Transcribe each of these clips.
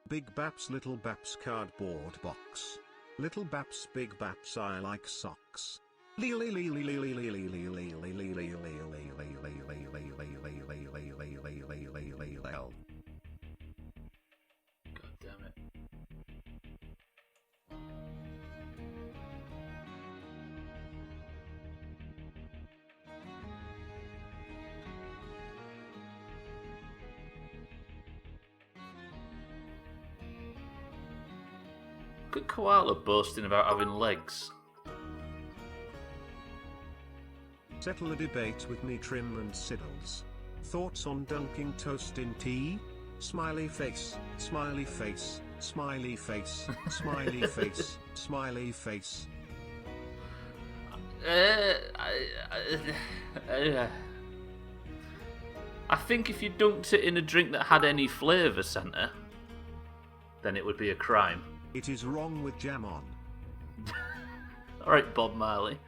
Big Baps Little Baps cardboard box. Little Baps Big Baps I like socks. God damn it. Look at Koala boasting about having legs. Settle a debate with me, Trim and Siddles. Thoughts on dunking toast in tea? Smiley face, smiley face, smiley face, smiley face, smiley face. I think if you dunked it in a drink that had any flavour, Santa, then it would be a crime. It is wrong with jam on. Alright, Bob Marley.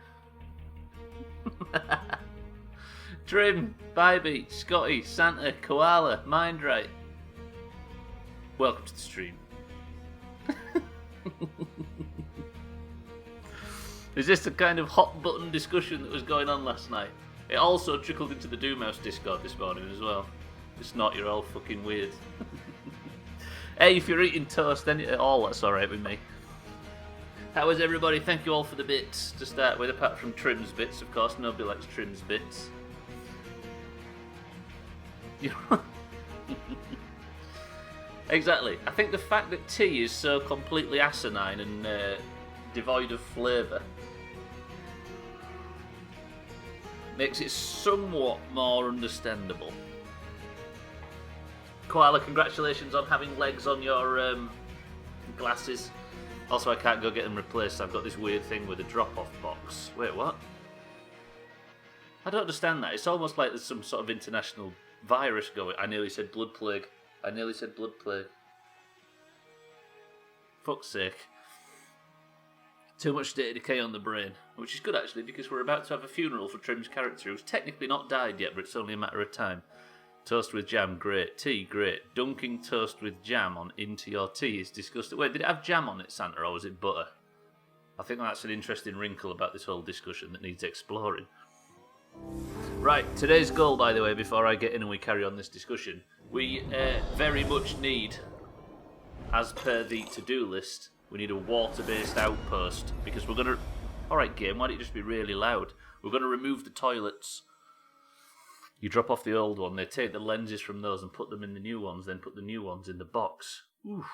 Trim, Bybee, Scotty, Santa, Koala, Mindright. Welcome to the stream. Is this the kind of hot button discussion that was going on last night? It also trickled into the Doomhaus Discord this morning as well. It's not, you're all fucking weird. Hey, if you're eating toast, then all that's alright with me. How is everybody? Thank you all for the bits to start with, apart from Trim's bits, of course. Nobody likes Trim's bits. Exactly. I think the fact that tea is so completely asinine and devoid of flavour makes it somewhat more understandable. Koala, congratulations on having legs on your glasses. Also, I can't go get them replaced. I've got this weird thing with a drop-off box. Wait, what? I don't understand that. It's almost like there's some sort of international virus going. I nearly said blood plague. I nearly said blood plague. Fuck's sake. Too much state of decay on the brain. Which is good, actually, because we're about to have a funeral for Trim's character, who's technically not died yet, but it's only a matter of time. Toast with jam, great. Tea, great. Dunking toast with jam on into your tea is disgusting. Wait, did it have jam on it, Santa, or was it butter? I think that's an interesting wrinkle about this whole discussion that needs exploring. Right, today's goal, by the way, before I get in and we carry on this discussion, we very much need, as per the to-do list, we need a water-based outpost, because we're going to... Alright, game, why don't you just be really loud? We're going to remove the toilets. You drop off the old one, they take the lenses from those and put them in the new ones, then put the new ones in the box. Oof.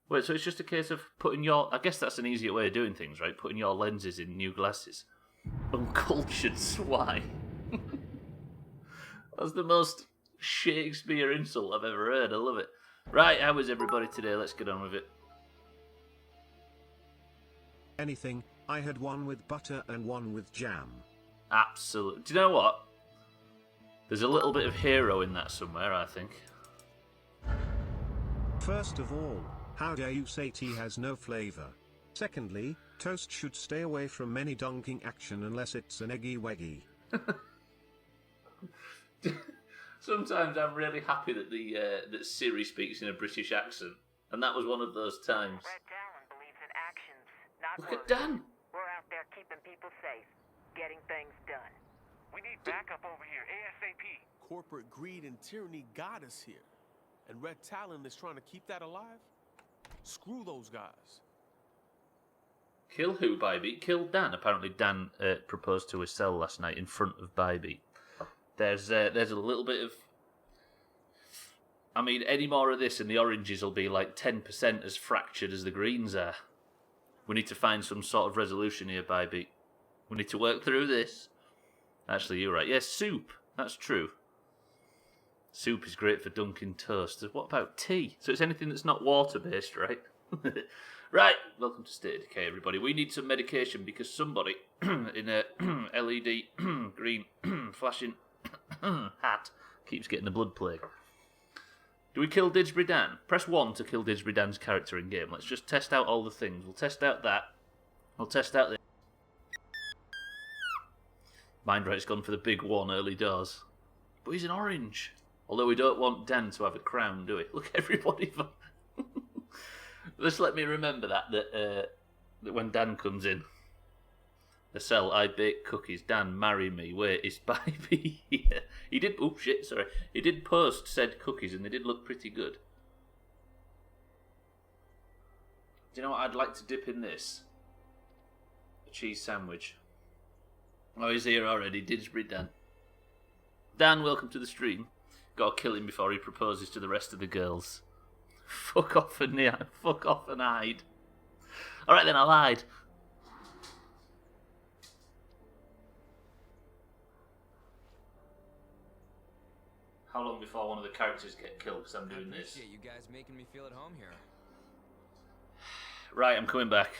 Wait, so it's just a case of putting your... I guess that's an easier way of doing things, right? Putting your lenses in new glasses. Uncultured swine. That's the most Shakespeare insult I've ever heard. I love it. Right, how is everybody today? Let's get on with it. Anything. I had one with butter and one with jam. Absolutely. Do you know what? There's a little bit of hero in that somewhere, I think. First of all, how dare you say tea has no flavour? Secondly, toast should stay away from any dunking action unless it's an eggy weggy. Sometimes I'm really happy that that Siri speaks in a British accent, and that was one of those times. Red Talon believes in actions, not Look words. at Dan. We're out there keeping people safe, getting things done. We need backup over here, ASAP. Corporate greed and tyranny got us here. And Red Talon is trying to keep that alive? Screw those guys. Kill who, Bybee? Kill Dan. Apparently Dan proposed to Estelle last night in front of Bybee. There's a little bit of... I mean, any more of this and the oranges will be like 10% as fractured as the greens are. We need to find some sort of resolution here, Bybee. We need to work through this. Actually, you're right. Yes, soup. That's true. Soup is great for dunking toast. What about tea? So it's anything that's not water-based, right? Right, welcome to State of Decay, everybody. We need some medication because somebody in a LED green flashing hat keeps getting the blood plague. Do we kill Didsbury Dan? Press 1 to kill Didsbury Dan's character in game. Let's just test out all the things. We'll test out that. We'll test out this. Mindright's gone for the big one early doors. But he's an orange. Although we don't want Dan to have a crown, do we? Look, everybody. Just let me remember that when Dan comes in. The cell, I bake cookies. Dan, marry me. Wait, is Bybee here? He did. Oh shit! Sorry. He did post said cookies, and they did look pretty good. Do you know what I'd like to dip in this? A cheese sandwich. Oh, he's here already. Didsbury Dan. Dan, welcome to the stream. Gotta kill him before he proposes to the rest of the girls. Fuck off and hide. All right then, I lied. How long before one of the characters get killed? Because I'm doing this. You guys making me feel at home here. Right, I'm coming back.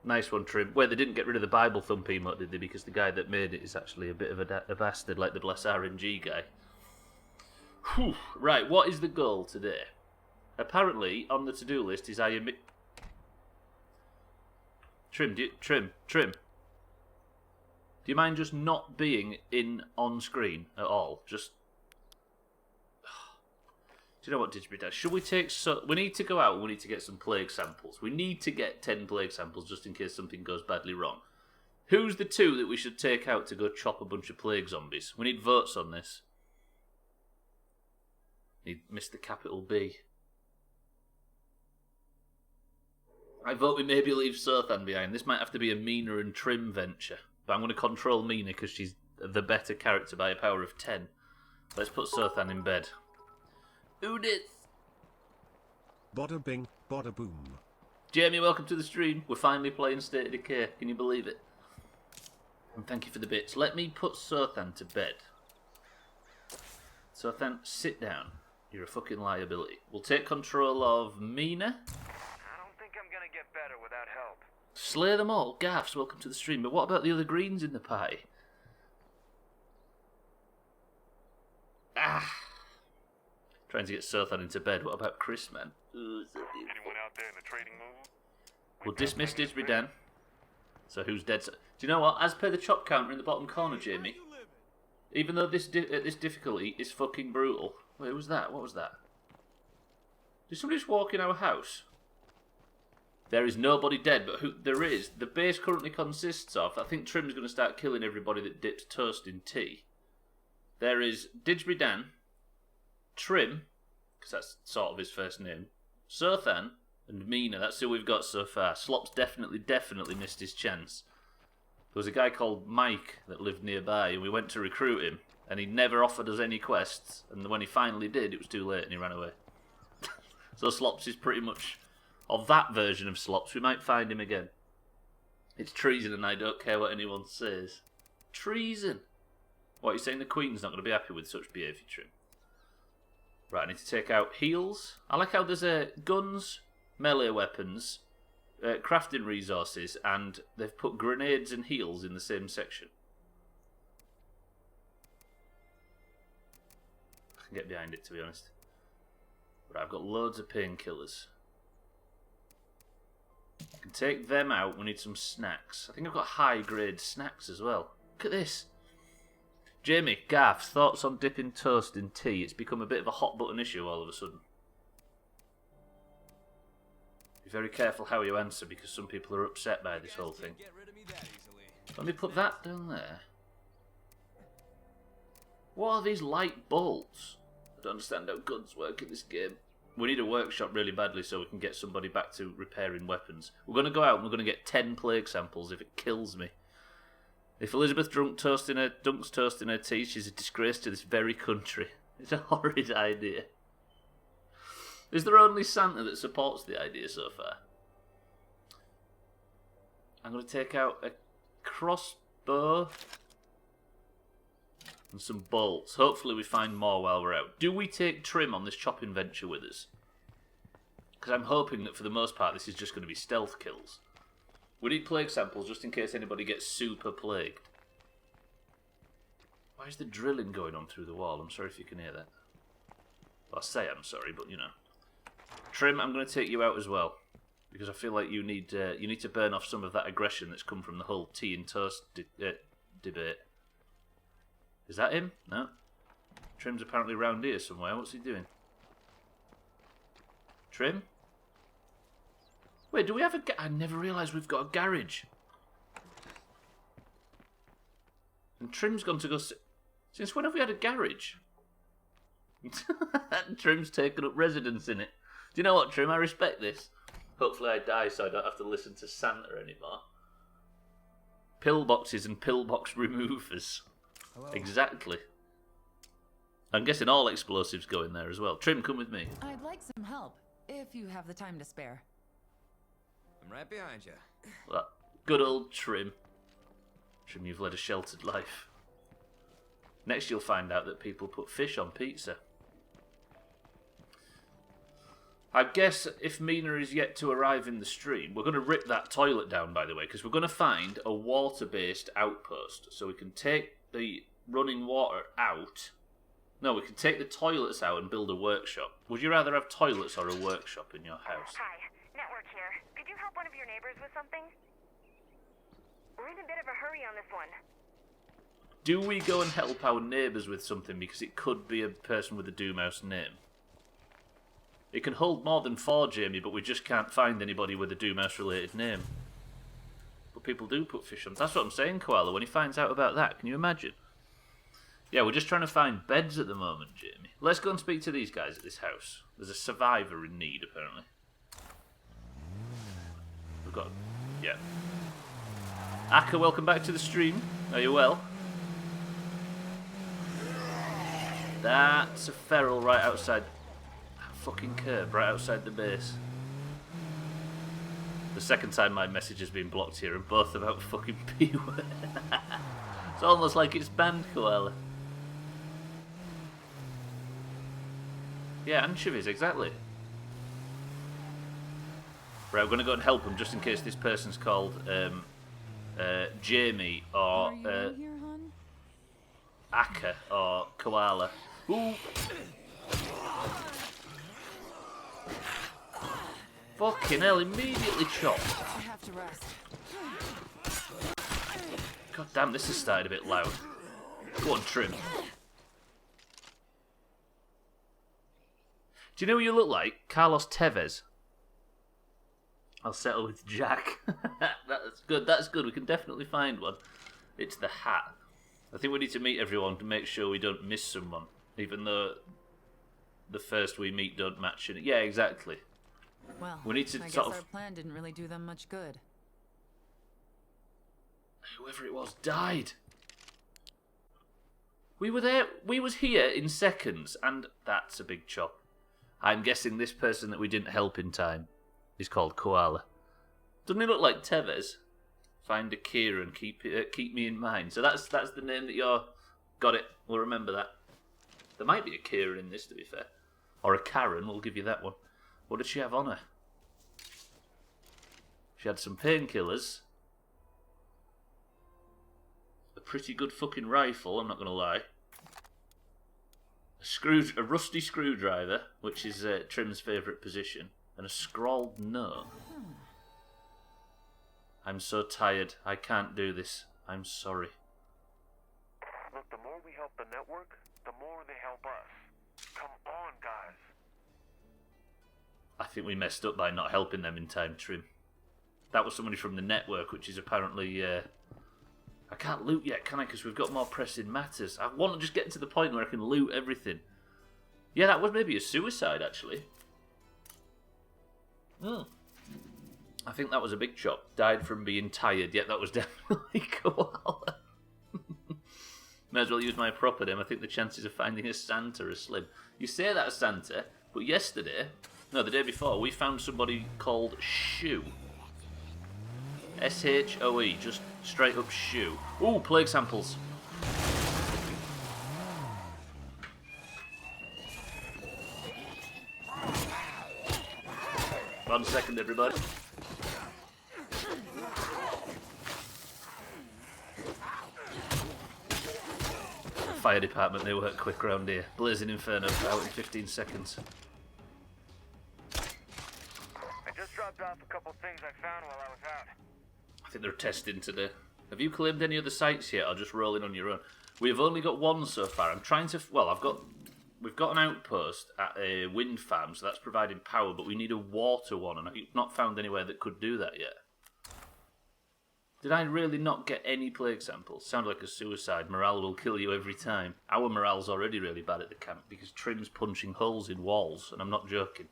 Nice one, Trim. Wait, they didn't get rid of the Bible thump emote, did they? Because the guy that made it is actually a bit of a bastard, like the Bless RNG guy. Whew. Right, what is the goal today? Apparently, on the to-do list is Trim. Do you mind just not being on screen at all? Just. Do you know what, Didsbury does? Should we take... we need to go out and we need to get some plague samples. We need to get 10 plague samples just in case something goes badly wrong. Who's the 2 that we should take out to go chop a bunch of plague zombies? We need votes on this. Need Mr. Capital B. I vote we maybe leave Sothan behind. This might have to be a Meagher and Trim venture. But I'm going to control Meagher because she's the better character by a power of 10. Let's put Sothan in bed. Who did? Bada bing, bada boom. Jamie, welcome to the stream. We're finally playing State of Decay. Can you believe it? And thank you for the bits. Let me put Sothan to bed. Sothan, sit down. You're a fucking liability. We'll take control of Meagher. I don't think I'm gonna get better without help. Slay them all. Gaffs, welcome to the stream. But what about the other greens in the pie? Ah. Trying to get Sothan into bed. What about Chris, man? Anyone out there in the trading mood? We'll dismiss Didsbury Dan. So who's dead? Do you know what? As per the chop counter in the bottom corner, Jamie, even though this difficulty is fucking brutal. Wait, who was that? What was that? Did somebody just walk in our house? There is nobody dead, but who there is. The base currently consists of... I think Trim's going to start killing everybody that dips toast in tea. There is Didsbury Dan, Trim, because that's sort of his first name, Sothan, and Meagher. That's who we've got so far. Slops definitely missed his chance. There was a guy called Mike that lived nearby, and we went to recruit him, and he never offered us any quests, and when he finally did, it was too late, and he ran away. So Slops is pretty much of that version of Slops. We might find him again. It's treason, and I don't care what anyone says. Treason! What, are you saying the Queen's not going to be happy with such behaviour, Trim? Right, I need to take out heals. I like how there's guns, melee weapons, crafting resources, and they've put grenades and heals in the same section. I can get behind it, to be honest. Right, I've got loads of painkillers. I can take them out. We need some snacks. I think I've got high-grade snacks as well. Look at this. Jamie, Gaffs, thoughts on dipping toast in tea? It's become a bit of a hot-button issue all of a sudden. Be very careful how you answer because some people are upset by this whole thing. Let me put that down there. What are these light bolts? I don't understand how guns work in this game. We need a workshop really badly so we can get somebody back to repairing weapons. We're going to go out and we're going to get 10 plague samples if it kills me. If Elizabeth dunks toast in her tea, she's a disgrace to this very country. It's a horrid idea. Is there only Santa that supports the idea so far? I'm going to take out a crossbow and some bolts. Hopefully we find more while we're out. Do we take Trim on this chopping venture with us? Because I'm hoping that for the most part this is just going to be stealth kills. We need plague samples just in case anybody gets super plagued. Why is the drilling going on through the wall? I'm sorry if you can hear that. Well, I say I'm sorry, but you know. Trim, I'm going to take you out as well. Because I feel like you need to burn off some of that aggression that's come from the whole tea and toast debate. Is that him? No? Trim's apparently round here somewhere. What's he doing? Trim? Wait, do we have a I never realised we've got a garage. And Trim's gone to go... Since when have we had a garage? Trim's taken up residence in it. Do you know what, Trim? I respect this. Hopefully I die so I don't have to listen to Santa anymore. Pillboxes and pillbox removers. Hello. Exactly. I'm guessing all explosives go in there as well. Trim, come with me. I'd like some help, if you have the time to spare. I'm right behind you. Well, good old Trim. Trim, you've led a sheltered life. Next you'll find out that people put fish on pizza. I guess if Meagher is yet to arrive in the stream, we're going to rip that toilet down, by the way, because we're going to find a water-based outpost. So we can take the running water out. No, we can take the toilets out and build a workshop. Would you rather have toilets or a workshop in your house? Hi, Network here. Could you help one of your neighbors with something? We're in a bit of a hurry on this one. Do we go and help our neighbours with something because it could be a person with a Doomhaus name? It can hold more than 4, Jamie, but we just can't find anybody with a Doomhaus related name. But people do put fish on. That's what I'm saying, Koala, when he finds out about that. Can you imagine? Yeah, we're just trying to find beds at the moment, Jamie. Let's go and speak to these guys at this house. There's a survivor in need, apparently. We've got... yeah. Akka, welcome back to the stream. Are you well? That's a feral right outside... fucking curb right outside the base. The second time my message has been blocked here, and both about fucking P-word. It's almost like it's banned, Koala. Yeah, anchovies, exactly. Right, I'm going to go and help him just in case this person's called Jamie or Are you in here, hon? Akka or Koala. Ooh. Fucking hell, immediately chopped. I have to rest. God damn, this has started a bit loud. Go on, Trim. Do you know who you look like? Carlos Tevez. I'll settle with Jack. That's good, that's good. We can definitely find one. It's the hat. I think we need to meet everyone to make sure we don't miss someone. Even though the first we meet don't match it. Yeah, exactly. Well, We need to I guess sort of- our plan didn't really do them much good. Whoever it was died. We were there. We was here in seconds, and that's a big chop. I'm guessing this person that we didn't help in time is called Koala. Doesn't he look like Tevez? Find a Kira and keep me in mind. So that's the name that you're... Got it. We'll remember that. There might be a Kira in this, to be fair. Or a Karen, we'll give you that one. What did she have on her? She had some painkillers. A pretty good fucking rifle, I'm not going to lie. A rusty screwdriver, which is Trim's favourite position. And a scrawled note. I'm so tired. I can't do this. I'm sorry. Look, the more we help the network, the more they help us. Come on, guys. I think we messed up by not helping them in time, Trim. That was somebody from the network, which is apparently... I can't loot yet, can I? Because we've got more pressing matters. I want to just get to the point where I can loot everything. Yeah, that was maybe a suicide, actually. I think that was a big chop. Died from being tired. Yeah, that was definitely Koala. May as well use my proper name. I think the chances of finding a Santa are slim. You say that, Santa, but yesterday... No, the day before, we found somebody called Shoe. S-H-O-E, just straight up Shoe. Ooh, plague samples. 1 second, everybody. Fire department, they work quick around here. Blazing Inferno out in 15 seconds. I just dropped off a couple things I found while I was out. I think they're testing today. Have you claimed any other sites yet, or just rolling on your own? We've only got one so far. I'm trying to... Well, we've got an outpost at a wind farm, so that's providing power, but we need a water one, and I've not found anywhere that could do that yet. Did I really not get any plague samples? Sounds like a suicide. Morale will kill you every time. Our morale's already really bad at the camp because Trim's punching holes in walls, and I'm not joking.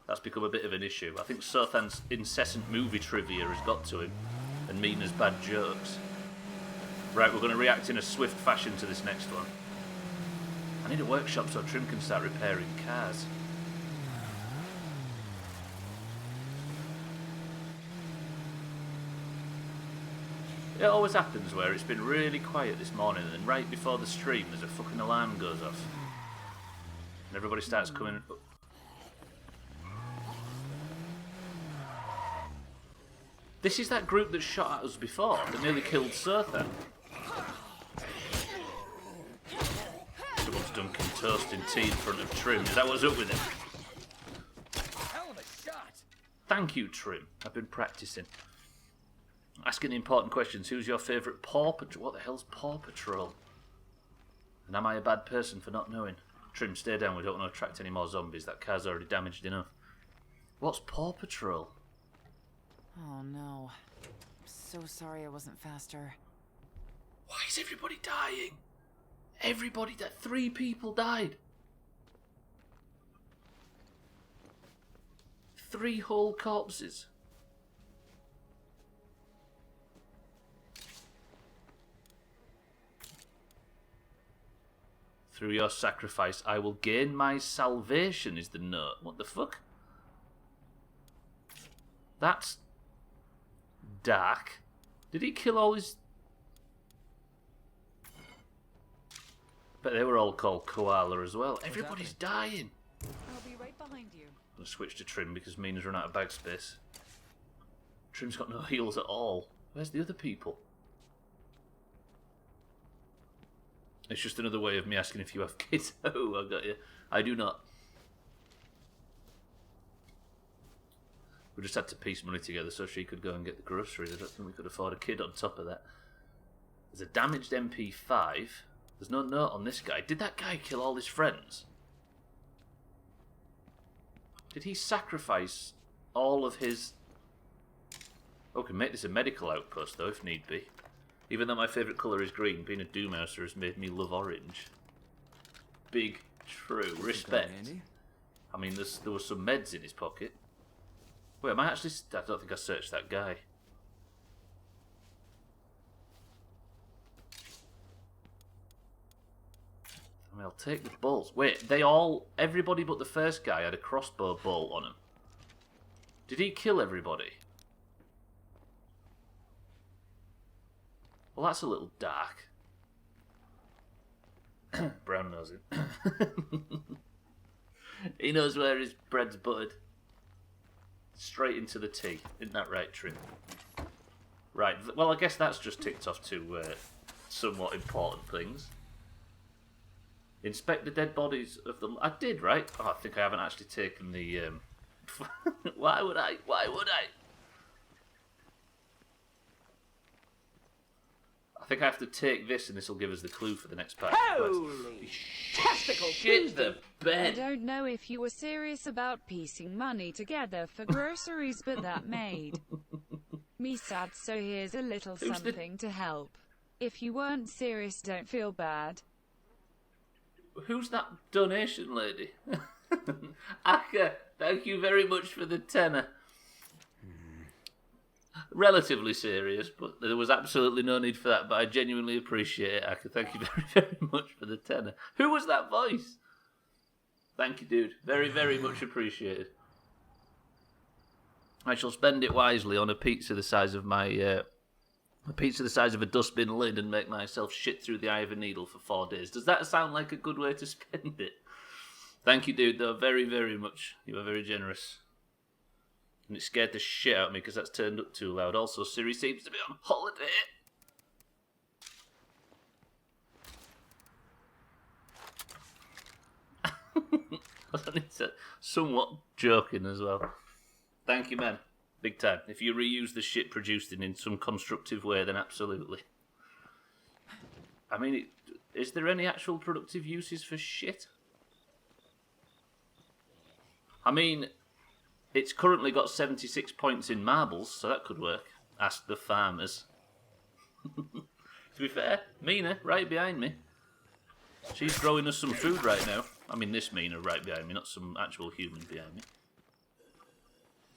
That's become a bit of an issue. I think Sothan's incessant movie trivia has got to him, and Mina's bad jokes. Right, we're going to react in a swift fashion to this next one. I need a workshop so Trim can start repairing cars. It always happens where it's been really quiet this morning and then right before the stream there's a fucking alarm goes off. And everybody starts coming... This is that group that shot at us before, that nearly killed Sothan. Someone's dunking toast in tea in front of Trim. Is that what's up with him? Hell of a shot! Thank you, Trim. I've been practicing. Asking the important questions. Who's your favourite Paw Patrol? What the hell's Paw Patrol? And am I a bad person for not knowing? Trim, stay down. We don't want to attract any more zombies. That car's already damaged enough. What's Paw Patrol? Oh no. I'm so sorry I wasn't faster. Why is everybody dying? Everybody died. 3 people died. 3 whole corpses. Through your sacrifice, I will gain my salvation, is the note. What the fuck? That's dark. Did he kill all his... But they were all called Koala as well. Everybody's dying. I'll be right behind you. I'm going to switch to Trim because Mina's run out of bag space. Trim's got no heals at all. Where's the other people? It's just another way of me asking if you have kids. Oh, I got you. I do not. We just had to piece money together so she could go and get the groceries. I don't think we could afford a kid on top of that. There's a damaged MP5. There's no note on this guy. Did that guy kill all his friends? Did he sacrifice all of his... Oh, we can make this a medical outpost, though, if need be. Even though my favourite colour is green, being a Doomhauser has made me love orange. Big, true. Respect. I mean, there was some meds in his pocket. Wait, am I actually... I don't think I searched that guy. I mean, I'll take the bolts. Wait, they all... Everybody but the first guy had a crossbow bolt on him. Did he kill everybody? Well, that's a little dark. Brown knows it. He knows where his bread's buttered. Straight into the tea. Isn't that right, Trim? Right, well, I guess that's just ticked off to somewhat important things. Inspect the dead bodies of the... I did, right? Oh, I think I haven't actually taken the... Why would I? Why would I? I think I have to take this and this will give us the clue for the next part. Holy testicle Shit the I bed! don't know if you were serious about piecing money together for groceries, but that made me sad, so here's a little something to help. If you weren't serious, don't feel bad. Who's that donation lady? Akka, thank you very much for the tenner. Relatively serious, but there was absolutely no need for that, but I genuinely appreciate it, Akka. Thank you very, very much for the tenner. Who was that voice? Thank you, dude. Very, very much appreciated. I shall spend it wisely on a pizza the size of my... a pizza the size of a dustbin lid and make myself shit through the eye of a needle for 4 days. Does that sound like a good way to spend it? Thank you, dude, though, very, very much. You are very generous. And it scared the shit out of me because that's turned up too loud. Also, Siri seems to be on holiday. It's somewhat joking as well. Thank you, man. Big time. If you reuse the shit produced in some constructive way, then absolutely. I mean, Is there any actual productive uses for shit? I mean, it's currently got 76 points in marbles, so that could work. Ask the farmers. To be fair, Mina, right behind me. She's growing us some food right now. I mean, this Mina right behind me, not some actual human behind me.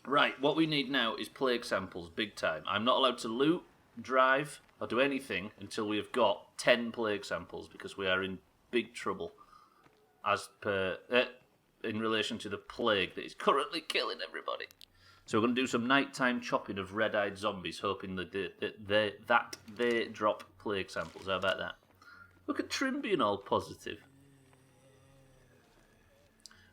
Right, what we need now is plague samples, big time. I'm not allowed to loot, drive, or do anything until we have got 10 plague samples, because we are in big trouble as per in relation to the plague that is currently killing everybody. So we're going to do some nighttime chopping of red-eyed zombies, hoping that they drop plague samples. How about that? Look at Trim being all positive.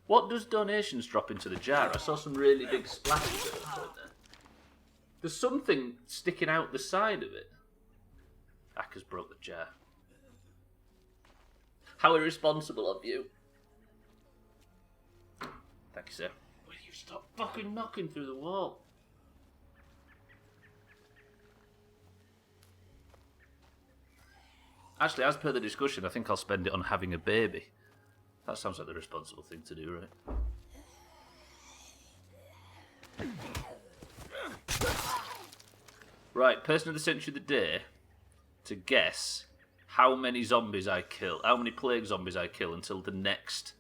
What does donations drop into the jar? I saw some really big splashes at one point there. There's something sticking out the side of it. Hackers broke the jar. How irresponsible of you. Thank you, sir. Will you stop fucking knocking through the wall? Actually, as per the discussion, I think I'll spend it on having a baby. That sounds like the responsible thing to do, right? Right, person of the century of the day to guess how many zombies I kill, how many plague zombies I kill until the next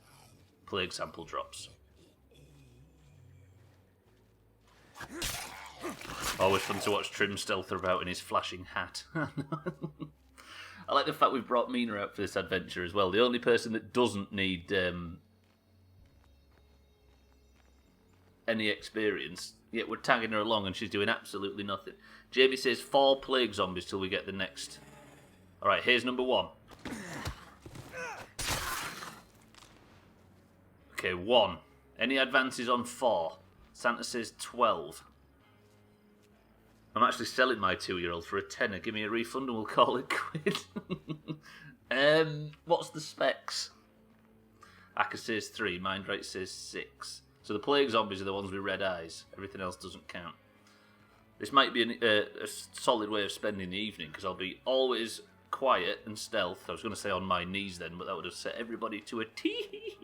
plague sample drops. Always fun to watch Trim stealth about in his flashing hat. I like the fact we've brought Mina out for this adventure as well. The only person that doesn't need any experience, yet we're tagging her along and she's doing absolutely nothing. Jamie says 4 plague zombies till we get the next. Alright, here's number 1. Okay, 1. Any advances on 4? Santa says 12. I'm actually selling my 2-year-old for a tenner. Give me a refund and we'll call it quits. What's the specs? Akka says 3. Mindrate says 6. So the plague zombies are the ones with red eyes. Everything else doesn't count. This might be a solid way of spending the evening, because I'll be always quiet and stealth. I was going to say on my knees then, but that would have set everybody to a tee.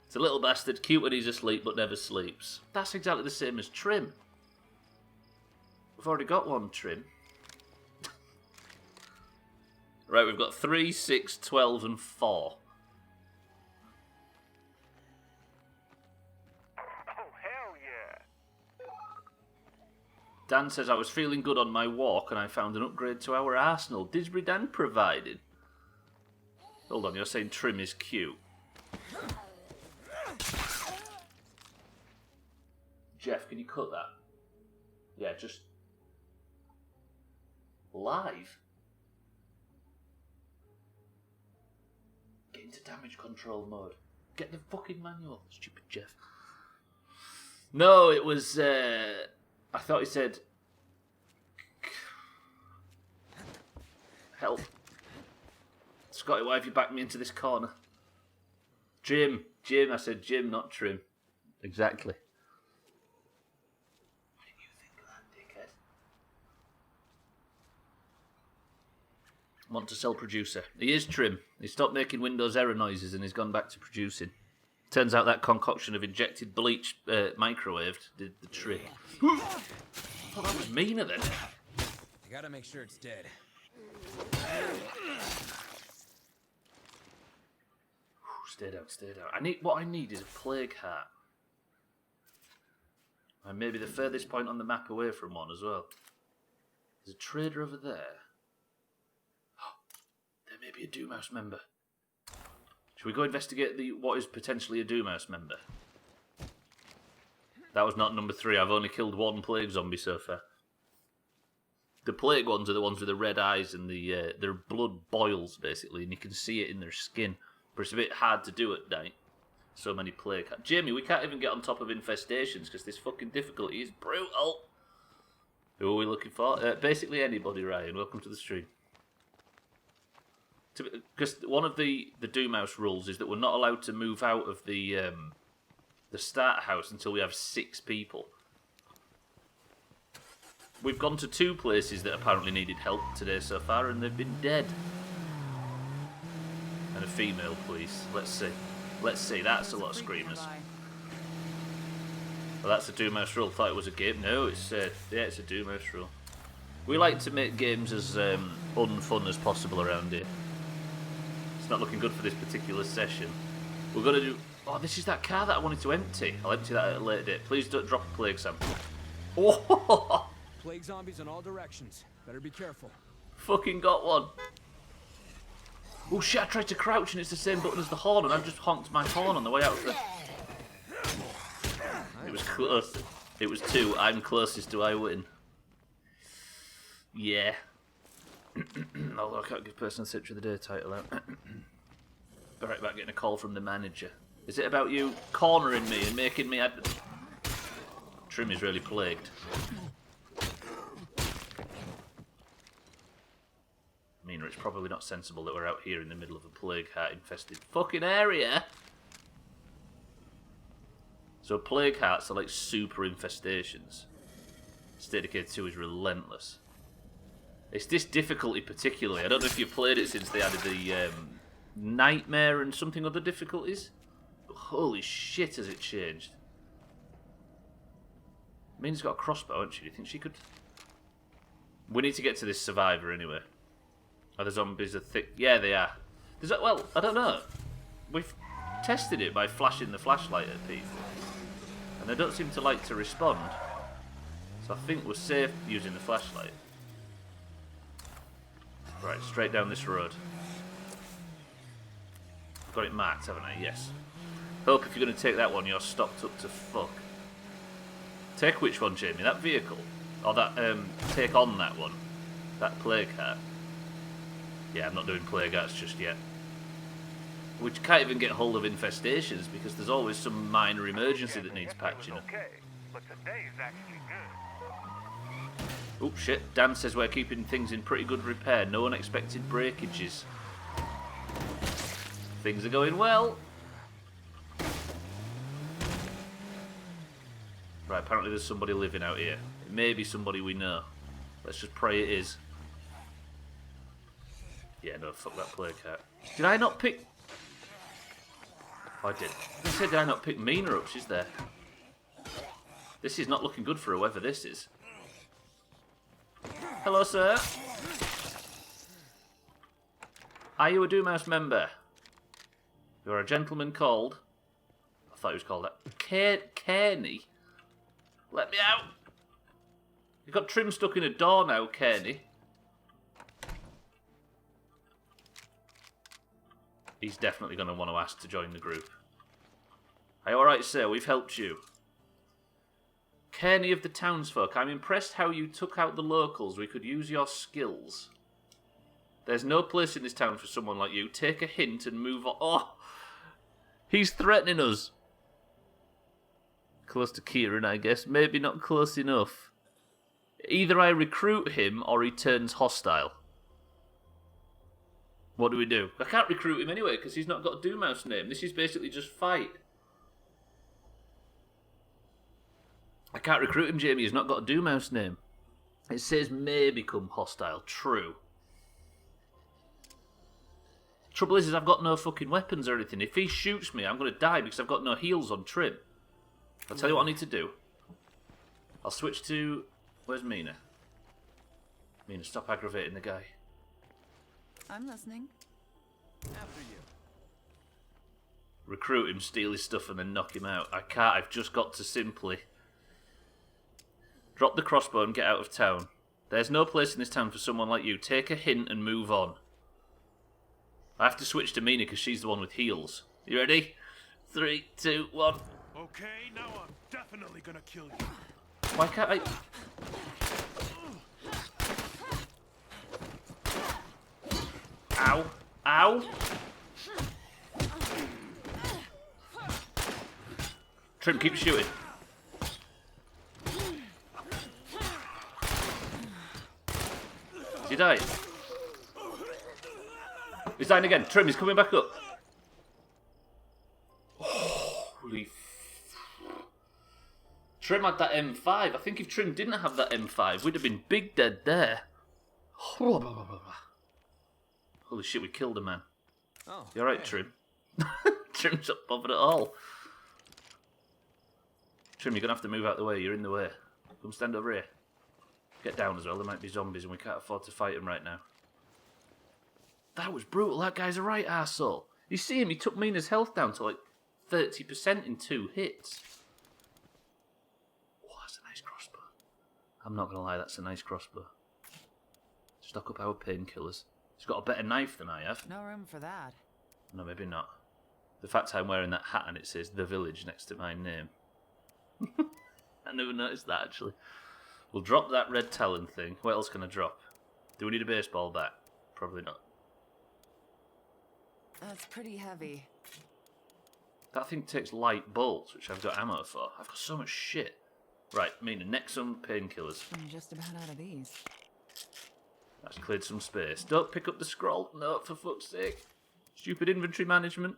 It's a little bastard, cute when he's asleep, but never sleeps. That's exactly the same as Trim. We've already got one, Trim. Right, we've got 3, 6, 12, and 4. Oh, hell yeah! Dan says, I was feeling good on my walk and I found an upgrade to our arsenal. Disbury Dan provided. Hold on, you're saying Trim is cute. Jeff, can you cut that? Yeah, just... live? Get into damage control mode. Get the fucking manual, stupid Jeff. No, it was... I thought he said... Help. Scotty, why have you backed me into this corner? Jim, I said Jim, not Trim. Exactly. What did you think of that, dickhead? Want to sell producer. He is Trim. He stopped making Windows error noises and he's gone back to producing. Turns out that concoction of injected bleach microwaved did the trick. Oh, that was Mina then. I gotta make sure it's dead. Stay down, stay down. What I need is a plague heart. And maybe the furthest point on the map away from one as well. There's a trader over there. There may be a Doomhaus member. Should we go investigate what is potentially a Doomhaus member? That was not number 3. I've only killed 1 plague zombie so far. The plague ones are the ones with the red eyes and their blood boils basically, and you can see it in their skin. But it's a bit hard to do at night. So many plague. Jamie, we can't even get on top of infestations because this fucking difficulty is brutal. Who are we looking for? Basically anybody, Ryan. Welcome to the stream. Because one of the Doomhaus rules is that we're not allowed to move out of the starter house until we have 6 people. We've gone to 2 places that apparently needed help today so far, and they've been dead. And a female, please. Let's see. Let's see. That's a lot of screamers. Well, that's a Doomhaus rule. Thought it was a game. No, it's it's a Doomhaus rule. We like to make games as unfun as possible around here. It's not looking good for this particular session. We're going to do... Oh, this is that car that I wanted to empty. I'll empty that at a later date. Please don't drop a plague sample. Oh! Plague zombies in all directions. Better be careful. Fucking got one. Oh shit, I tried to crouch and it's the same button as the horn and I just honked my horn on the way out of the... It was close. It was 2. I'm closest to I win. Yeah. Although I can't give Person of the Century of the Day title out. Alright, about getting a call from the manager. Is it about you cornering me and making me... Trim is really plagued. I mean, it's probably not sensible that we're out here in the middle of a plague heart infested fucking area. So plague hearts are like super infestations. State of Decay 2 is relentless. It's this difficulty particularly. I don't know if you've played it since they added the nightmare and something other difficulties. Holy shit, has it changed. Mina's got a crossbow, hasn't she? Do you think she could... We need to get to this survivor anyway. Are the zombies a thick... Yeah, they are. Well, I don't know. We've tested it by flashing the flashlight at people. And they don't seem to like to respond. So I think we're safe using the flashlight. Right, straight down this road. Got it marked, haven't I? Yes. Hope if you're going to take that one, you're stocked up to fuck. Take which one, Jamie? That vehicle? Or that, take on that one? That plague heart? Yeah, I'm not doing plague hearts just yet. We can't even get hold of infestations because there's always some minor emergency that needs patching up. Okay, but today's actually good. Oh shit, Dan says we're keeping things in pretty good repair. No unexpected breakages. Things are going well. Right, apparently there's somebody living out here. It may be somebody we know. Let's just pray it is. Yeah, no, fuck that plague heart. Did I not pick... Oh, I did. I said, did I not pick Meagher up? She's there. This is not looking good for whoever this is. Hello, sir. Are you a Doomhaus member? You're a gentleman called... I thought he was called that. Kearney? Let me out! You've got Trim stuck in a door now, Kearney. He's definitely going to want to ask to join the group. Are you alright, sir? We've helped you. Kearney of the townsfolk, I'm impressed how you took out the locals. We could use your skills. There's no place in this town for someone like you. Take a hint and move on. Oh! He's threatening us. Close to Kieran, I guess. Maybe not close enough. Either I recruit him or he turns hostile. What do we do? I can't recruit him anyway because he's not got a Doomhaus name. This is basically just fight. I can't recruit him, Jamie. He's not got a Doomhaus name. It says may become hostile. True. Trouble is I've got no fucking weapons or anything. If he shoots me, I'm going to die because I've got no heals on Trim. I'll tell you what I need to do. I'll switch to... Where's Mina? Mina, stop aggravating the guy. I'm listening. After you. Recruit him, steal his stuff, and then knock him out. I can't. I've just got to simply... Drop the crossbow and get out of town. There's no place in this town for someone like you. Take a hint and move on. I have to switch to Mina because she's the one with heals. You ready? 3, 2, 1... Okay, now I'm definitely gonna kill you. Why can't I... Ow. Ow. Trim, keep shooting. Is he dying? He's dying again. Trim, he's coming back up. Holy... Trim had that M5. I think if Trim didn't have that M5, we'd have been big dead there. Holy shit, we killed a man. Oh, You alright, hey. Trim? Trim's not bothered at all. Trim, you're going to have to move out of the way. You're in the way. Come stand over here. Get down as well. There might be zombies and we can't afford to fight them right now. That was brutal. That guy's a right arsehole. You see him? He took Mina's health down to like 30% in 2 hits. Oh, that's a nice crossbow. I'm not going to lie, that's a nice crossbow. Stock up our painkillers. He's got a better knife than I have. No room for that. No, maybe not. The fact I'm wearing that hat and it says The Village next to my name. I never noticed that, actually. We'll drop that red talon thing. What else can I drop? Do we need a baseball bat? Probably not. That's pretty heavy. That thing takes light bolts, which I've got ammo for. I've got so much shit. Right, Mina, next some painkillers. I'm just about out of these. That's cleared some space. Don't pick up the scroll. No, for fuck's sake. Stupid inventory management.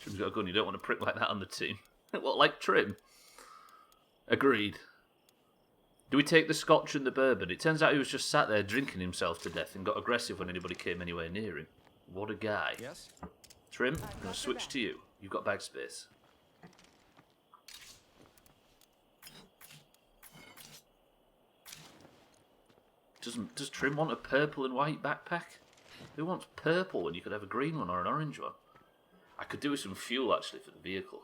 Trim's got a gun. You don't want a prick like that on the team. What, like Trim? Agreed. Do we take the scotch and the bourbon? It turns out he was just sat there drinking himself to death and got aggressive when anybody came anywhere near him. What a guy. Yes? Trim, I'm going to switch to you. You've got bag space. Does Trim want a purple and white backpack? Who wants purple when you could have a green one or an orange one? I could do with some fuel, actually, for the vehicle.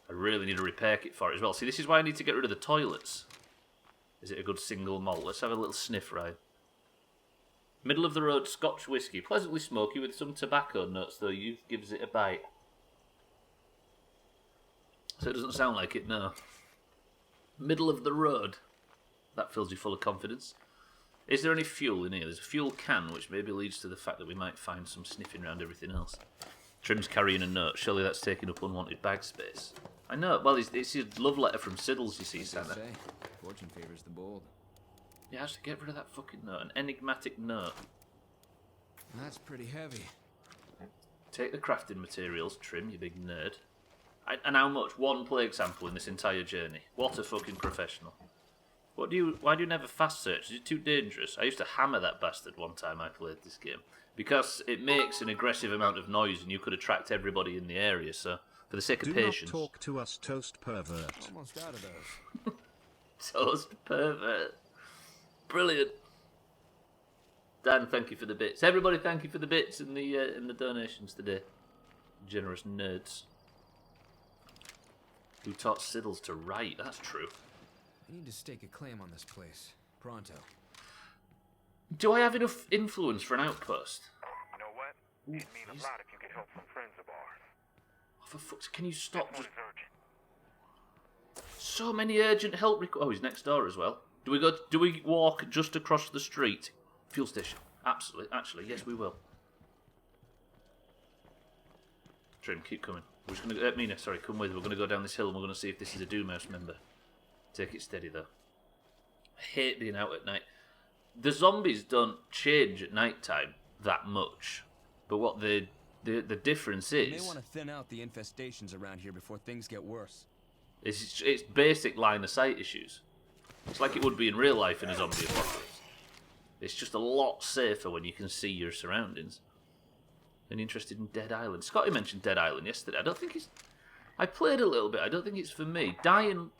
I really need a repair kit for it as well. See, this is why I need to get rid of the toilets. Is it a good single malt? Let's have a little sniff, right? Middle of the road Scotch whiskey. Pleasantly smoky with some tobacco notes, though. Youth gives it a bite. So it doesn't sound like it, no. Middle of the road. That fills you full of confidence. Is there any fuel in here? There's a fuel can, which maybe leads to the fact that we might find some sniffing around everything else. Trim's carrying a note. Surely that's taking up unwanted bag space. I know. Well, it's his love letter from Siddles, you see, Santa. Fortune favors the bold. Yeah, actually, get rid of that fucking note. An enigmatic note. That's pretty heavy. Take the crafting materials, Trim, you big nerd. And how much? 1 plague sample in this entire journey. What a fucking professional. Why do you never fast search? Is it too dangerous? I used to hammer that bastard one time I played this game. Because it makes an aggressive amount of noise and you could attract everybody in the area, so for the sake of patience... Do not talk to us, toast pervert. Almost out of those. Toast pervert. Brilliant. Dan, thank you for the bits. Everybody, thank you for the bits and the donations today. Generous nerds. Who taught Siddles to write? That's true. I need to stake a claim on this place. Pronto. Do I have enough influence for an outpost? You know what? It'd mean a lot if you could help some friends of ours. Oh, for fuck's sake, can you stop? This one is urgent. So many urgent help Oh, he's next door as well. Do we walk just across the street? Fuel station. Absolutely. Actually, yes, we will. Trim, keep coming. We're just gonna Mina, sorry, come with. We're gonna go down this hill and we're gonna see if this is a Doomhaus member. Take it steady though. I hate being out at night. The zombies don't change at night time that much, but what the difference You may is want to thin out the infestations around here before things get worse. it's basic line of sight issues. It's like it would be in real life in a zombie apocalypse. It's just a lot safer when you can see your surroundings. And interested in Dead Island? Scotty mentioned Dead Island yesterday. I don't think it's... I played a little bit. I don't think it's for me. Dying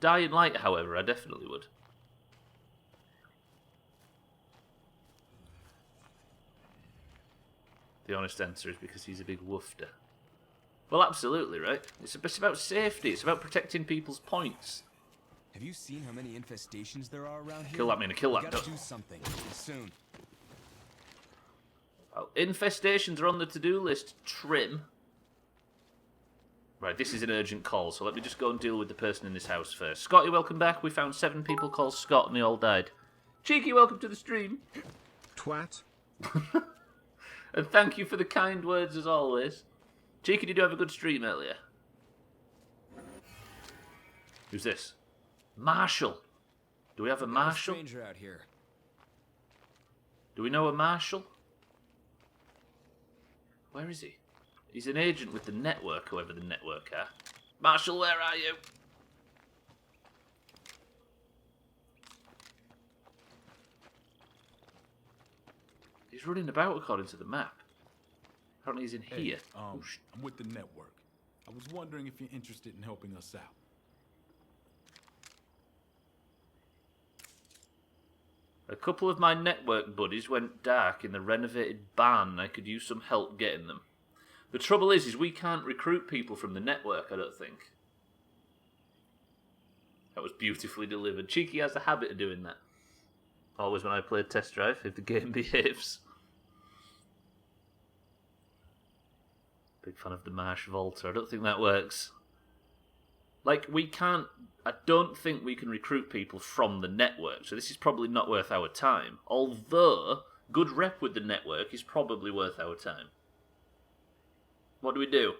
Light, however, I definitely would. The honest answer is because he's a big woofter. Well, absolutely, right? It's about safety. It's about protecting people's points. Have you seen how many infestations there are around here? Kill that, Mina. Kill We that. gotta do something soon. Oh, infestations are on the to-do list. Trim. Right, this is an urgent call, so let me just go and deal with the person in this house first. Scotty, welcome back. We found 7 people called Scott and they all died. Cheeky, welcome to the stream. Twat. And thank you for the kind words as always. Cheeky, did you have a good stream earlier? Who's this? Marshall. Do we have a Marshall? Stranger out here. Do we know a Marshall? Where is he? He's an agent with the network, whoever the network are. Marshall, where are you? He's running about according to the map. Apparently he's in here. I'm with the network. I was wondering if you're interested in helping us out. A couple of my network buddies went dark in the renovated barn and I could use some help getting them. The trouble is we can't recruit people from the network, I don't think. That was beautifully delivered. Cheeky has the habit of doing that. Always when I play Test Drive, if the game behaves. Big fan of the Marsh Volta. I don't think that works. Like, we can't... I don't think we can recruit people from the network, so this is probably not worth our time. Although, good rep with the network is probably worth our time. What do we do?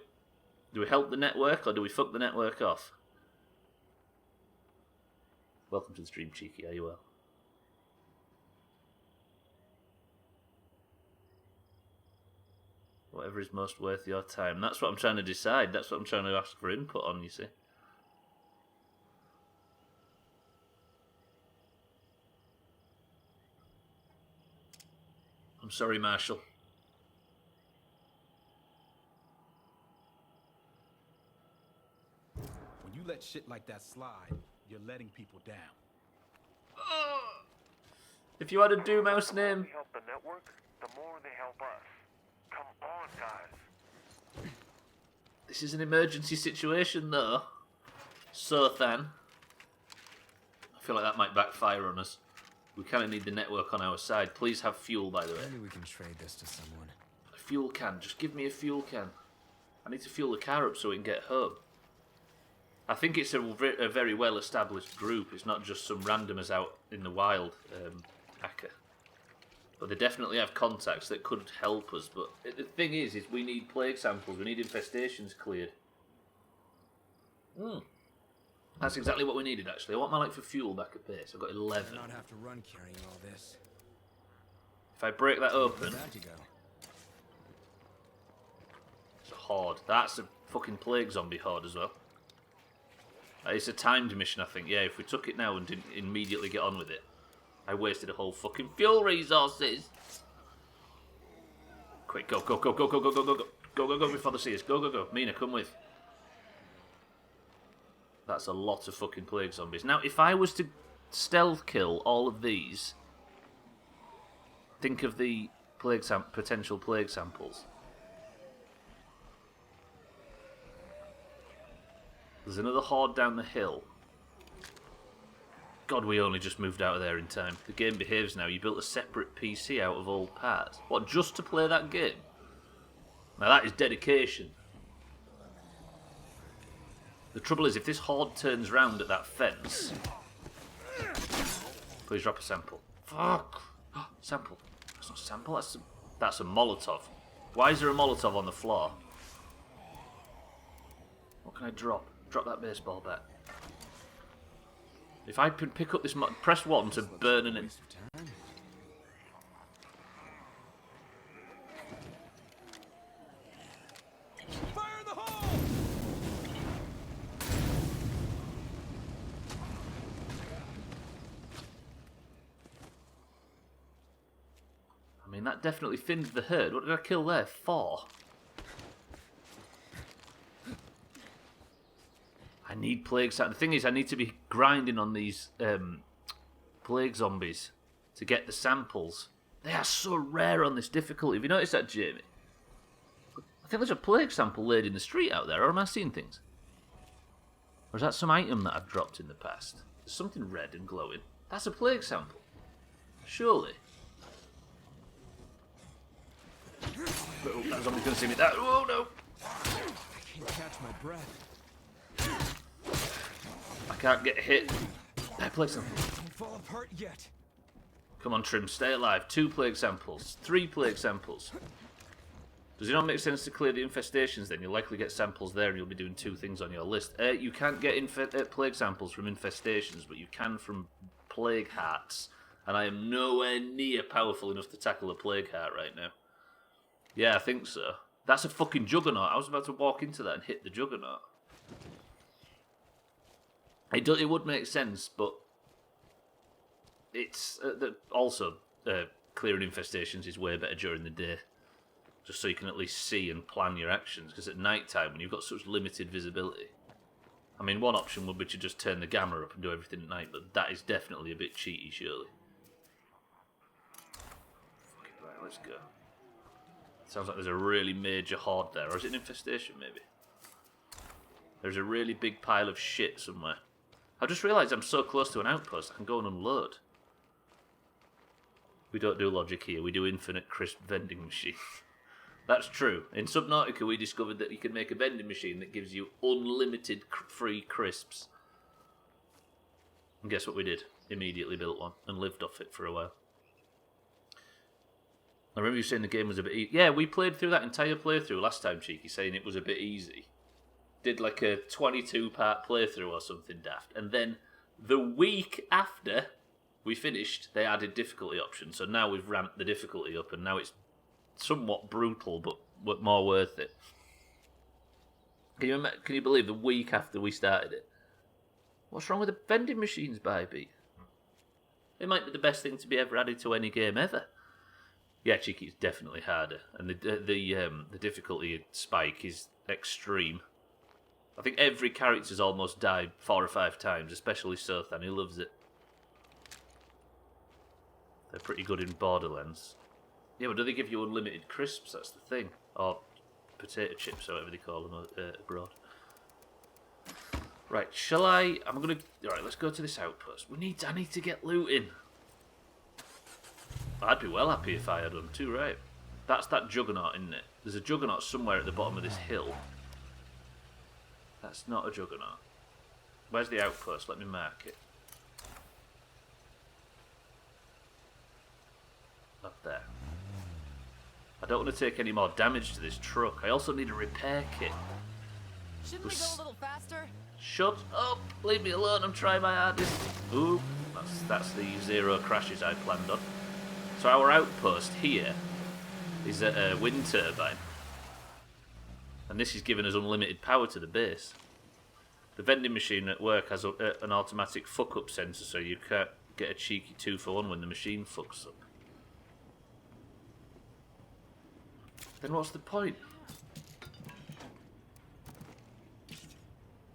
Do we help the network, or do we fuck the network off? Welcome to the stream, Cheeky. Are you well? Whatever is most worth your time. That's what I'm trying to decide. That's what I'm trying to ask for input on, you see. I'm sorry, Marshall. When you let shit like that slide, you're letting people down. If you had a Doomhaus The more name... we help the network, the more they help us. Come on, guys. This is an emergency situation, though. So, Than. I feel like that might backfire on us. We kind of need the network on our side. Please have fuel, by the way. Maybe we can trade this to someone. A fuel can. Just give me a fuel can. I need to fuel the car up so we can get home. I think it's a very well-established group. It's not just some randomers out in the wild hacker. But they definitely have contacts that could help us. But the thing is we need plague samples. We need infestations cleared. That's exactly what we needed, actually. I want my light for fuel back at base. I've got 11. Not have to run carrying all this. If I break that open, Where'd that go? it's a horde. That's a fucking plague zombie horde as well. It's a timed mission, I think. Yeah, if we took it now and didn't immediately get on with it, I wasted a whole fucking fuel resources. Quick, go, go, go, go, go, go, go, go, go, go, go, go before they see us. Go, go, go. Mina, come with. That's a lot of fucking plague zombies. Now, if I was to stealth kill all of these, think of the potential plague samples. There's another horde down the hill. God, we only just moved out of there in time. The game behaves now. You built a separate PC out of all parts. What, just to play that game? Now that is dedication. The trouble is, if this horde turns round at that fence... Please drop a sample. Fuck! Sample. That's not a sample, that's a Molotov. Why is there a Molotov on the floor? What can I drop? Drop that baseball bat. If I can pick up this... Press 1 to burn an... Fire in the hole! I mean, that definitely thinned the herd. What did I kill there? 4. I need plague samples. The thing is, I need to be grinding on these plague zombies to get the samples. They are so rare on this difficulty. Have you noticed that, Jamie? I think there's a plague sample laid in the street out there, or am I seeing things? Or is that some item that I've dropped in the past? There's something red and glowing. That's a plague sample. Surely. Oh, that zombie's going to see me. Oh, no. I can't catch my breath. I can't get hit. Plague sample. Don't fall apart yet. Come on, Trim, stay alive. 2 plague samples. 3 plague samples. Does it not make sense to clear the infestations then? You'll likely get samples there and you'll be doing 2 things on your list. You can't get plague samples from infestations, but you can from plague hearts. And I am nowhere near powerful enough to tackle a plague heart right now. Yeah, I think so. That's a fucking juggernaut. I was about to walk into that and hit the juggernaut. It would make sense, but it's also clearing infestations is way better during the day. Just so you can at least see and plan your actions. Because at night time, when you've got such limited visibility... I mean, one option would be to just turn the gamma up and do everything at night, but that is definitely a bit cheaty, surely. Fucking right, let's go. Sounds like there's a really major horde there. Or is it an infestation, maybe? There's a really big pile of shit somewhere. I just realised I'm so close to an outpost, I can go and unload. We don't do logic here, we do infinite crisp vending machine. That's true. In Subnautica, we discovered that you can make a vending machine that gives you unlimited free crisps. And guess what we did? Immediately built one and lived off it for a while. I remember you saying the game was a bit easy. Yeah, we played through that entire playthrough last time, Cheeky, saying it was a bit easy. Did like a 22-part playthrough or something daft. And then the week after we finished, they added difficulty options. So now we've ramped the difficulty up, and now it's somewhat brutal, but more worth it. Can you believe the week after we started it? What's wrong with the vending machines, baby? It might be the best thing to be ever added to any game ever. Yeah, Cheeky, it's definitely harder, and the difficulty spike is extreme. I think every character's almost died 4 or 5 times, especially Sothan, who loves it. They're pretty good in Borderlands. Yeah, but do they give you unlimited crisps? That's the thing. Or potato chips, or whatever they call them abroad. Right, shall I... Alright, let's go to this outpost. I need to get looting. I'd be well happy if I had them too, right? That's that juggernaut, isn't it? There's a juggernaut somewhere at the bottom of this hill. That's not a juggernaut. Where's the outpost? Let me mark it. Up there. I don't want to take any more damage to this truck. I also need a repair kit. Shouldn't we go a little faster? Shut up! Leave me alone, I'm trying my hardest. Ooh, that's the 0 crashes I planned on. So our outpost here is a wind turbine. And this is giving us unlimited power to the base. The vending machine at work has an automatic fuck-up sensor, so you can't get a cheeky 2-for-1 when the machine fucks up. Then what's the point?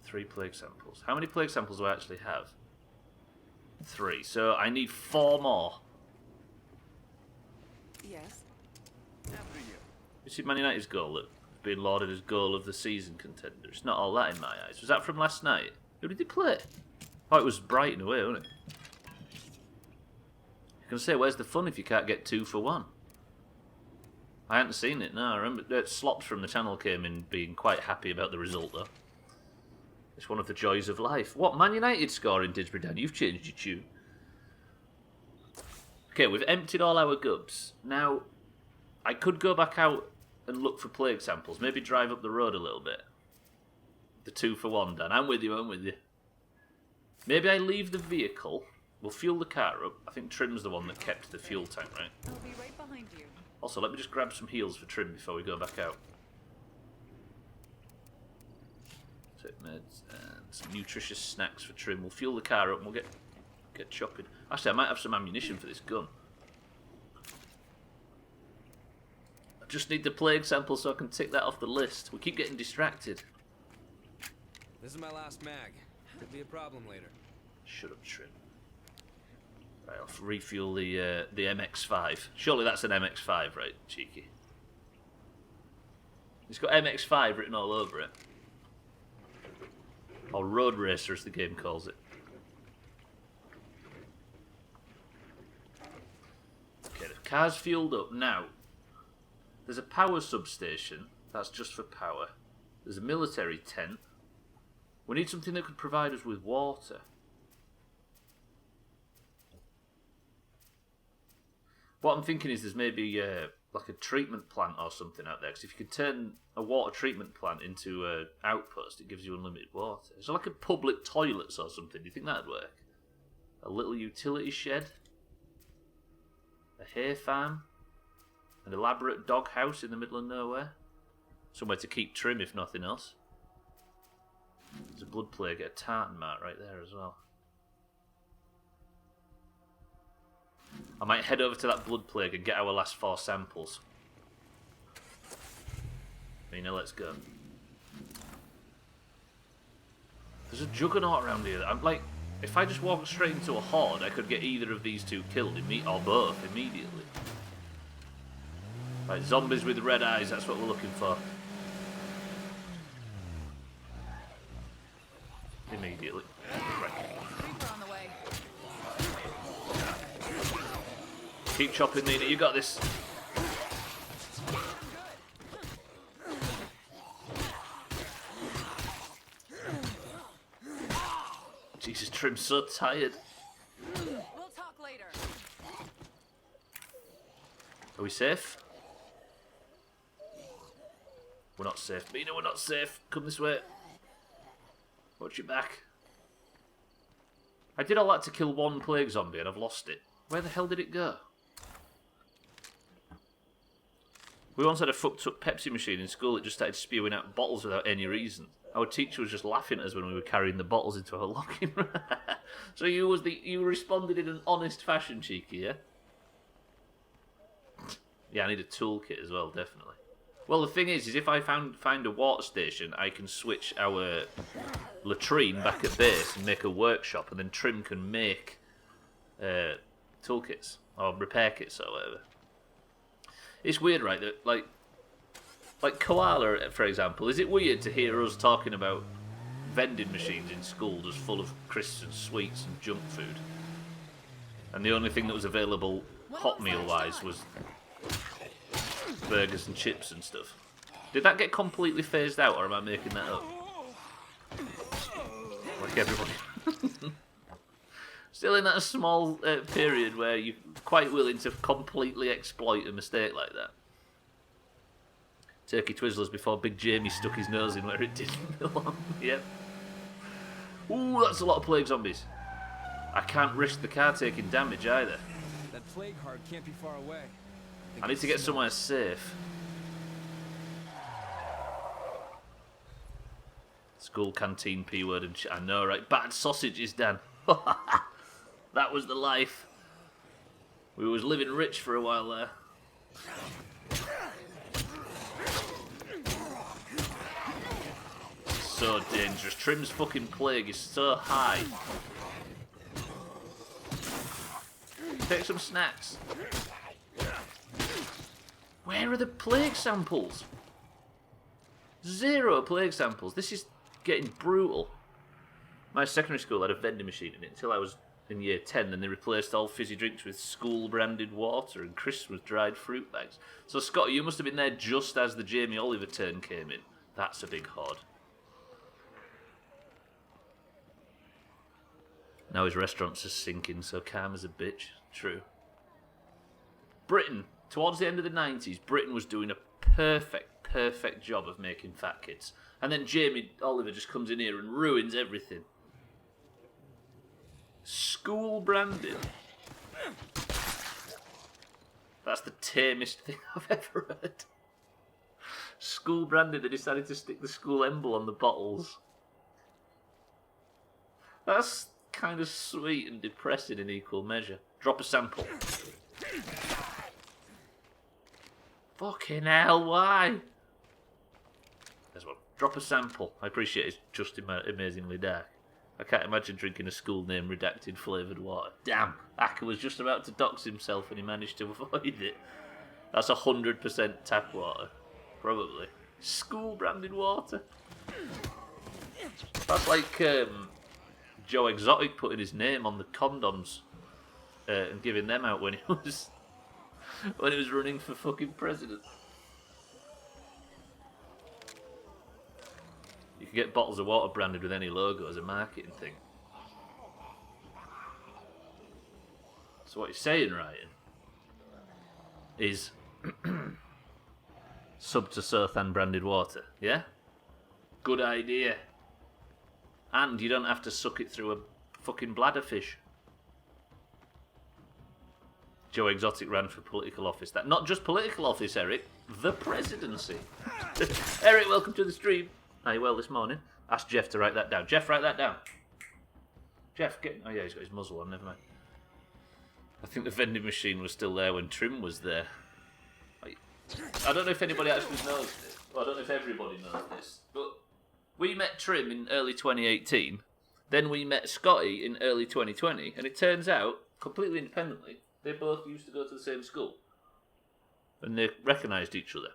3 plague samples. How many plague samples do I actually have? 3. So I need 4 more. Yes. You see Man United's goal that being lauded as goal of the season contender. It's not all that in my eyes. Was that from last night? Who did they play? Oh, it was Brighton away, wasn't it? You can say, where's the fun if you can't get 2 for 1? I hadn't seen it, no. I remember that Slops from the channel came in being quite happy about the result, though. It's one of the joys of life. What, Man United score in Didsbury Down? You've changed your tune. Okay, we've emptied all our gubs. Now, I could go back out and look for plague samples. Maybe drive up the road a little bit. The 2 for 1, Dan. I'm with you. Maybe I leave the vehicle. We'll fuel the car up. I think Trim's the one that kept the fuel tank, right? I'll be right behind you. Also, let me just grab some heals for Trim before we go back out. Take meds and some nutritious snacks for Trim. We'll fuel the car up and we'll get chopping. Actually, I might have some ammunition for this gun. I just need the plague sample so I can tick that off the list. We keep getting distracted. This is my last mag. Could be a problem later. Shut up, Trim. Right, I'll refuel the MX-5. Surely that's an MX-5, right, cheeky? It's got MX-5 written all over it. Or Road Racer, as the game calls it. Okay, the car's fueled up. Now, there's a power substation. That's just for power. There's a military tent. We need something that could provide us with water. What I'm thinking is there's maybe like a treatment plant or something out there. Because if you could turn a water treatment plant into an outpost, it gives you unlimited water. Is there like a public toilets or something? Do you think that'd work? A little utility shed? A hay farm? An elaborate dog house in the middle of nowhere? Somewhere to keep Trim, if nothing else. There's a blood plague at a tartan mart right there as well. I might head over to that blood plague and get our last 4 samples. Mina, let's go. There's a juggernaut around here. I'm like, if I just walk straight into a horde, I could get either of these two killed, or both, immediately. Right, zombies with red eyes, that's what we're looking for. Immediately. Right. On the way. Keep chopping, Nina, you got this. Jesus, Trim's so tired. We'll talk later. Are we safe? We're not safe. Mina, we're not safe. Come this way. Watch your back. I did all that to kill one plague zombie and I've lost it. Where the hell did it go? We once had a fucked up Pepsi machine in school that just started spewing out bottles without any reason. Our teacher was just laughing at us when we were carrying the bottles into our locking room. So you responded in an honest fashion, Cheeky, yeah? Yeah, I need a toolkit as well, definitely. Well, the thing is if I find a water station, I can switch our latrine back at base and make a workshop, and then Trim can make toolkits or repair kits or whatever. It's weird, right? That like Koala, for example. Is it weird to hear us talking about vending machines in school just full of crisps and sweets and junk food, and the only thing that was available hot meal wise was burgers and chips and stuff? Did that get completely phased out, or am I making that up? Like everybody. Still in that small period where you're quite willing to completely exploit a mistake like that. Turkey Twizzlers before Big Jamie stuck his nose in where it didn't belong. Yep. Ooh, that's a lot of plague zombies. I can't risk the car taking damage either. That plague heart can't be far away. I need to get somewhere safe. School canteen P word and I know, right? Battered sausages, Dan. That was the life. We was living rich for a while there. So dangerous. Trim's fucking plague is so high. Take some snacks. Where are the plague samples? 0 plague samples. This is getting brutal. My secondary school had a vending machine in it until I was in year 10, and they replaced all fizzy drinks with school-branded water and crisps with dried fruit bags. So, Scott, you must have been there just as the Jamie Oliver turn came in. That's a big horde. Now his restaurants are sinking, so calm as a bitch. True. Britain. Towards the end of the 90s, Britain was doing a perfect job of making fat kids. And then Jamie Oliver just comes in here and ruins everything. School branded. That's the tamest thing I've ever heard. School branded, they decided to stick the school emblem on the bottles. That's kind of sweet and depressing in equal measure. Drop a sample. Fucking hell, why? There's one. Drop a sample. I appreciate it's just amazingly dark. I can't imagine drinking a school name redacted flavoured water. Damn, Acker was just about to dox himself and he managed to avoid it. That's 100% tap water. Probably. School branded water. That's like Joe Exotic putting his name on the condoms and giving them out when he was running for fucking president. You can get bottles of water branded with any logo as a marketing thing. So what you're saying, Ryan, is sub to Sothan branded water, yeah? Good idea. And you don't have to suck it through a fucking bladderfish. Joe Exotic ran for political office. That not just political office, Eric. The presidency. Eric, welcome to the stream. Are you well this morning? Ask Jeff to write that down. Jeff, write that down. Jeff, get... Oh yeah, he's got his muzzle on, never mind. I think the vending machine was still there when Trim was there. I don't know if anybody actually knows this. Well, I don't know if everybody knows this. But we met Trim in early 2018. Then we met Scotty in early 2020. And it turns out, completely independently, they both used to go to the same school. And they recognised each other.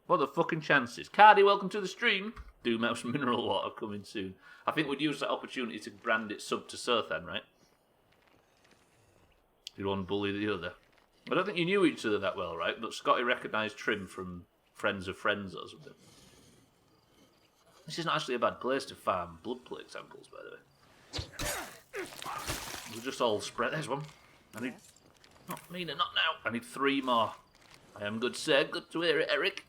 What are the fucking chances? Cardi, welcome to the stream. Doomhaus mineral water coming soon. I think we'd use that opportunity to brand it sub to Sothan, right? You'd one bully the other. I don't think you knew each other that well, right? But Scotty recognised Trim from Friends of Friends or something. This isn't actually a bad place to farm blood plate samples, by the way. We'll just all spread. There's one. I need... Not Mina, not now. I need 3 more. I am good, sir. Good to hear it, Eric.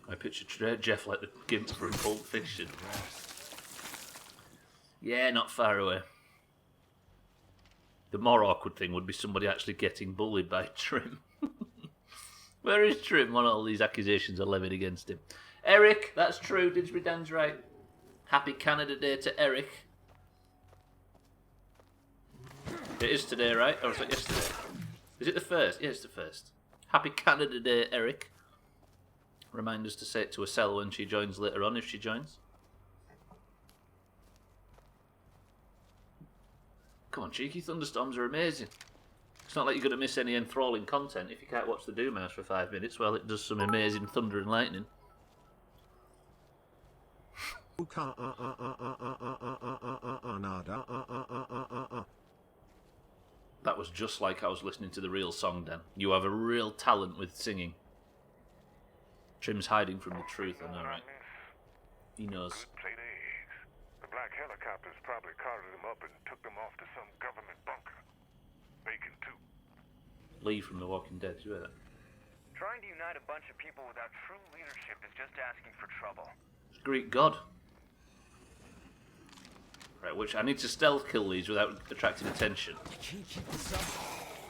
I picture Jeff like the gimp from Pulp Fiction. Yeah, not far away. The more awkward thing would be somebody actually getting bullied by Trim. Where is Trim when all these accusations are levied against him? Eric, that's true. Didsbury Dan's right. Happy Canada Day to Eric. It is today, right? Or was it yesterday? Is it the 1st? Yeah, it's the 1st. Happy Canada Day, Eric. Remind us to say it to Estelle when she joins later on, if she joins. Come on, cheeky thunderstorms are amazing. It's not like you're going to miss any enthralling content if you can't watch the Doomhaus for 5 minutes while it does some amazing thunder and lightning. That was just like I was listening to the real song, Dan. You have a real talent with singing. Trim's hiding from the truth, I know, right? He knows. Good plate eggs. The black helicopters probably carted them up and took them off to some government bunker. Bacon, too. Lee from The Walking Dead, you hear that? Trying to unite a bunch of people without true leadership is just asking for trouble. It's Greek god. Right, which I need to stealth kill these without attracting attention.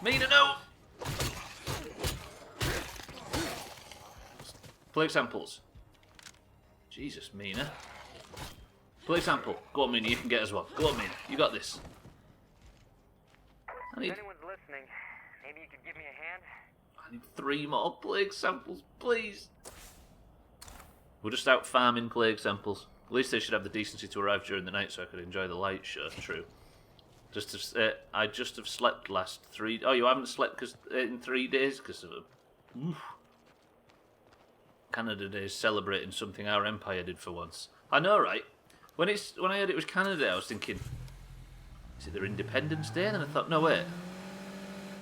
Mina, no! Play samples. Jesus, Mina. Play sample. Go on, Mina, you can get as well. Go on, Mina, you got this. If anyone's listening, maybe you could give me a hand? I need 3 more plague samples, please. We're just out farming plague samples. At least they should have the decency to arrive during the night so I could enjoy the light show. True. I just have slept last 3... Oh, you haven't slept in 3 days because of a... Oof. Canada Day is celebrating something our empire did for once. I know, right? When I heard it was Canada Day, I was thinking, is it their Independence Day? And then I thought, no, wait.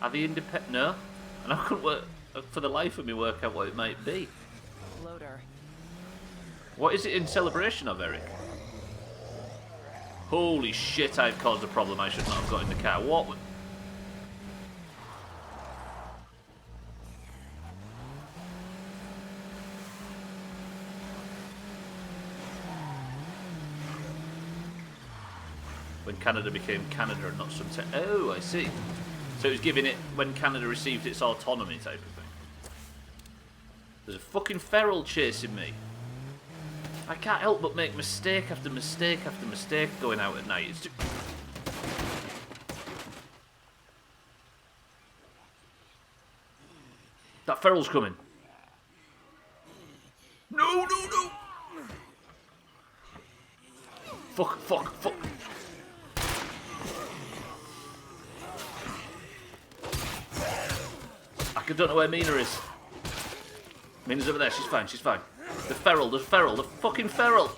Are they independent? No. And I couldn't for the life of me work out what it might be. Loader. What is it in celebration of, Eric? Holy shit, I've caused a problem I should not have got in the car. What? When Canada became Canada and not some... Oh, I see. So it was giving it when Canada received its autonomy type of thing. There's a fucking feral chasing me. I can't help but make mistake after mistake after mistake going out at night. It's too... That feral's coming. No, no, no! Fuck, fuck, fuck. I don't know where Mina is. Mina's over there, she's fine, she's fine. The feral, the fucking feral!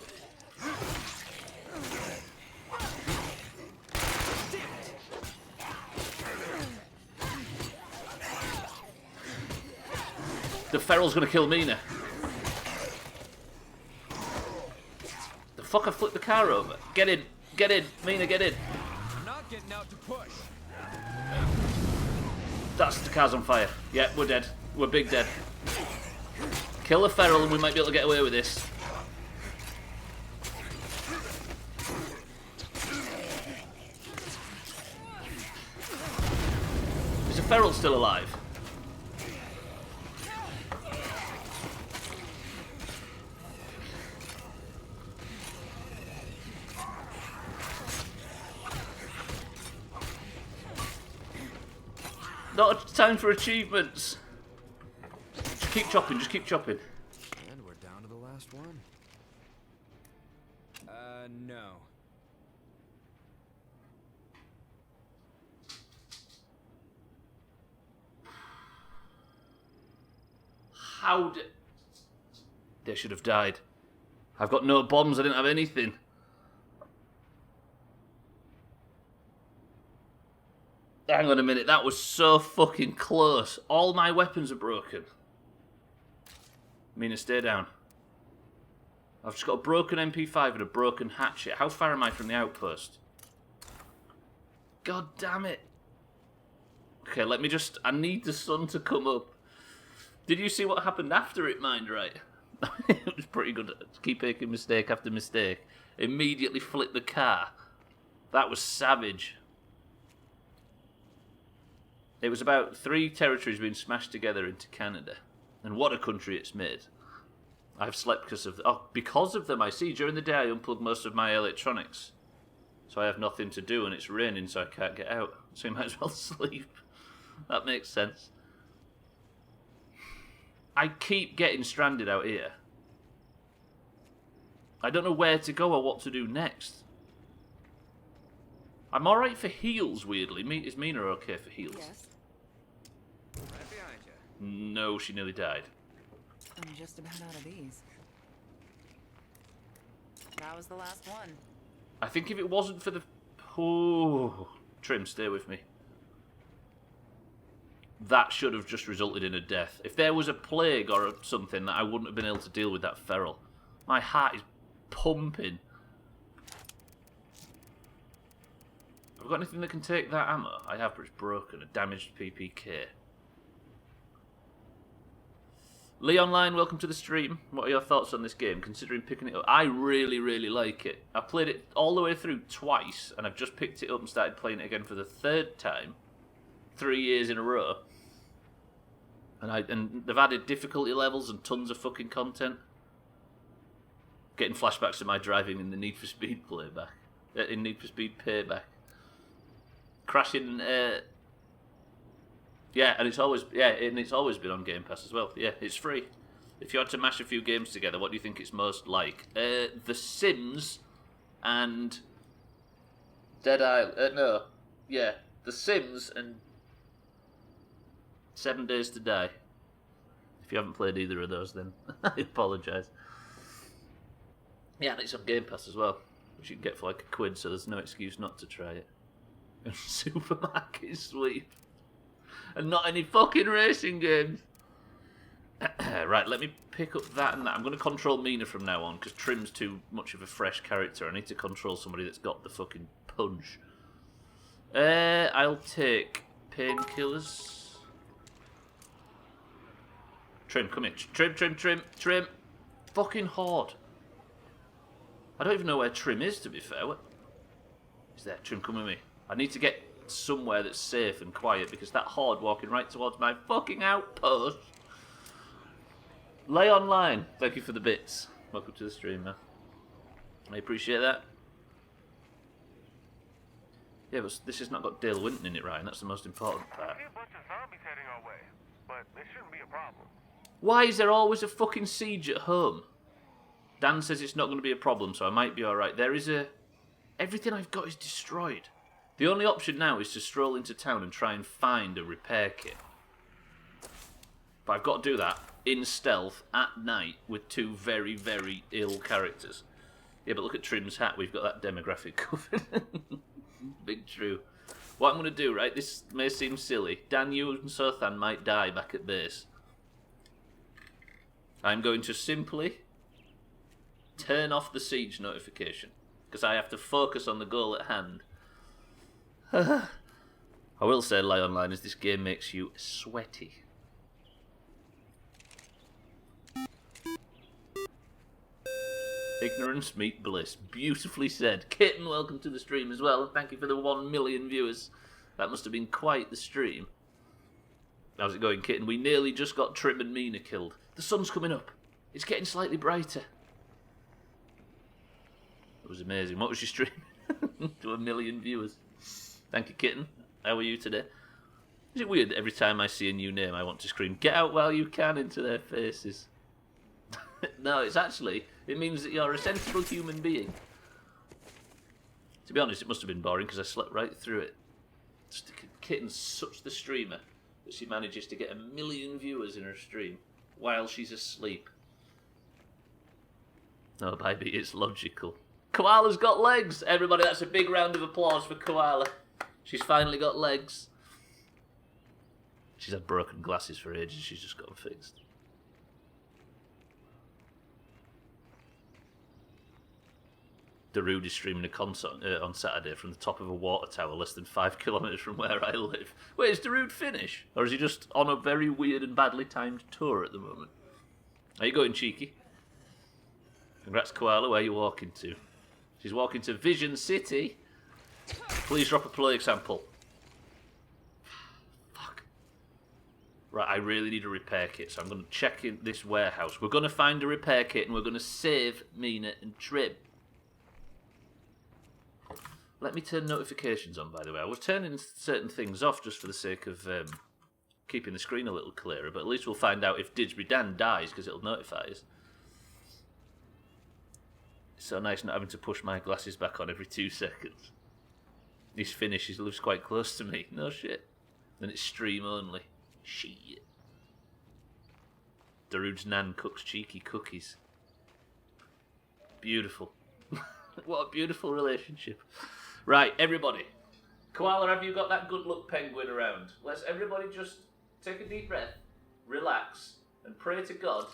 The feral's gonna kill Mina. The fuck, I flipped the car over. Get in, Mina, get in. I'm not getting out to push. That's the car's on fire. Yeah, we're dead. We're big dead. Kill the feral and we might be able to get away with this. Is the feral still alive? Not time for achievements. Just keep chopping, just keep chopping. And we're down to the last one. No. How did... They should have died. I've got no bombs, I didn't have anything. Hang on a minute, that was so fucking close. All my weapons are broken. Mina, stay down. I've just got a broken MP5 and a broken hatchet. How far am I from the outpost? God damn it. Okay, let me just... I need the sun to come up. Did you see what happened after it mined right? It was pretty good. Keep making mistake after mistake. Immediately flip the car. That was savage. It was about 3 territories being smashed together into Canada. And what a country it's made. I've slept because of them, I see. During the day I unplugged most of my electronics. So I have nothing to do and it's raining so I can't get out. So you might as well sleep. That makes sense. I keep getting stranded out here. I don't know where to go or what to do next. I'm alright for heals, weirdly. Is Mina okay for heals? Yes. Right behind you. No, she nearly died. I'm just about out of these. That was the last one. I think if it wasn't for the... Oh, Trim, stay with me. That should have just resulted in a death. If there was a plague or something that I wouldn't have been able to deal with that feral. My heart is pumping. Have I got anything that can take that ammo? I have, but it's broken. A damaged PPK. Lee Online, welcome to the stream. What are your thoughts on this game, considering picking it up? I really, really like it. I played it all the way through twice, and I've just picked it up and started playing it again for the 3rd time. 3 years in a row. And they've added difficulty levels and tons of fucking content. Getting flashbacks to my driving in the Need for Speed playback. In Need for Speed Payback. Crashing... Yeah, and it's always been on Game Pass as well. Yeah, it's free. If you had to mash a few games together, what do you think it's most like? The Sims and Dead Island. No, yeah, The Sims and 7 Days to Die. If you haven't played either of those, then I apologise. Yeah, and it's on Game Pass as well, which you can get for like £1, so there's no excuse not to try it. And Supermarket Sweep. And not any fucking racing games. Right, let me pick up that and that. I'm going to control Mina from now on, because Trim's too much of a fresh character. I need to control somebody that's got the fucking punch. I'll take painkillers. Trim, come here. Trim. Fucking horde. I don't even know where Trim is, to be fair. What? Is there? Trim, come with me. I need to get somewhere that's safe and quiet, because that horde walking right towards my fucking outpost. Lay online. Thank you for the bits. Welcome to the stream, man. I appreciate that. Yeah, but this has not got Dale Winton in it, Ryan. That's the most important part. I see a bunch of zombies heading our way, but it shouldn't be a problem. Why is there always a fucking siege at home? Dan says it's not going to be a problem, so I might be alright. There is a... Everything I've got is destroyed. The only option now is to stroll into town and try and find a repair kit. But I've got to do that in stealth at night with 2 very, very ill characters. Yeah, but look at Trim's hat. We've got that demographic covered. Big true. What I'm going to do, right, this may seem silly. Dan, you and Sothan might die back at base. I'm going to simply turn off the siege notification, because I have to focus on the goal at hand. I will say, Lie Online, is this game makes you sweaty. Ignorance meet bliss. Beautifully said. Kitten, welcome to the stream as well. Thank you for the 1 million viewers. That must have been quite the stream. How's it going, Kitten? We nearly just got Trim and Mina killed. The sun's coming up. It's getting slightly brighter. It was amazing. What was your stream? To 1 million viewers. Thank you, Kitten. How are you today? Is it weird that every time I see a new name I want to scream, "Get out while you can," into their faces? No, it means that you're a sensible human being. To be honest, it must have been boring because I slept right through it. Just Kitten's such the streamer that she manages to get 1 million viewers in her stream while she's asleep. No, baby, it's logical. Koala's got legs! Everybody, that's a big round of applause for Koala. She's finally got legs. She's had broken glasses for ages, she's just got them fixed. Darude is streaming a concert on Saturday from the top of a water tower less than 5 kilometres from where I live. Wait, is Darude Finnish? Or is he just on a very weird and badly timed tour at the moment? Are you going, cheeky? Congrats, Koala. Where are you walking to? She's walking to Vision City. Please drop a play example. Fuck. Right, I really need a repair kit, so I'm going to check in this warehouse. We're going to find a repair kit and we're going to save Mina and Trim. Let me turn notifications on, by the way. I was turning certain things off just for the sake of keeping the screen a little clearer, but at least we'll find out if Didsbury Dan dies, because it'll notify us. It's so nice not having to push my glasses back on every 2 seconds. He's Finnish, he lives quite close to me. No shit. And it's stream only. Shit. Darude's nan cooks cheeky cookies. Beautiful. What a beautiful relationship. Right, everybody. Koala, have you got that good luck penguin around? Let's everybody just take a deep breath, relax, and pray to God.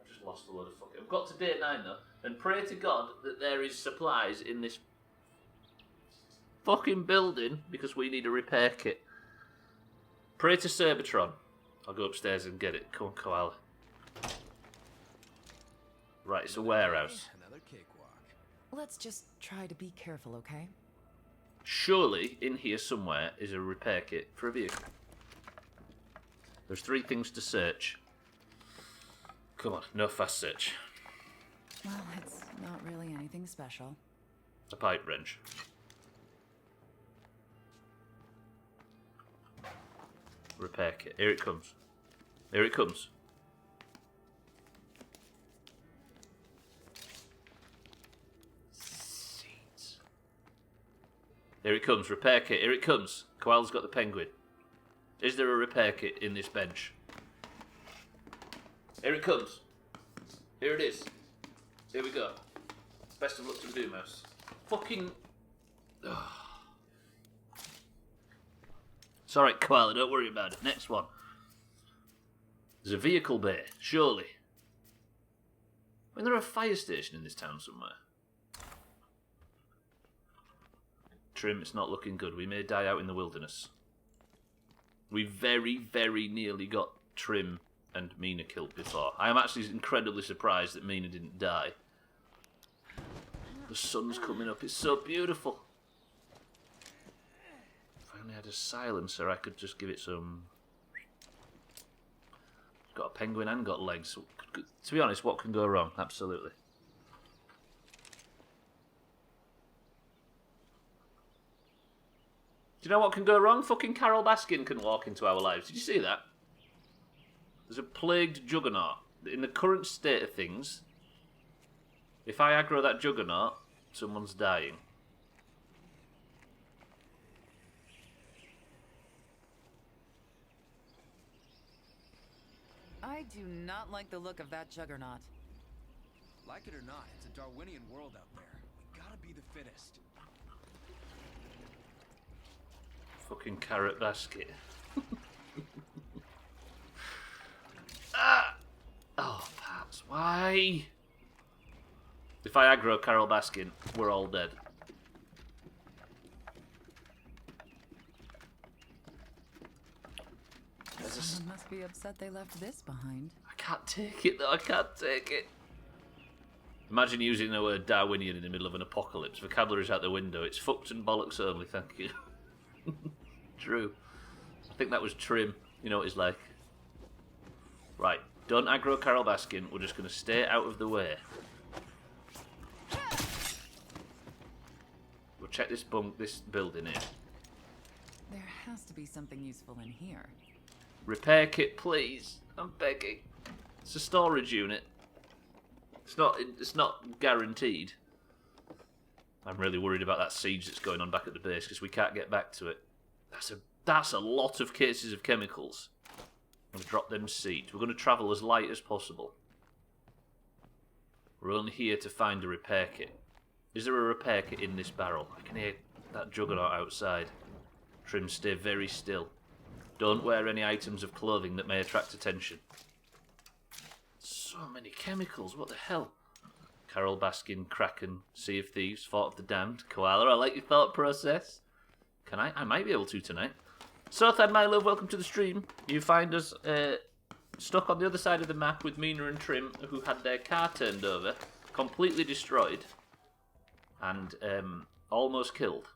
I just lost a load of fucking... I've got to day 9 though. And pray to God that there is supplies in this fucking building because we need a repair kit. Pray to Cybertron. I'll go upstairs and get it. Come on, Koala. Right, it's a warehouse. Another cakewalk. Let's just try to be careful, okay? Surely, in here somewhere is a repair kit for a vehicle. There's 3 things to search. Come on, no fast search. Well, it's not really anything special. A pipe wrench. Repair kit. Here it comes. Here it comes. Seats. Here it comes. Repair kit. Here it comes. Koala's got the penguin. Is there a repair kit in this bench? Here it comes. Here it is. Here we go. Best of luck to the Doomhaus. Fucking... Ugh. It's alright, Koala, don't worry about it. Next one. There's a vehicle bay, surely. When there a fire station in this town somewhere. Trim, it's not looking good. We may die out in the wilderness. We very, very nearly got Trim and Mina killed before. I am actually incredibly surprised that Mina didn't die. The sun's coming up. It's so beautiful. If I only had a silencer, I could just give it some... It's got a penguin and got legs. To be honest, what can go wrong? Absolutely. Do you know what can go wrong? Fucking Carol Baskin can walk into our lives. Did you see that? There's a plagued juggernaut. In the current state of things, if I aggro that juggernaut, someone's dying. I do not like the look of that juggernaut. Like it or not, it's a Darwinian world out there. We gotta be the fittest. Fucking carrot basket. Ah! Oh, Pats, why? If I aggro Carol Baskin, we're all dead. Someone must be upset they left this behind. I can't take it though, I can't take it. Imagine using the word Darwinian in the middle of an apocalypse. Vocabulary's out the window. It's fucked and bollocks only, thank you. True. I think that was Trim. You know what he's like. Right, don't aggro Carol Baskin. We're just going to stay out of the way. We'll check this building here. There has to be something useful in here. Repair kit, please. I'm begging. It's a storage unit. It's not guaranteed. I'm really worried about that siege that's going on back at the base because we can't get back to it. That's a lot of cases of chemicals. I'm going to drop them seeds. We're going to travel as light as possible. We're only here to find a repair kit. Is there a repair kit in this barrel? I can hear that juggernaut outside. Trim, stay very still. Don't wear any items of clothing that may attract attention. So many chemicals, what the hell? Carol Baskin, Kraken, Sea of Thieves, Fort of the Damned, Koala, I like your thought process. Can I? I might be able to tonight. Sothad, my love, welcome to the stream. You find us stuck on the other side of the map with Meagher and Trim, who had their car turned over, completely destroyed, and almost killed.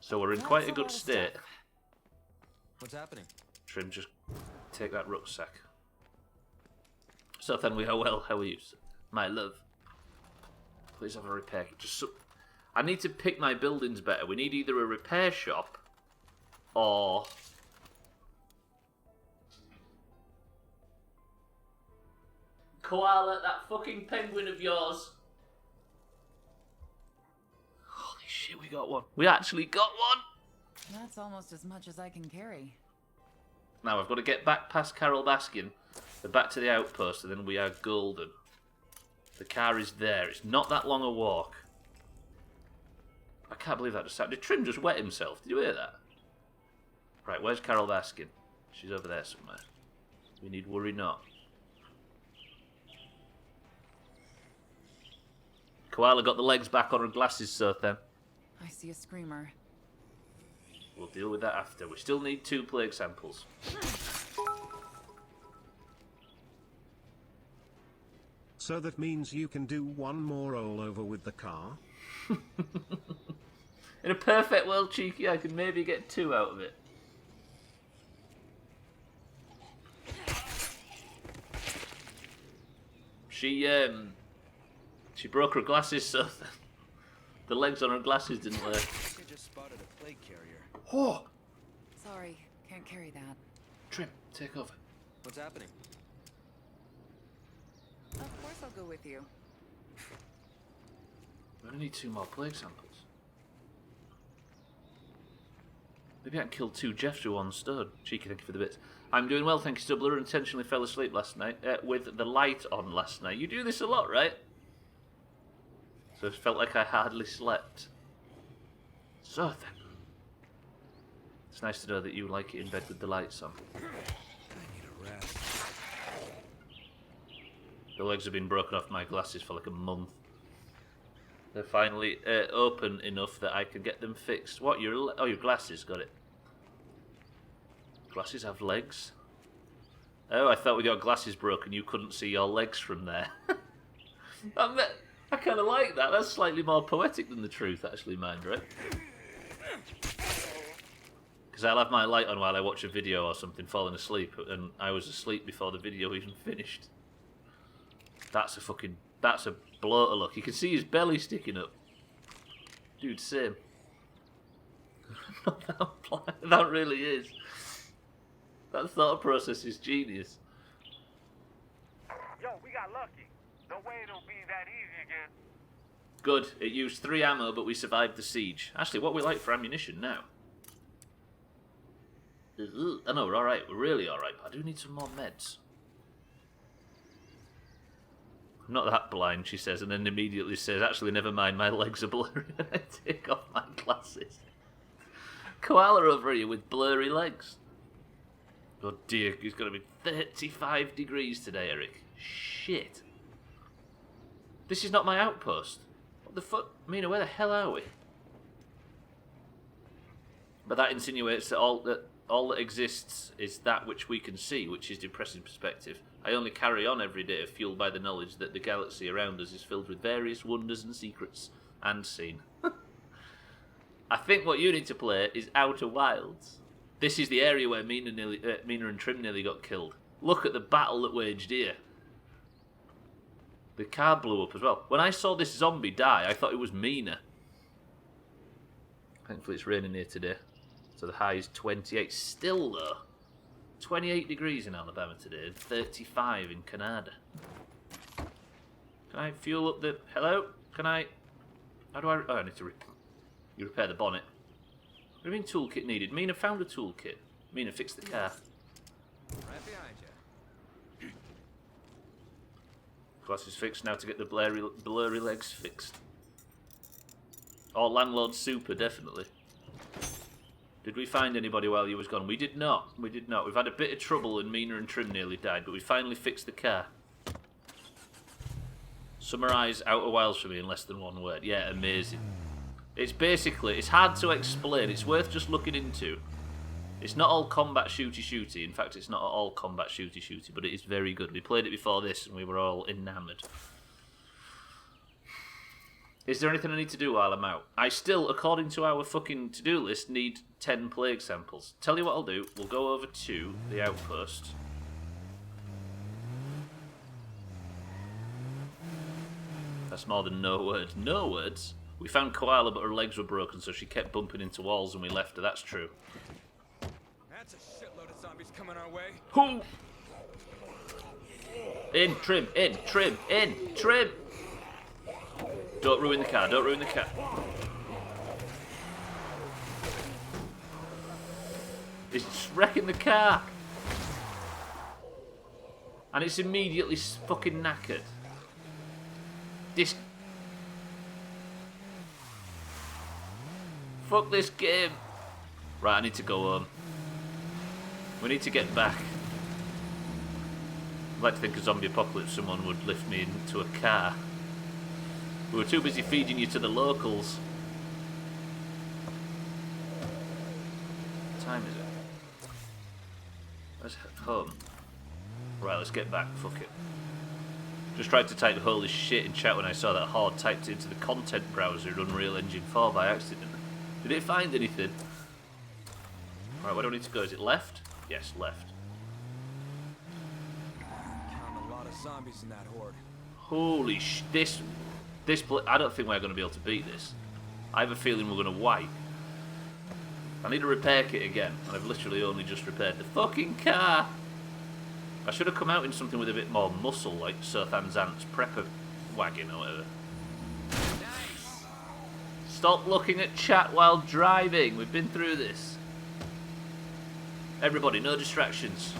So we're in quite a good state. What's happening? Trim, just take that rucksack. Sothad, we are well. How are you, my love? Please have a repair kit. I need to pick my buildings better. We need either a repair shop or Koala, that fucking penguin of yours. Holy shit, we got one. We actually got one. That's almost as much as I can carry. Now I've got to get back past Carol Baskin, then back to the outpost, and then we are golden. The car is there. It's not that long a walk. I can't believe that just happened. Did Trim just wet himself? Did you hear that? Right, where's Carol Baskin? She's over there somewhere. We need worry not. Koala got the legs back on her glasses, so then. I see a screamer. We'll deal with that after. We still need 2 plague samples. So that means you can do one more rollover with the car? In a perfect world, Cheeky, I could maybe get 2 out of it. She broke her glasses, so the legs on her glasses didn't work. I just spotted a plague carrier. Oh! Sorry, can't carry that. Trim, take over. What's happening? Of course I'll go with you. We only need 2 more plague samples. Maybe I can kill 2 Jeffs with 1 stone. Cheeky, thank you for the bits. I'm doing well, thank you, Stubbler. Intentionally fell asleep last night with the light on last night. You do this a lot, right? So it felt like I hardly slept. So then. It's nice to know that you like it in bed with the lights on. I need a rest. The legs have been broken off my glasses for like a month. They're finally open enough that I can get them fixed. What? Your glasses? Got it. Glasses have legs? Oh, I thought with your glasses broken you couldn't see your legs from there. I kind of like that. That's slightly more poetic than the truth, actually, mind, right? Because I'll have my light on while I watch a video or something, falling asleep, and I was asleep before the video even finished. That's a bloater look. You can see his belly sticking up. Dude, same. That really is. That thought process is genius. Yo, we got lucky. No way it'll be that easy again. Good. It used 3 ammo, but we survived the siege. Actually, what we like for ammunition now? I know, we're alright. We're really alright, but I do need some more meds. I'm not that blind, she says, and then immediately says, actually, never mind, my legs are blurry when I take off my glasses. Koala over here with blurry legs. Oh dear, it's going to be 35 degrees today, Eric. Shit. This is not my outpost. What the fuck? Mina, where the hell are we? But that insinuates that all that exists is that which we can see, which is depressing perspective. I only carry on every day, fueled by the knowledge that the galaxy around us is filled with various wonders and secrets, and seen. I think what you need to play is Outer Wilds. This is the area where Mina and Trim nearly got killed. Look at the battle that waged here. The car blew up as well. When I saw this zombie die, I thought it was Mina. Thankfully it's raining here today. So the high is 28. Still though, 28 degrees in Alabama today, and 35 in Canada. Can I fuel up the... Hello? Can I... How do I... Oh, I need to repair the bonnet. What do you mean toolkit needed? Mina found a toolkit. Mina fixed the car. Right behind you. Glass is fixed, now to get the blurry legs fixed. Oh, landlord super, definitely. Did we find anybody while you was gone? We did not. We did not. We've had a bit of trouble and Mina and Trim nearly died, but we finally fixed the car. Summarise Outer Wilds for me in less than one word. Yeah, amazing. It's basically, it's hard to explain. It's worth just looking into. It's not all combat shooty-shooty. In fact, it's not all combat shooty-shooty, but it is very good. We played it before this and we were all enamoured. Is there anything I need to do while I'm out? I still, according to our fucking to-do list, need 10 plague samples. Tell you what I'll do. We'll go over to the outpost. That's more than no words. No words? We found Koala, but her legs were broken, so she kept bumping into walls and we left her. That's true. That's a shitload of zombies coming our way. Who? In, Trim, in, Trim, in, Trim! Don't ruin the car, don't ruin the car. It's wrecking the car. And it's immediately fucking knackered. This... Fuck this game. Right, I need to go home. We need to get back. I'd like to think a zombie apocalypse someone would lift me into a car. We were too busy feeding you to the locals. What time is it? Let's head home. Right, let's get back. Fuck it. Just tried to type holy shit in chat when I saw that Horde typed into the content browser in Unreal Engine 4 by accident. Did it find anything? Right, where do I need to go? Is it left? Yes, left. Counting a lot of zombies in that horde. Holy sh... I don't think we're going to be able to beat this. I have a feeling we're going to wipe. I need a repair kit again, and I've literally only just repaired the fucking car. I should have come out in something with a bit more muscle, like Sothan's Ant's prepper wagon or whatever. Nice. Stop looking at chat while driving. We've been through this. Everybody, no distractions.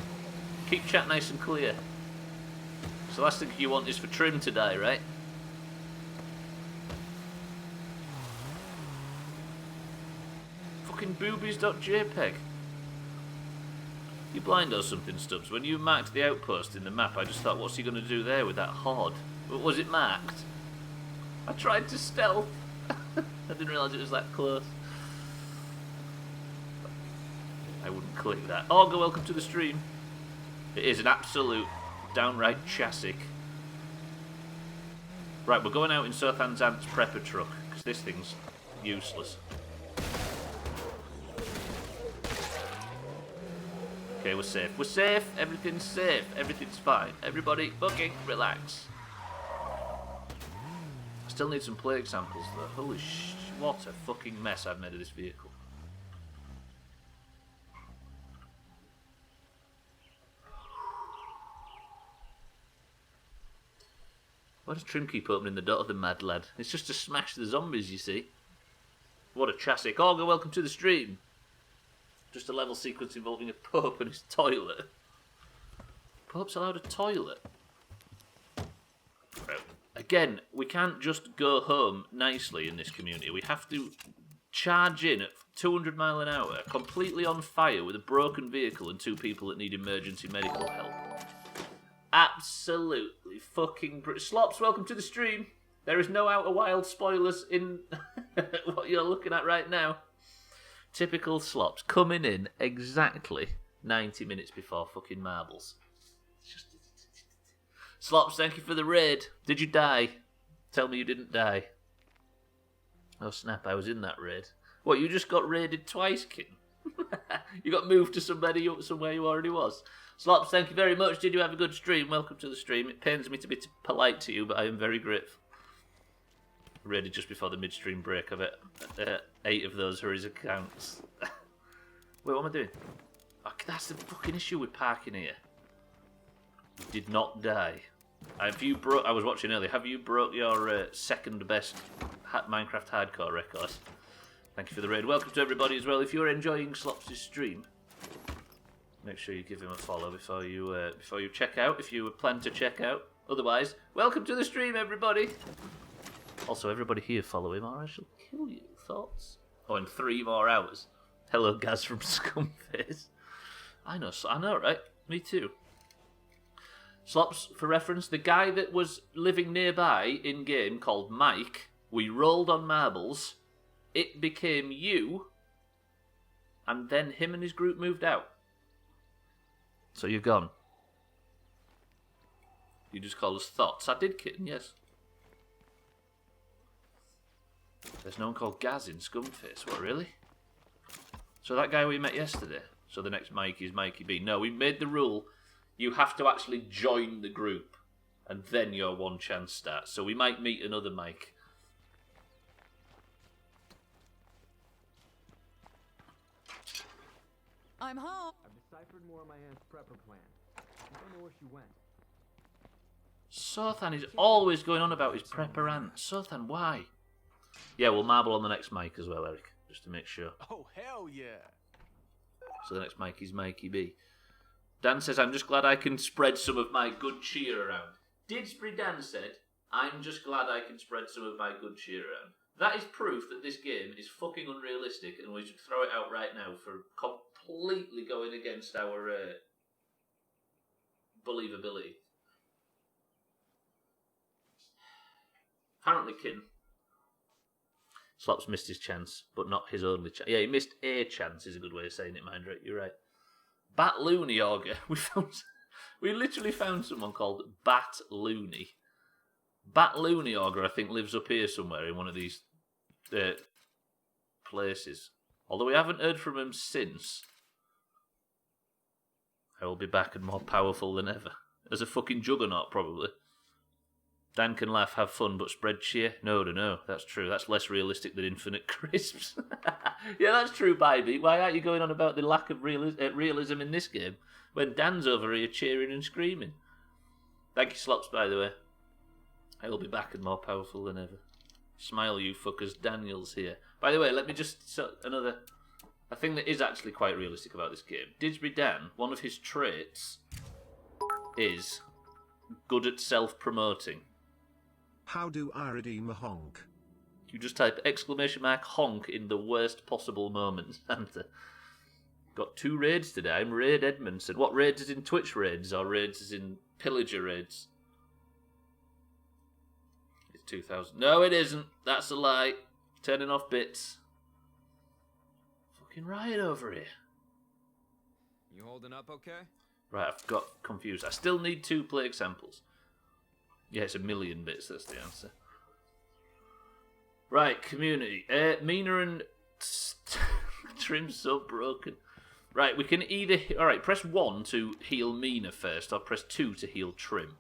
Keep chat nice and clear. So the last thing you want is for Trim to die, right? Fucking boobies.jpg. You blind or something, Stubbs? When you marked the outpost in the map, I just thought, what's he going to do there with that horde? But was it marked? I tried to stealth. I didn't realise it was that close. I wouldn't click that. Augur, welcome to the stream. It is an absolute, downright chassis. Right, we're going out in Sothan's Ant's prepper truck, because this thing's useless. Okay, we're safe. We're safe. Everything's safe. Everything's fine. Everybody, fucking relax. I still need some plague samples, though. Holy sh... What a fucking mess I've made of this vehicle. Why does Trim keep opening the door, the mad lad? It's just to smash the zombies, you see. What a chassis. Augur, welcome to the stream. Just a level sequence involving a Pope and his toilet. Pope's allowed a toilet? Right. Again, we can't just go home nicely in this community. We have to charge in at 200 mile an hour, completely on fire with a broken vehicle and 2 people that need emergency medical help. Absolutely fucking Slops, welcome to the stream. There is no Outer Wilds spoilers in what you're looking at right now. Typical Slops coming in exactly 90 minutes before fucking marbles. Slops, thank you for the raid. Did you die? Tell me you didn't die. Oh snap, I was in that raid. What, you just got raided twice, kid? You got moved to somewhere you already was. Slops, thank you very much. Did you have a good stream? Welcome to the stream. It pains me to be polite to you, but I am very grateful. Raided just before the midstream break. I've 8 of those are his accounts. Wait, what am I doing? Oh, that's the fucking issue with parking here. You did not die. Have you broke? I was watching earlier. Have you broke your second best Minecraft hardcore record? Thank you for the raid. Welcome to everybody as well. If you're enjoying Slops' stream, make sure you give him a follow before you check out. If you plan to check out, otherwise, welcome to the stream, everybody. Also, everybody here, follow him, or I shall kill you. Thoughts? Oh, in 3 more hours. Hello, Gaz from Scumface. I know, right? Me too. Slops, for reference, the guy that was living nearby in-game called Mike, we rolled on marbles, it became you, and then him and his group moved out. So you're gone. You just call us Thoughts. I did, kitten, yes. There's no one called Gaz in Scumface. What, really? So that guy we met yesterday. So the next Mike is Mikey B. No, we made the rule. You have to actually join the group. And then your one chance starts. So we might meet another Mike. I'm home. I've deciphered more of my aunt's prepper plan. I don't know where she went. Sothan is always going on about his prepper aunt. Sothan, why? Yeah, we'll marble on the next Mike as well, Eric. Just to make sure. Oh, hell yeah. So the next Mike is Mikey B. Dan says, I'm just glad I can spread some of my good cheer around. Didsbury Dan said, I'm just glad I can spread some of my good cheer around. That is proof that this game is fucking unrealistic and we should throw it out right now for completely going against our believability. Apparently, Kin. Slops missed his chance, but not his only chance. Yeah, he missed a chance is a good way of saying it, Mindra. You're right. Bat Looney Auger. We literally found someone called Bat Looney. Bat Looney Auger, I think, lives up here somewhere in one of these places. Although we haven't heard from him since. I will be back and more powerful than ever. As a fucking juggernaut, probably. Dan can laugh, have fun, but spread cheer? No, that's true. That's less realistic than infinite crisps. Yeah, that's true, Bybee. Why aren't you going on about the lack of realism in this game when Dan's over here cheering and screaming? Thank you, Slops, by the way. I will be back and more powerful than ever. Smile, you fuckers. Daniel's here. By the way, let me just... a thing that is actually quite realistic about this game. Didsbury Dan, one of his traits is good at self-promoting. How do I redeem a honk? You just type !honk in the worst possible moment, Santa. Got 2 raids today. I'm Raid Edmondson. What, raids is in Twitch raids or raids is in Pillager raids? It's 2,000. No, it isn't. That's a lie. Turning off bits. Fucking riot over here. You holding up okay? Right, I've got confused. I still need 2 play examples. Yeah, it's 1,000,000 bits, that's the answer. Right, community. Meagher and Trim's so broken. Right, we can either... Alright, press 1 to heal Meagher first, or press 2 to heal Trim.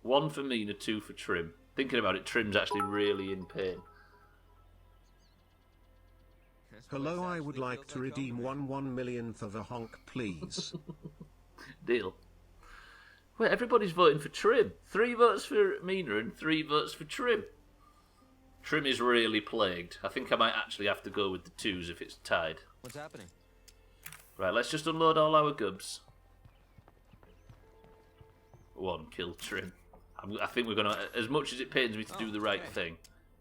1 for Meagher, 2 for Trim. Thinking about it, Trim's actually really in pain. Hello, I would like to redeem 1/1,000,000th of a honk, please. Deal. Wait, everybody's voting for Trim. 3 votes for Meagher and 3 votes for Trim. Trim is really plagued. I think I might actually have to go with the 2s if it's tied. What's happening? Right, let's just unload all our gubs. 1, kill Trim. I think we're going to... As much as it pains me to do the right thing.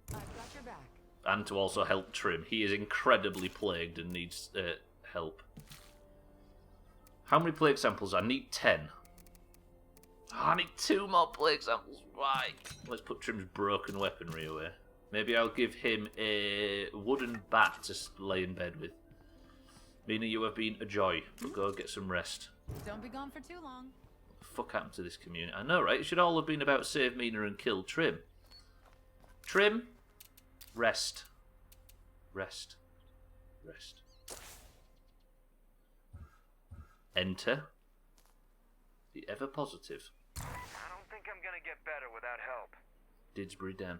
I've got your back. And to also help Trim. He is incredibly plagued and needs help. How many play examples? I need 10. Oh, I need 2 more play examples. Why? Let's put Trim's broken weaponry away. Maybe I'll give him a wooden bat to lay in bed with. Mina, you have been a joy, but go get some rest. Don't be gone for too long. What the fuck happened to this community? I know, right? It should all have been about save Mina and kill Trim. Trim, rest. Rest. Rest. Enter the ever positive I don't think I'm gonna get better without help. Didsbury Dan.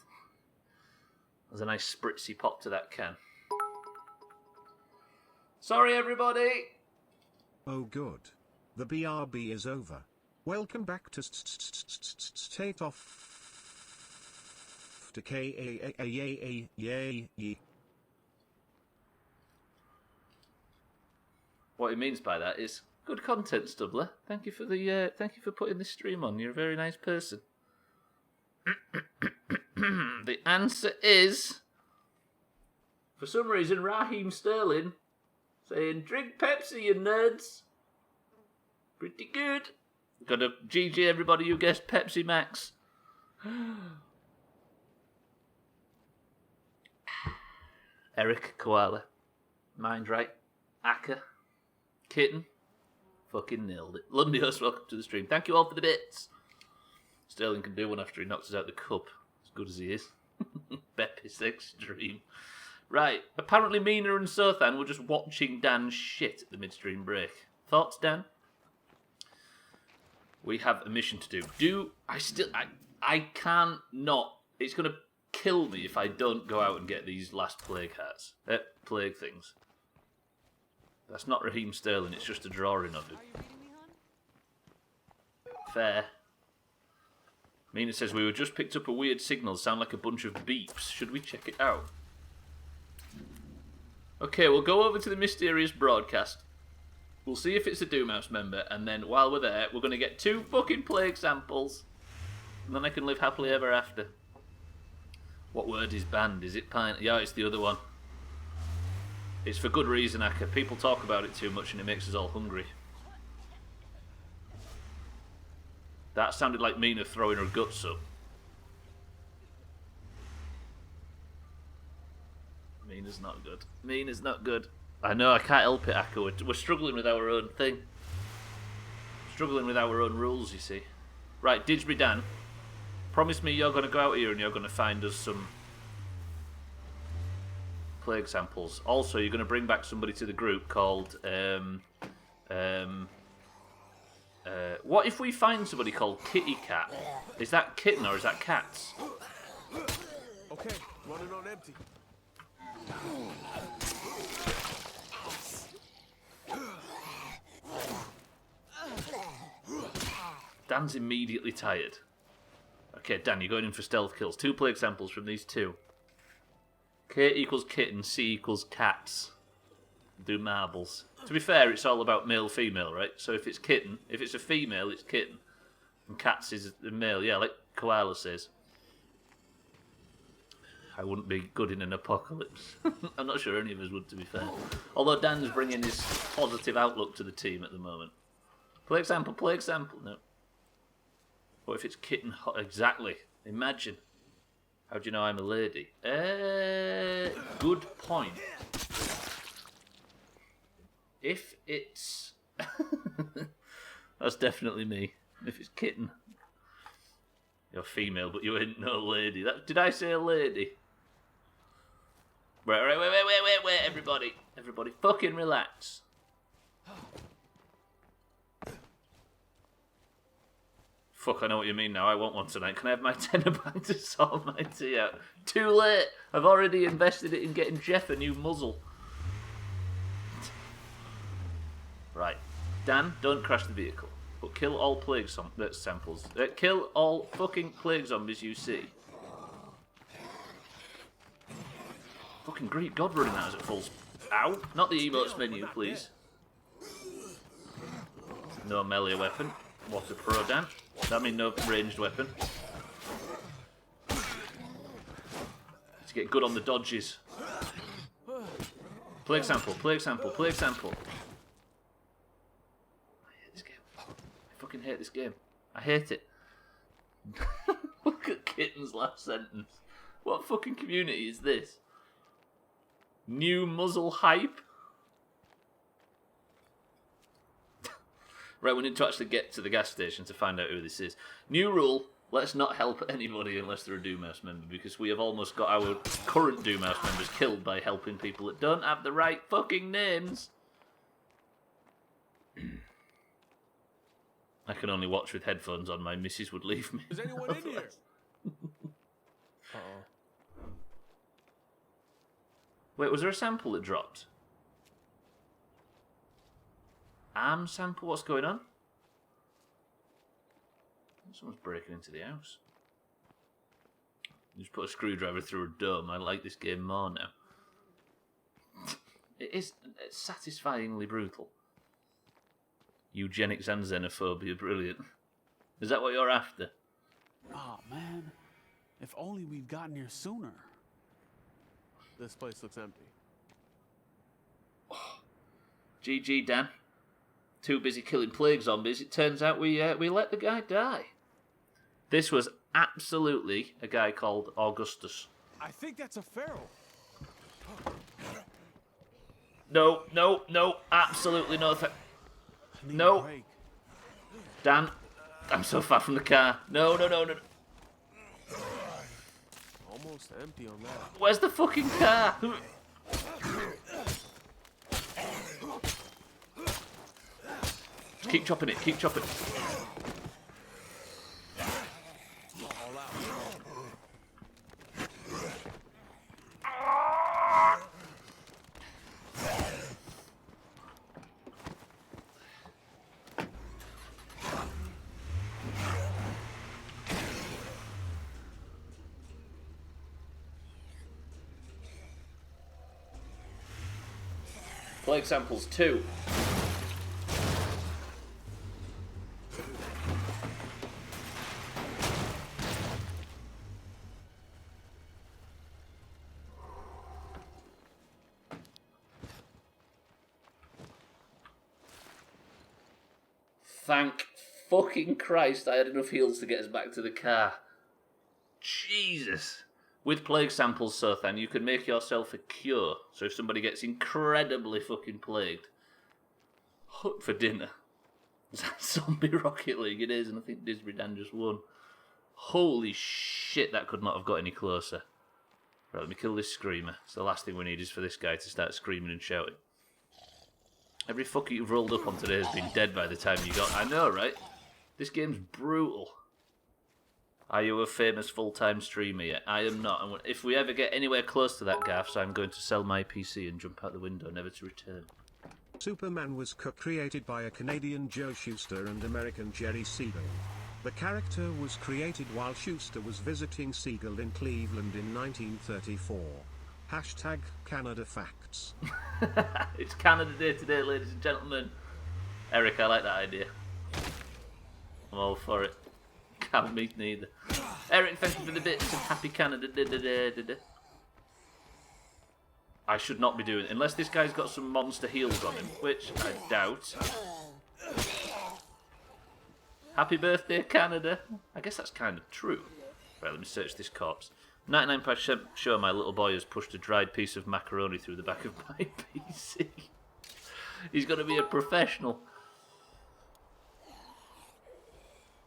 There's a nice spritzy pop to that can. Sorry, everybody. Oh, good. The BRB is over. Welcome back to State of Decay. What he means by that is good content, Stubbler. Thank you for putting this stream on. You're a very nice person. The answer is, for some reason, Raheem Sterling saying, "Drink Pepsi, you nerds." Pretty good. Got a GG everybody who guessed Pepsi Max. Eric Koala. Mind right. Akka. Kitten. Fucking nailed it. Lundios, welcome to the stream. Thank you all for the bits. Sterling can do one after he knocks us out the cup. As good as he is. Beppis extreme. Right. Apparently Mina and Sothan were just watching Dan's shit at the midstream break. Thoughts, Dan? We have a mission to do. I can't not. It's going to kill me if I don't go out and get these last plague hearts. Plague things. That's not Raheem Sterling, it's just a drawing of him. Fair. Mina says, we were just picked up a weird signal, sound like a bunch of beeps. Should we check it out? Okay, we'll go over to the mysterious broadcast. We'll see if it's a Doomhaus member, and then while we're there, we're going to get 2 fucking plague samples. And then I can live happily ever after. What word is banned? Is it pine? Yeah, it's the other one. It's for good reason, Akka. People talk about it too much and it makes us all hungry. That sounded like Mina throwing her guts up. Mina's not good. Mina's not good. I know, I can't help it, Akka. We're struggling with our own thing. Struggling with our own rules, you see. Right, Didsbury Dan. Promise me you're going to go out here and you're going to find us some plague samples. Also, you're going to bring back somebody to the group called... what if we find somebody called Kitty Cat? Is that kitten or is that cats? Okay, running on empty. Dan's immediately tired. Okay, Dan, you're going in for stealth kills. 2 plague samples from these 2. K equals kitten, C equals cats. Do marbles. To be fair, it's all about male-female, right? So if it's kitten, if it's a female, it's kitten. And cats is a male, yeah, like Koala says. I wouldn't be good in an apocalypse. I'm not sure any of us would, to be fair. Although Dan's bringing his positive outlook to the team at the moment. Plague sample, no. What if it's kitten? Exactly. Imagine. How do you know I'm a lady? Good point. If it's... That's definitely me. If it's kitten. You're female, but you ain't no lady. Did I say a lady? Wait, everybody. Everybody, fucking relax. Fuck, I know what you mean now. I want one tonight. Can I have my tenner back to sort my tea out? Too late. I've already invested it in getting Jeff a new muzzle. Right. Dan, don't crash the vehicle. But kill all plague samples. Kill all fucking plague zombies you see. Fucking Greek God running at us at full... Ow! Not the emotes menu, please. No melee weapon. What a pro, Dan. That means no ranged weapon. To get good on the dodges. Plague sample, plague sample, plague sample. I hate this game. I fucking hate this game. I hate it. Look at Kitten's last sentence. What fucking community is this? New muzzle hype? Right, we need to actually get to the gas station to find out who this is. New rule, let's not help anybody unless they're a Doomhaus member, because we have almost got our current Doomhaus members killed by helping people that don't have the right fucking names. I can only watch with headphones on, my missus would leave me. Is anyone in here? Uh-oh. Wait, was there a sample that dropped? Arm sample? What's going on? Someone's breaking into the house. Just put a screwdriver through a dome. I like this game more now. It's satisfyingly brutal. Eugenics and xenophobia, brilliant. Is that what you're after? Oh man, if only we'd gotten here sooner. This place looks empty. GG, Dan. Too busy killing plague zombies. It turns out we let the guy die. This was absolutely a guy called Augustus. I think that's a feral. No, absolutely no. No. Dan, I'm so far from the car. No. Almost empty on that. Where's the fucking car? Keep chopping it. All out. Plague samples 2. Thank fucking Christ I had enough heals to get us back to the car. Jesus. With plague samples, Sothan, you can make yourself a cure. So if somebody gets incredibly fucking plagued, hook for dinner. Is that Zombie Rocket League? It is, and I think Disbury Dan just won. Holy shit, that could not have got any closer. Right, let me kill this screamer. So the last thing we need is for this guy to start screaming and shouting. Every fucker you've rolled up on today has been dead by the time you got... I know, right? This game's brutal. Are you a famous full-time streamer yet? I am not. And if we ever get anywhere close to that, Gaffs, I'm going to sell my PC and jump out the window, never to return. Superman was co-created by a Canadian Joe Shuster and American Jerry Siegel. The character was created while Shuster was visiting Siegel in Cleveland in 1934. Hashtag Canada Facts. It's Canada Day today, ladies and gentlemen. Eric, I like that idea. I'm all for it. Can't meet neither. Eric, thank you for the bits and happy Canada Day. I should not be doing it, unless this guy's got some monster heals on him, which I doubt. Happy birthday, Canada. I guess that's kind of true. Right, let me search this corpse. 99% sure my little boy has pushed a dried piece of macaroni through the back of my PC. He's going to be a professional.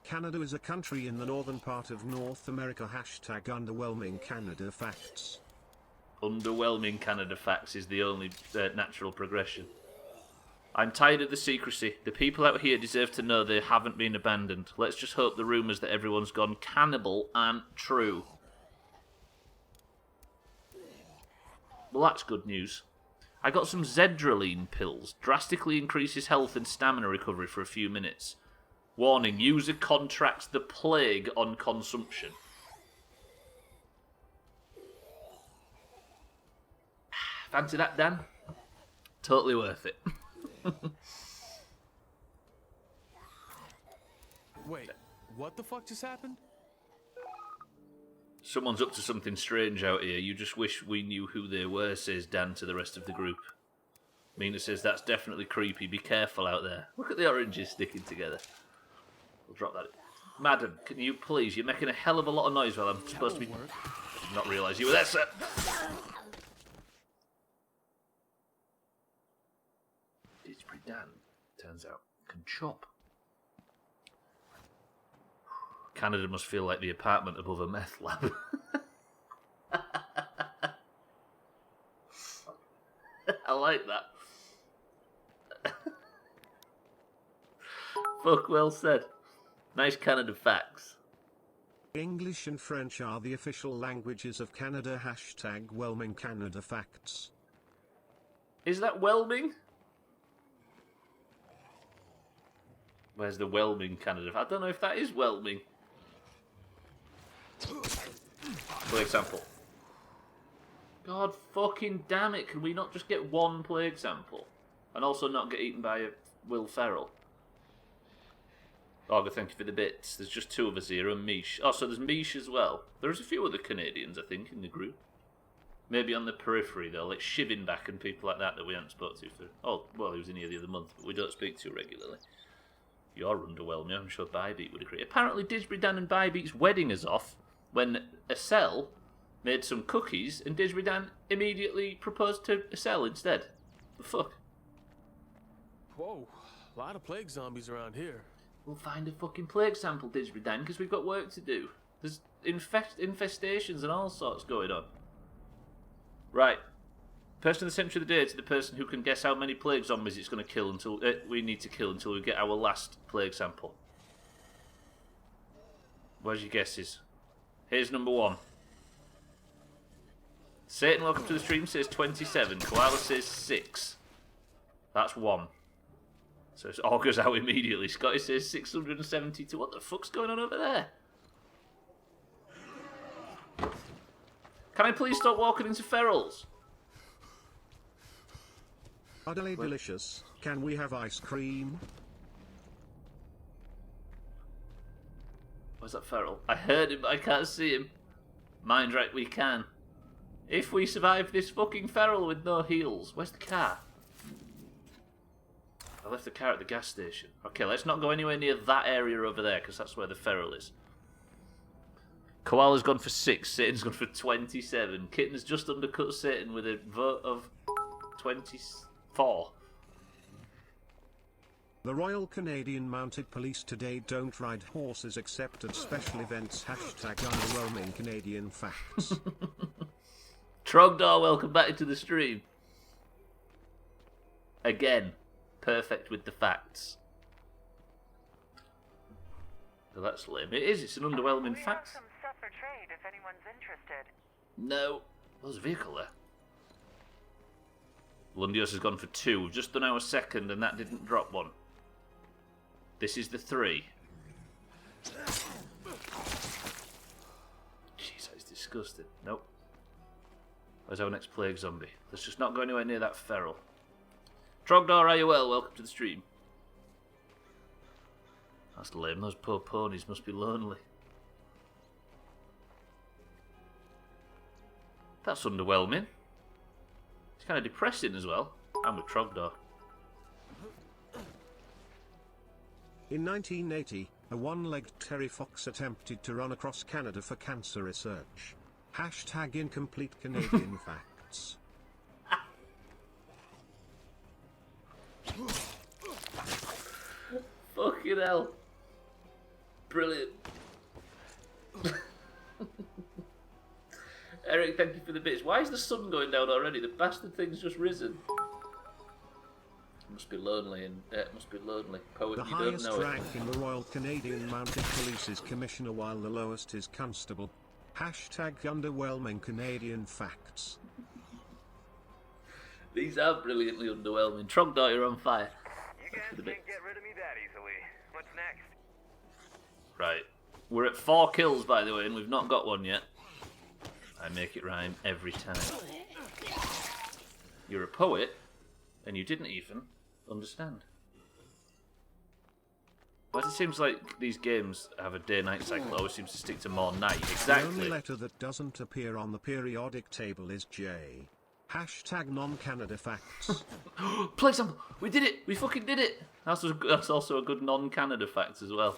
Canada is a country in the northern part of North America. Hashtag underwhelming Canada Facts. Underwhelming Canada Facts is the only natural progression. I'm tired of the secrecy. The people out here deserve to know they haven't been abandoned. Let's just hope the rumours that everyone's gone cannibal aren't true. Well, that's good news. I got some Zedraline pills. Drastically increases health and stamina recovery for a few minutes. Warning, user contracts the plague on consumption. Fancy that, Dan? Totally worth it. Wait, what the fuck just happened? Someone's up to something strange out here. You just wish we knew who they were, says Dan to the rest of the group. Mina says, that's definitely creepy. Be careful out there. Look at the oranges sticking together. We'll drop that. Madam, can you please? You're making a hell of a lot of noise while I'm supposed to be... I did not realise you were there, sir. Disbury Dan, turns out, can chop. Canada must feel like the apartment above a meth lab. I like that. Fuck, well said. Nice Canada facts. English and French are the official languages of Canada. Hashtag whelming Canada Facts. Is that whelming? Where's the whelming Canada? I don't know if that is whelming. For example. God fucking damn it, can we not just get one plague sample? And also not get eaten by a Will Ferrell? Augur, thank you for the bits. There's just 2 of us here, and Mish. Oh, so there's Mish as well. There's a few other Canadians, I think, in the group. Maybe on the periphery, though, like Shivenback and people like that we haven't spoke to for... Oh, well, he was in here the other month, but we don't speak to regularly. You're underwhelming. I'm sure Bybeat would agree. Apparently, Disbury Dan and Bybeat's wedding is off when Estelle made some cookies and Disbury Dan immediately proposed to Estelle instead. The fuck? Whoa, a lot of plague zombies around here. We'll find a fucking plague sample, Disbury Dan, because we've got work to do. There's infestations and all sorts going on. Right. Person of the century of the day to the person who can guess how many plague zombies it's going to kill until we need to kill until we get our last plague sample. Where's your guesses? Here's number 1. Satan, welcome to the stream, says 27. Koala says 6. That's 1. So it all goes out immediately. Scotty says 672. What the fuck's going on over there? Can I please stop walking into ferals? Utterly delicious. Can we have ice cream? Where's that feral? I heard him, but I can't see him. Mind right, we can. If we survive this fucking feral with no heals. Where's the car? I left the car at the gas station. Okay, let's not go anywhere near that area over there, because that's where the feral is. Koala's gone for 6, Satan's gone for 27. Kitten's just undercut Satan with a vote of 24. The Royal Canadian Mounted Police today don't ride horses except at special events. Hashtag underwhelming Canadian facts. Trogdor, welcome back into the stream. Again, perfect with the facts. So that's lame. It is, it's an underwhelming fact. Some stuff for trade if anyone's interested. No. There's a vehicle there. Lundios has gone for 2. We've just done our second and that didn't drop one. This is the 3. Jeez, that is disgusting. Nope. Where's our next plague zombie? Let's just not go anywhere near that feral. Trogdor, are you well? Welcome to the stream. That's lame. Those poor ponies must be lonely. That's underwhelming. It's kind of depressing as well. I'm with Trogdor. In 1980, a one-legged Terry Fox attempted to run across Canada for cancer research. Hashtag incomplete Canadian facts. Fucking hell. Brilliant. Eric, thank you for the bits. Why is the sun going down already? The bastard thing's just risen. Must be lonely and must be lonely. Poet, the you don't highest know rank in the Royal Canadian Mounted Police is Commissioner, while the lowest is Constable. Hashtag underwhelming Canadian facts. These are brilliantly underwhelming. Trogdor, you're on fire. You guys can't get rid of me that easily. What's next? Right. We're at 4 kills, by the way, and we've not got one yet. I make it rhyme every time. You're a poet, and you didn't even understand. But it seems like these games have a day-night cycle. It always seems to stick to more night. Exactly. The only letter that doesn't appear on the periodic table is J. Hashtag non-Canada facts. Play sample! We did it! We fucking did it! That's also a good non-Canada fact as well.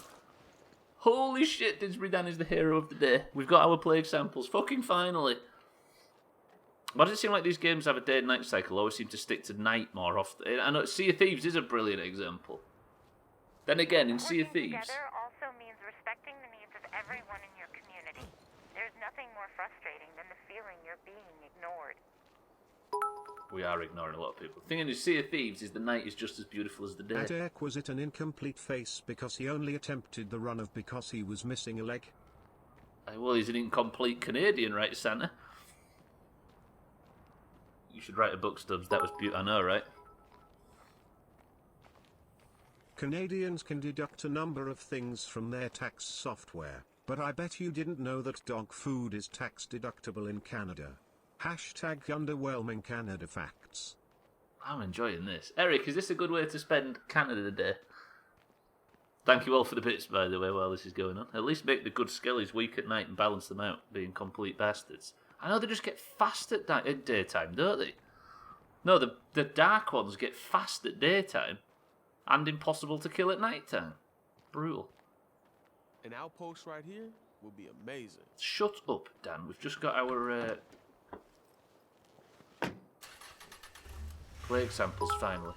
Holy shit, Didsbury Dan is the hero of the day. We've got our plague samples. Fucking finally. Why does it seem like these games have a day and night cycle? Always seem to stick to night more often. I know Sea of Thieves is a brilliant example. Then again, in Sea of Thieves... Working together also means respecting the needs of everyone in your community. There's nothing more frustrating than the feeling you're being ignored. We are ignoring a lot of people. The thing in Sea of Thieves is the night is just as beautiful as the day. At Eric, was it an incomplete face because he only attempted the run of because he was missing a leg? Well, he's an incomplete Canadian, right, Santa? You should write a book, Stubbs. That was beautiful. I know, right? Canadians can deduct a number of things from their tax software, but I bet you didn't know that dog food is tax deductible in Canada. Hashtag underwhelming Canada facts. I'm enjoying this. Eric, is this a good way to spend Canada Day? Thank you all for the bits, by the way, while this is going on. At least make the good skellies weak at night and balance them out, being complete bastards. I know they just get fast at daytime, don't they? No, the dark ones get fast at daytime and impossible to kill at nighttime. Brutal. An outpost right here will be amazing. Shut up, Dan. We've just got our plague samples, finally.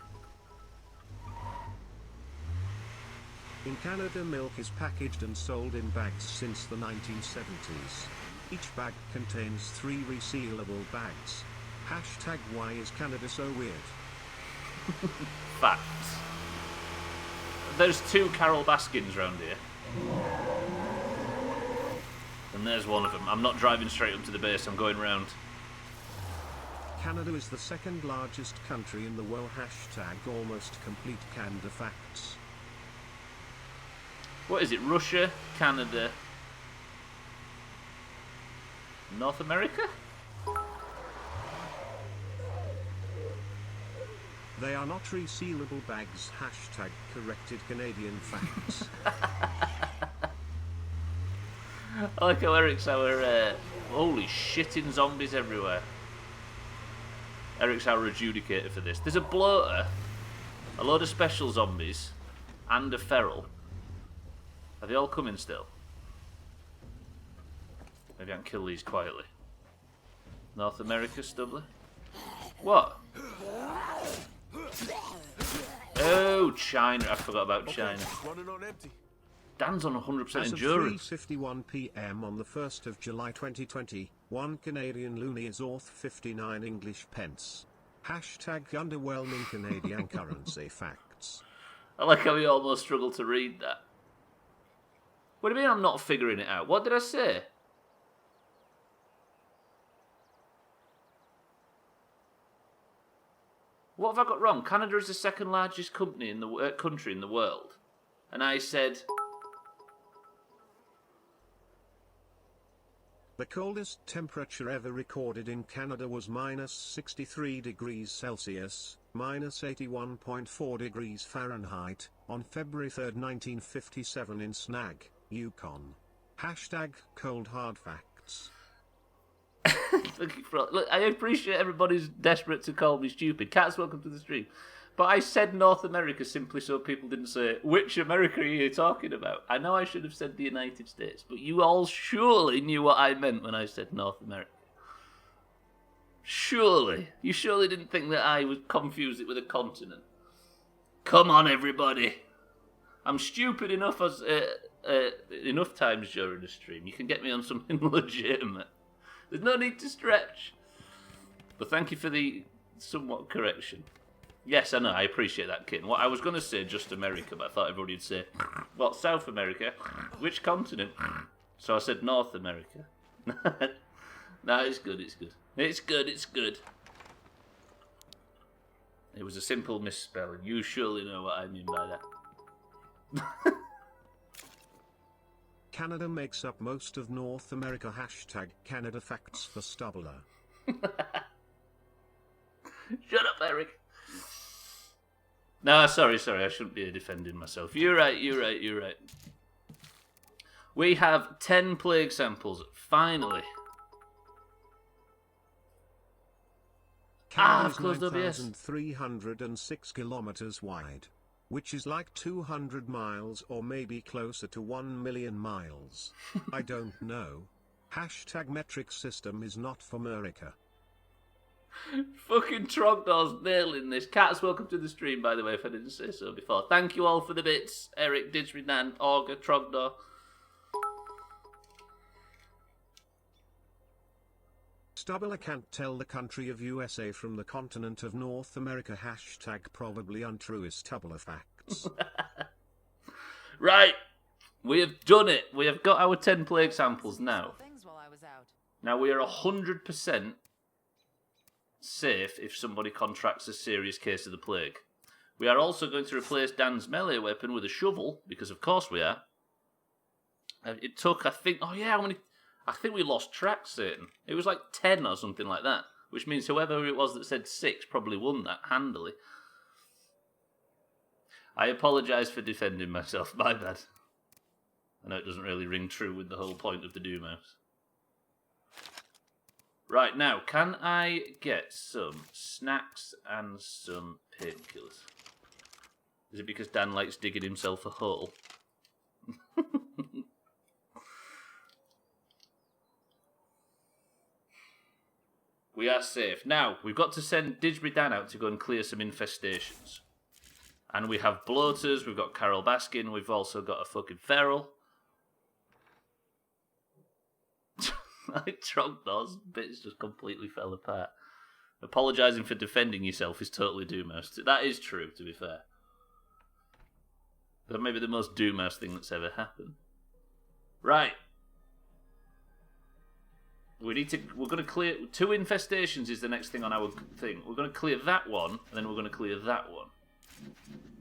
In Canada, milk is packaged and sold in bags since the 1970s. Each bag contains 3 resealable bags. Hashtag why is Canada so weird? Facts. There's 2 Carol Baskins round here. And there's one of them. I'm not driving straight up to the base, I'm going round. Canada is the second largest country in the world. Hashtag almost complete Canada facts. What is it? Russia, Canada, North America? They are not resealable bags. Hashtag corrected Canadian facts. I like how Eric's our holy shitting zombies everywhere. Eric's our adjudicator for this. There's a bloater, a load of special zombies, and a feral. Are they all coming still? Maybe I can kill these quietly. North America, Stubbler? What? Oh, China. I forgot about China. Running on empty. Dan's on 100% As of endurance. 3:51 p.m. on the 1st of July 2020, 1 Canadian loonie is worth 59 English pence. Hashtag underwhelming Canadian currency facts. I like how we almost struggled to read that. What do you mean I'm not figuring it out? What did I say? What have I got wrong? Canada is the second largest country in the world. And I said... The coldest temperature ever recorded in Canada was minus 63 degrees Celsius, minus 81.4 degrees Fahrenheit, on February 3, 1957 in Snag, Yukon. Hashtag cold hard facts. Look, I appreciate everybody's desperate to call me stupid. Cats, welcome to the stream. But I said North America simply so people didn't say, which America are you talking about? I know I should have said the United States, but you all surely knew what I meant when I said North America. Surely. You surely didn't think that I would confuse it with a continent. Come on, everybody. I'm stupid enough as enough times during the stream. You can get me on something legitimate. There's no need to stretch. But thank you for the somewhat correction. Yes, I know, I appreciate that, kitten. What I was going to say, just America, but I thought everybody would say, well, South America, which continent? So I said North America. No, it's good, it's good. It's good, it's good. It was a simple misspelling. You surely know what I mean by that. Canada makes up most of North America. Hashtag Canada facts for Stubbler. Shut up, Eric. No, sorry, I shouldn't be defending myself. You're right. We have 10 plague samples, finally. I've closed OBS. 9,306 kilometers wide, which is like 200 miles or maybe closer to 1 million miles. I don't know. Hashtag metric system is not for America. Fucking Trogdor's nailing this. Cats, welcome to the stream, by the way, if I didn't say so before. Thank you all for the bits. Eric, Didsridan, Auger, Trogdor. Stubbler can't tell the country of USA from the continent of North America. Hashtag probably untrue is Stubbler facts. Right. We have done it. We have got our 10 plague samples now. Now we are 100% safe if somebody contracts a serious case of the plague. We are also going to replace Dan's melee weapon with a shovel, because of course we are. It took, I think, I think we lost track, Satan. It was like 10 or something like that, which means whoever it was that said 6 probably won that handily. I apologise for defending myself, my bad. I know it doesn't really ring true with the whole point of the Doomhaus. Right, now, can I get some snacks and some painkillers? Is it because Dan likes digging himself a hole? We are safe. Now, we've got to send Didsbury Dan out to go and clear some infestations. And we have bloaters, we've got Carol Baskin, we've also got a fucking feral. I trogged those bits, just completely fell apart. Apologising for defending yourself is totally Doomhaus. That is true, to be fair. That may be the most Doomhaus thing that's ever happened. Right. We're going to clear 2 infestations is the next thing on our thing. We're going to clear that one, and then we're going to clear that one.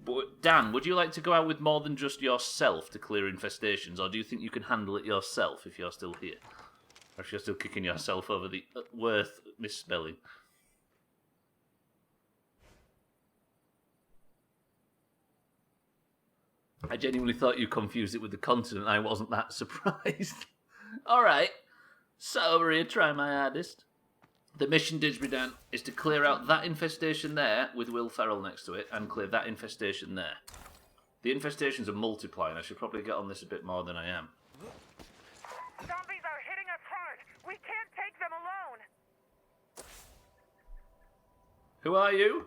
But Dan, would you like to go out with more than just yourself to clear infestations, or do you think you can handle it yourself if you're still here? Or if you're still kicking yourself over the worth misspelling? I genuinely thought you confused it with the continent. I wasn't that surprised. Alright. So over here, try my hardest. The mission, Didsbury Dan, is to clear out that infestation there with Will Ferrell next to it and clear that infestation there. The infestations are multiplying. I should probably get on this a bit more than I am. Zombies are hitting us hard. We can't take them alone. Who are you?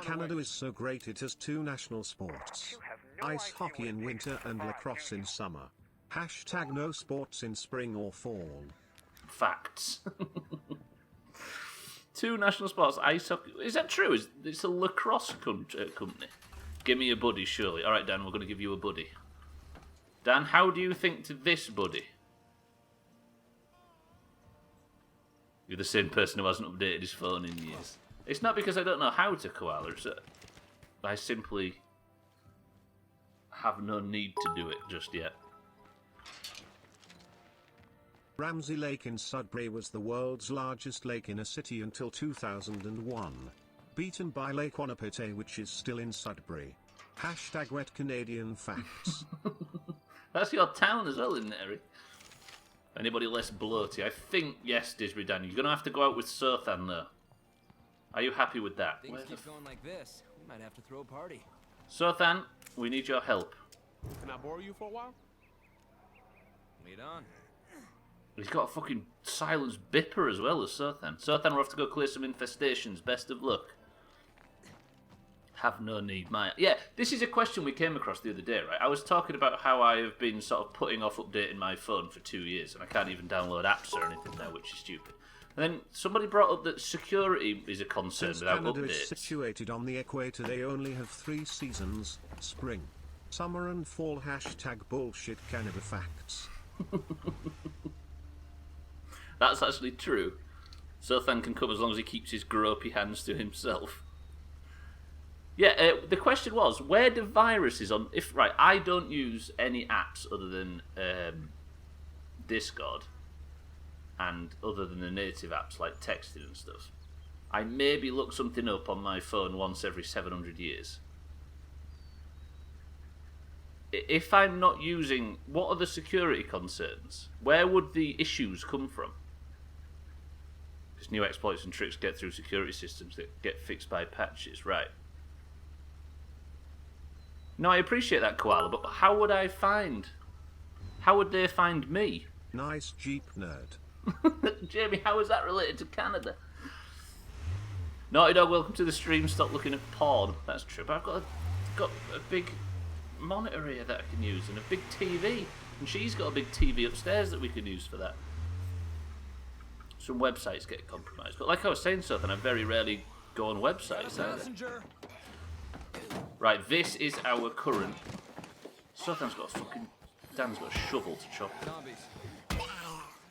Canada is so great it has 2 national sports. Ice hockey in winter and lacrosse in summer. Hashtag no sports in spring or fall. Facts. 2 national sports, ice hockey. Is that true? It's a lacrosse company. Give me a buddy, surely. Alright, Dan, we're going to give you a buddy. Dan, how do you think to this buddy? You're the same person who hasn't updated his phone in years. It's not because I don't know how to koala, it's that I simply have no need to do it just yet. Ramsey Lake in Sudbury was the world's largest lake in a city until 2001. Beaten by Lake Wanapete, which is still in Sudbury. Hashtag wet Canadian facts. That's your town as well, isn't it, Eric? Anybody less bloaty? I think, yes, Didsbury Dan, you're going to have to go out with Sothan, though. Are you happy with that? Things keep going like this, we might have to throw a party. Sothan, we need your help. Can I borrow you for a while? Lead on. He's got a fucking silenced bipper as well as Sothan. Sothan, we'll have to go clear some infestations. Best of luck. Have no need, Maya. Yeah, this is a question we came across the other day, right? I was talking about how I have been sort of putting off updating my phone for 2 years, and I can't even download apps or anything now, which is stupid. And then somebody brought up that security is a concern Since without Canada updates. is situated on the equator, they only have 3 seasons: spring, summer and fall. Hashtag bullshit Canada facts. That's actually true. Sothan can come as long as he keeps his gropey hands to himself. Yeah, the question was, where do viruses on... Right, I don't use any apps other than Discord and other than the native apps like texting and stuff. I maybe look something up on my phone once every 700 years. If I'm not using... What are the security concerns? Where would the issues come from? Because new exploits and tricks get through security systems that get fixed by patches, right? No, I appreciate that, Koala, but how would I find... How would they find me? Nice Jeep nerd. Jamie, how is that related to Canada? Naughty Dog, welcome to the stream. Stop looking at porn. That's true, but I've got a big monitor here that I can use and a big TV. And she's got a big TV upstairs that we can use for that. Some websites get compromised. But like I was saying, Sothan, I very rarely go on websites either. Right, this is our current... Sothan's got a fucking Dan's got a shovel to chop. Zombies.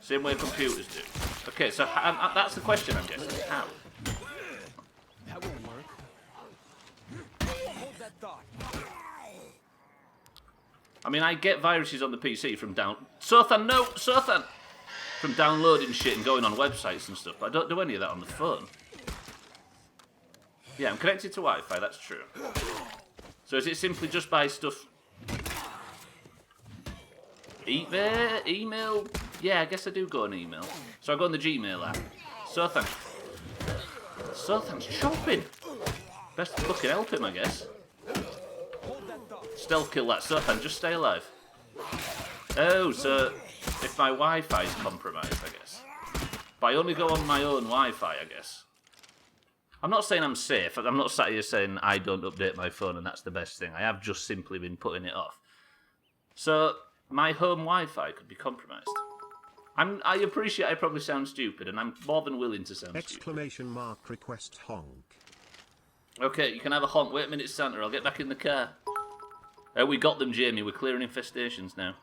Same way computers do. Okay, so that's the question, I'm guessing. How? That won't work. Hold that thought. I mean, I get viruses on the PC from Sothan, no! Sothan! From downloading shit and going on websites and stuff, but I don't do any of that on the phone. Yeah, I'm connected to Wi-Fi, that's true. So is it simply just buy stuff... Email? Yeah, I guess I do go on email. So I go on the Gmail app. Sothan's chopping! Best fucking help him, I guess. Stealth kill that Sothan, just stay alive. Oh, so if my Wi-Fi is compromised, I guess. But I only go on my own Wi-Fi, I guess. I'm not saying I'm safe. I'm not sat here saying I don't update my phone and that's the best thing. I have just simply been putting it off. So my home Wi-Fi could be compromised. I appreciate I probably sound stupid, and I'm more than willing to sound Exclamation mark request honk. Okay, you can have a honk. Wait a minute, Santa. I'll get back in the car. We got them, Jamie. We're clearing infestations now.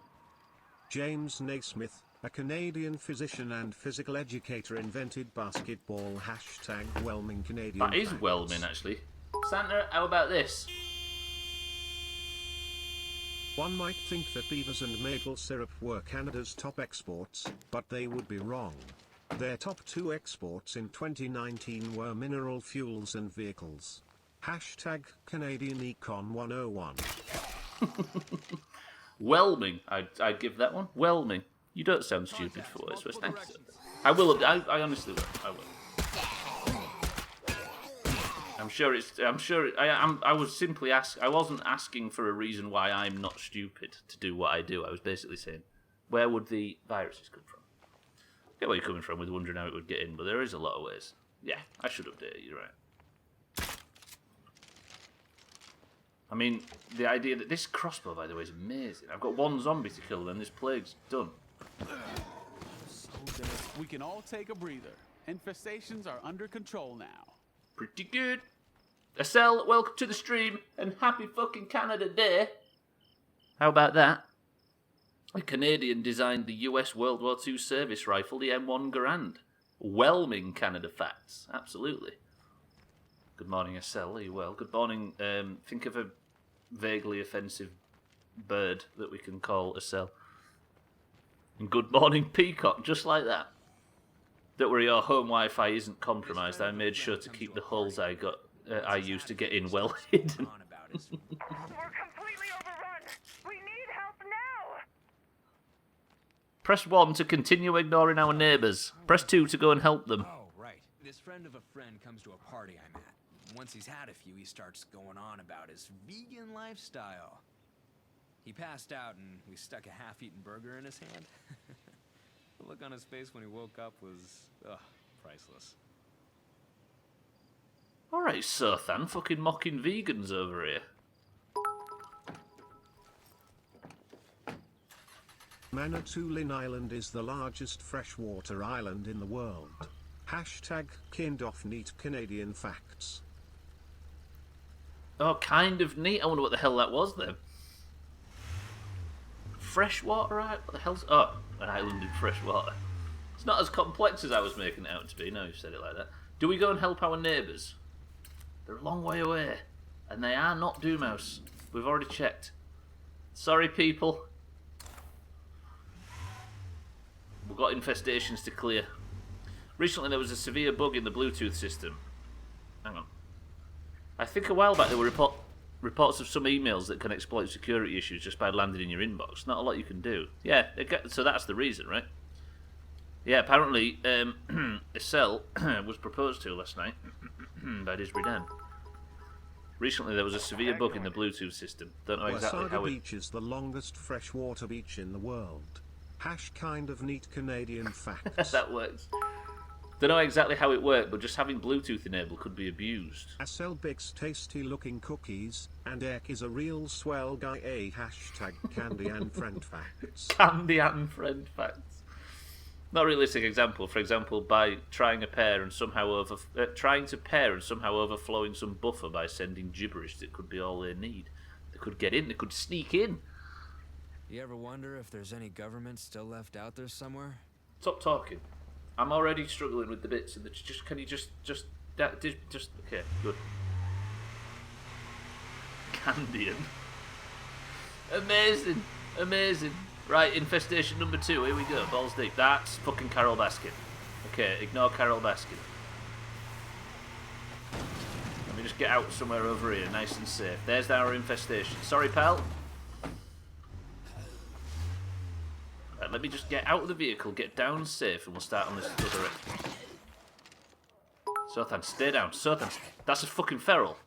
James Naismith, a Canadian physician and physical educator, invented basketball. Hashtag whelming Canadian. That is whelming, actually. Santa, how about this? One might think that beavers and maple syrup were Canada's top exports, but they would be wrong. Their top 2 exports in 2019 were mineral fuels and vehicles. Hashtag Canadian Econ 101. Whelming. I'd give that one. Whelming. You don't sound stupid for what it's worth. Thanks. I will. I honestly will. I will. I was simply I wasn't asking for a reason why I'm not stupid to do what I do. I was basically saying, where would the viruses come from? I get where you're coming from with wondering how it would get in, but there is a lot of ways. Yeah, I should update it, you're right. I mean, the idea that this crossbow, by the way, is amazing. I've got 1 zombie to kill, then this plague's done. So Dennis, we can all take a breather. Infestations are under control now. Pretty good. Estelle, welcome to the stream, and happy fucking Canada Day. How about that? A Canadian designed the US World War II service rifle, the M1 Garand. Whelming Canada facts, absolutely. Good morning, Estelle, are you well? Good morning, think of a vaguely offensive bird that we can call Estelle. And good morning, Peacock, just like that. Don't worry, your home Wi-Fi isn't compromised. I made sure to keep the holes I used to get in well hidden. We're completely overrun. We need help now. Press 1 to continue ignoring our neighbours. Press 2 to go and help them. Oh, right. This friend of a friend comes to a party I'm at. Once he's had a few, he starts going on about his vegan lifestyle. He passed out and we stuck a half-eaten burger in his hand. The look on his face when he woke up was, priceless. Alright, Sothan, fucking mocking vegans over here. Manitoulin Island is the largest freshwater island in the world. Hashtag kind of neat Canadian facts. Oh, kind of neat. I wonder what the hell that was then. Freshwater island? What the hell's... Oh, an island in freshwater. It's not as complex as I was making it out to be. No, you've said it like that. Do we go and help our neighbours? They're a long way away. And they are not Doomhaus. We've already checked. Sorry, people. We've got infestations to clear. Recently there was a severe bug in the Bluetooth system. Hang on. I think a while back there were reports of some emails that can exploit security issues just by landing in your inbox. Not a lot you can do. Yeah, so that's the reason, right? Yeah, apparently Estelle was proposed to last night by Disridan. Recently there was a severe bug in the Bluetooth system. Don't know exactly how it... Beach is the longest freshwater beach in the world. Hash kind of neat Canadian facts. That works. Don't know exactly how it worked, but just having Bluetooth enabled could be abused. Acel bakes tasty looking cookies, and Ek is a real swell guy. A hashtag candy and friend facts. Candy and friend facts. Not a realistic example. For example, by trying to pair and somehow overflowing some buffer by sending gibberish that could be all they need. They could get in. They could sneak in. You ever wonder if there's any government still left out there somewhere? Stop talking. I'm already struggling with the bits, and can you just okay, good. Candian. Amazing, amazing. Right, infestation number 2. Here we go. Balls deep. That's fucking Carol Baskin. Okay, ignore Carol Baskin. Let me just get out somewhere over here, nice and safe. There's our infestation. Sorry, pal. Right, let me just get out of the vehicle, get down safe, and we'll start on this other end. Sothan, stay down. Sothan, that's a fucking feral.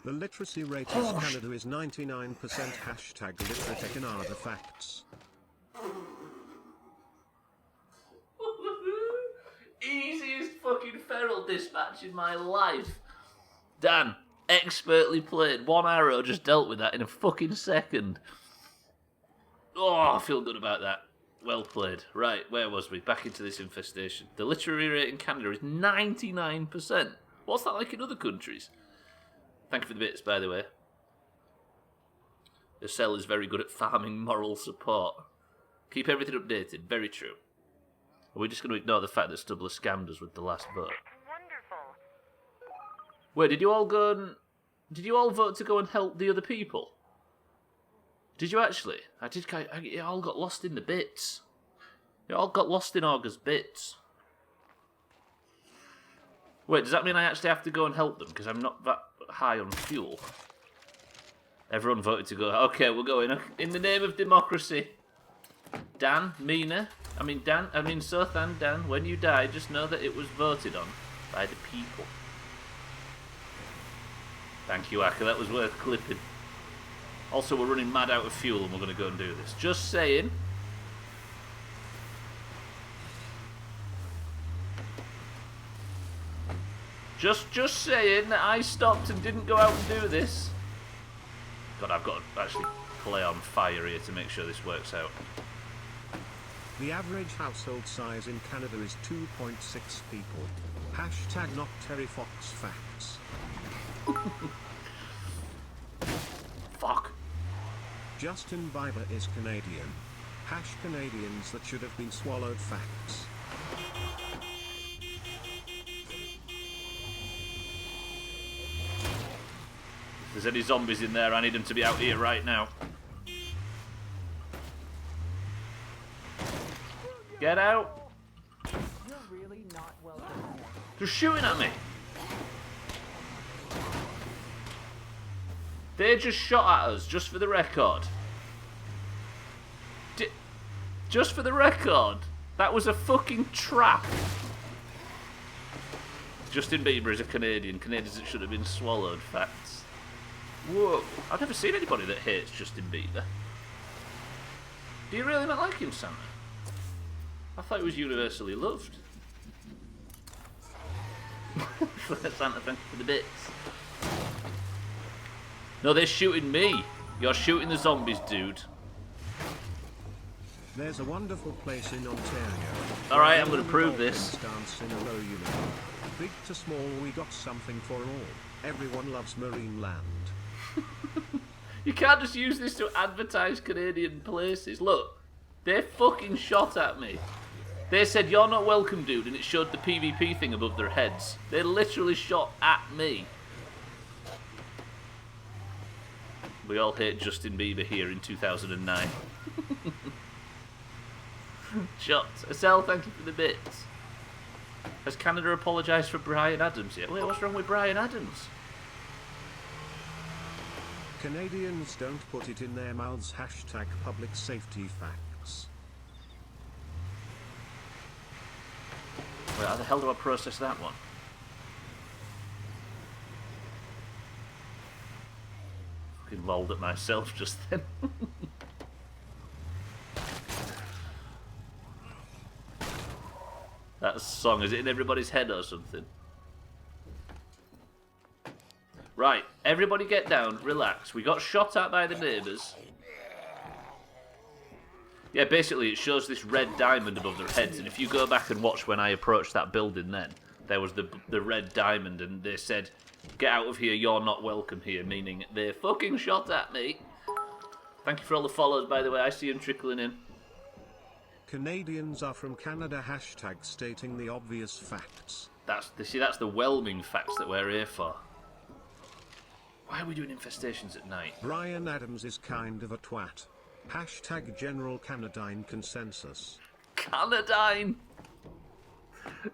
The literacy rate in Canada is 99%. Hashtag literate and artifacts. Easiest fucking feral dispatch in my life. Dan, expertly played. 1 arrow just dealt with that in a fucking second. Oh, I feel good about that. Well played. Right, where was we? Back into this infestation. The literary rate in Canada is 99%. What's that like in other countries? Thank you for the bits, by the way. The cell is very good at farming moral support. Keep everything updated. Very true. Are we just going to ignore the fact that Stubbler scammed us with the last vote? Wonderful. Wait, did you all go and... Did you all vote to go and help the other people? Did you actually? You all got lost in the bits. You all got lost in Augur's bits. Wait, does that mean I actually have to go and help them? Because I'm not that high on fuel. Everyone voted to go. Okay, we're going. In the name of democracy. Dan, Mina, Sothan, Dan, when you die, just know that it was voted on by the people. Thank you, Akka. That was worth clipping. Also, we're running mad out of fuel and we're going to go and do this. Just saying. Just saying that I stopped and didn't go out and do this. God, I've got to actually play on fire here to make sure this works out. The average household size in Canada is 2.6 people. Hashtag not Terry Fox facts. Fuck. Justin Bieber is Canadian. Hash Canadians that should have been swallowed facts. If there's any zombies in there, I need them to be out here right now. Get out! You're really not welcome. They're shooting at me! They just shot at us, just for the record. Just for the record, that was a fucking trap. Justin Bieber is a Canadian. Canadians that should have been swallowed. Facts. Whoa. I've never seen anybody that hates Justin Bieber. Do you really not like him, Santa? I thought he was universally loved. Santa, thank you for the bits. No, they're shooting me. You're shooting the zombies, dude. There's a wonderful place in Ontario. Alright, I'm going to prove this. Dance in a row, you know. Big to small, we got something for all. Everyone loves Marine Land. You can't just use this to advertise Canadian places. Look, they fucking shot at me. They said, "You're not welcome, dude," and it showed the PvP thing above their heads. They literally shot at me. We all hate Justin Bieber here in 2009. Shots. Estelle, thank you for the bits. Has Canada apologised for Bryan Adams yet? Wait, what's wrong with Bryan Adams? Canadians don't put it in their mouths. Hashtag public safety facts. Wait, how the hell do I process that one? Fucking lolled at myself just then. That song, is it in everybody's head or something? Right, everybody get down, relax. We got shot at by the neighbours. Yeah, basically it shows this red diamond above their heads, and if you go back and watch when I approached that building then, there was the red diamond, and they said, "Get out of here, you're not welcome here," meaning they fucking shot at me. Thank you for all the follows, by the way. I see them trickling in. Canadians are from Canada. Hashtag stating the obvious facts. That's the whelming facts that we're here for. Why are we doing infestations at night? Brian Adams is kind of a twat. Hashtag general Canadine consensus. Canadine!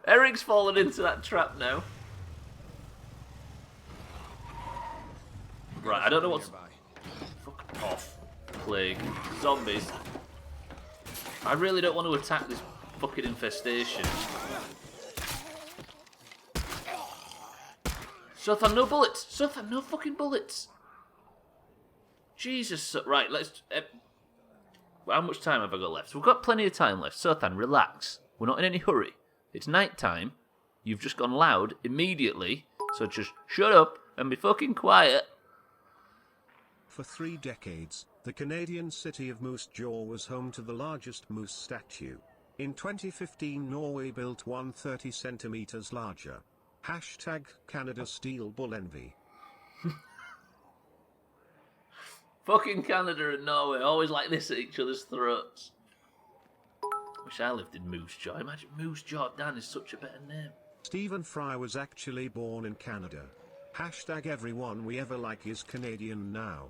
Eric's fallen into that trap now. Right, I don't know what's... Fuck off. Plague. Zombies. I really don't want to attack this fucking infestation. Sothan, no bullets! Sothan, no fucking bullets! Jesus, right, let's... how much time have I got left? We've got plenty of time left. Sothan, relax. We're not in any hurry. It's night time. You've just gone loud immediately, so just shut up and be fucking quiet. For 3 decades, the Canadian city of Moose Jaw was home to the largest moose statue. In 2015, Norway built one 30 centimeters larger. Hashtag Canada Steel Bull Envy. Fucking Canada and Norway, always like this at each other's throats. Wish I lived in Moose Jaw. Imagine Moose Jaw Dan is such a better name. Stephen Fry was actually born in Canada. Hashtag everyone we ever like is Canadian now.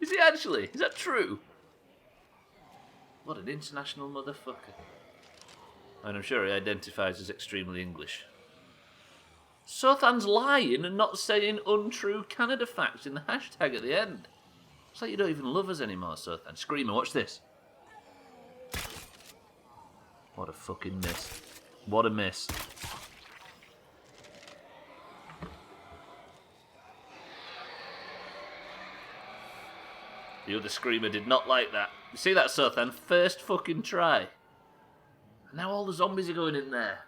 Is he actually? Is that true? What an international motherfucker. And I'm sure he identifies as extremely English. Sothan's lying and not saying untrue Canada facts in the hashtag at the end. It's like you don't even love us anymore, Sothan. Screamer, watch this. What a fucking miss. What a miss. The other screamer did not like that. You see that, Sothan? First fucking try. And now all the zombies are going in there.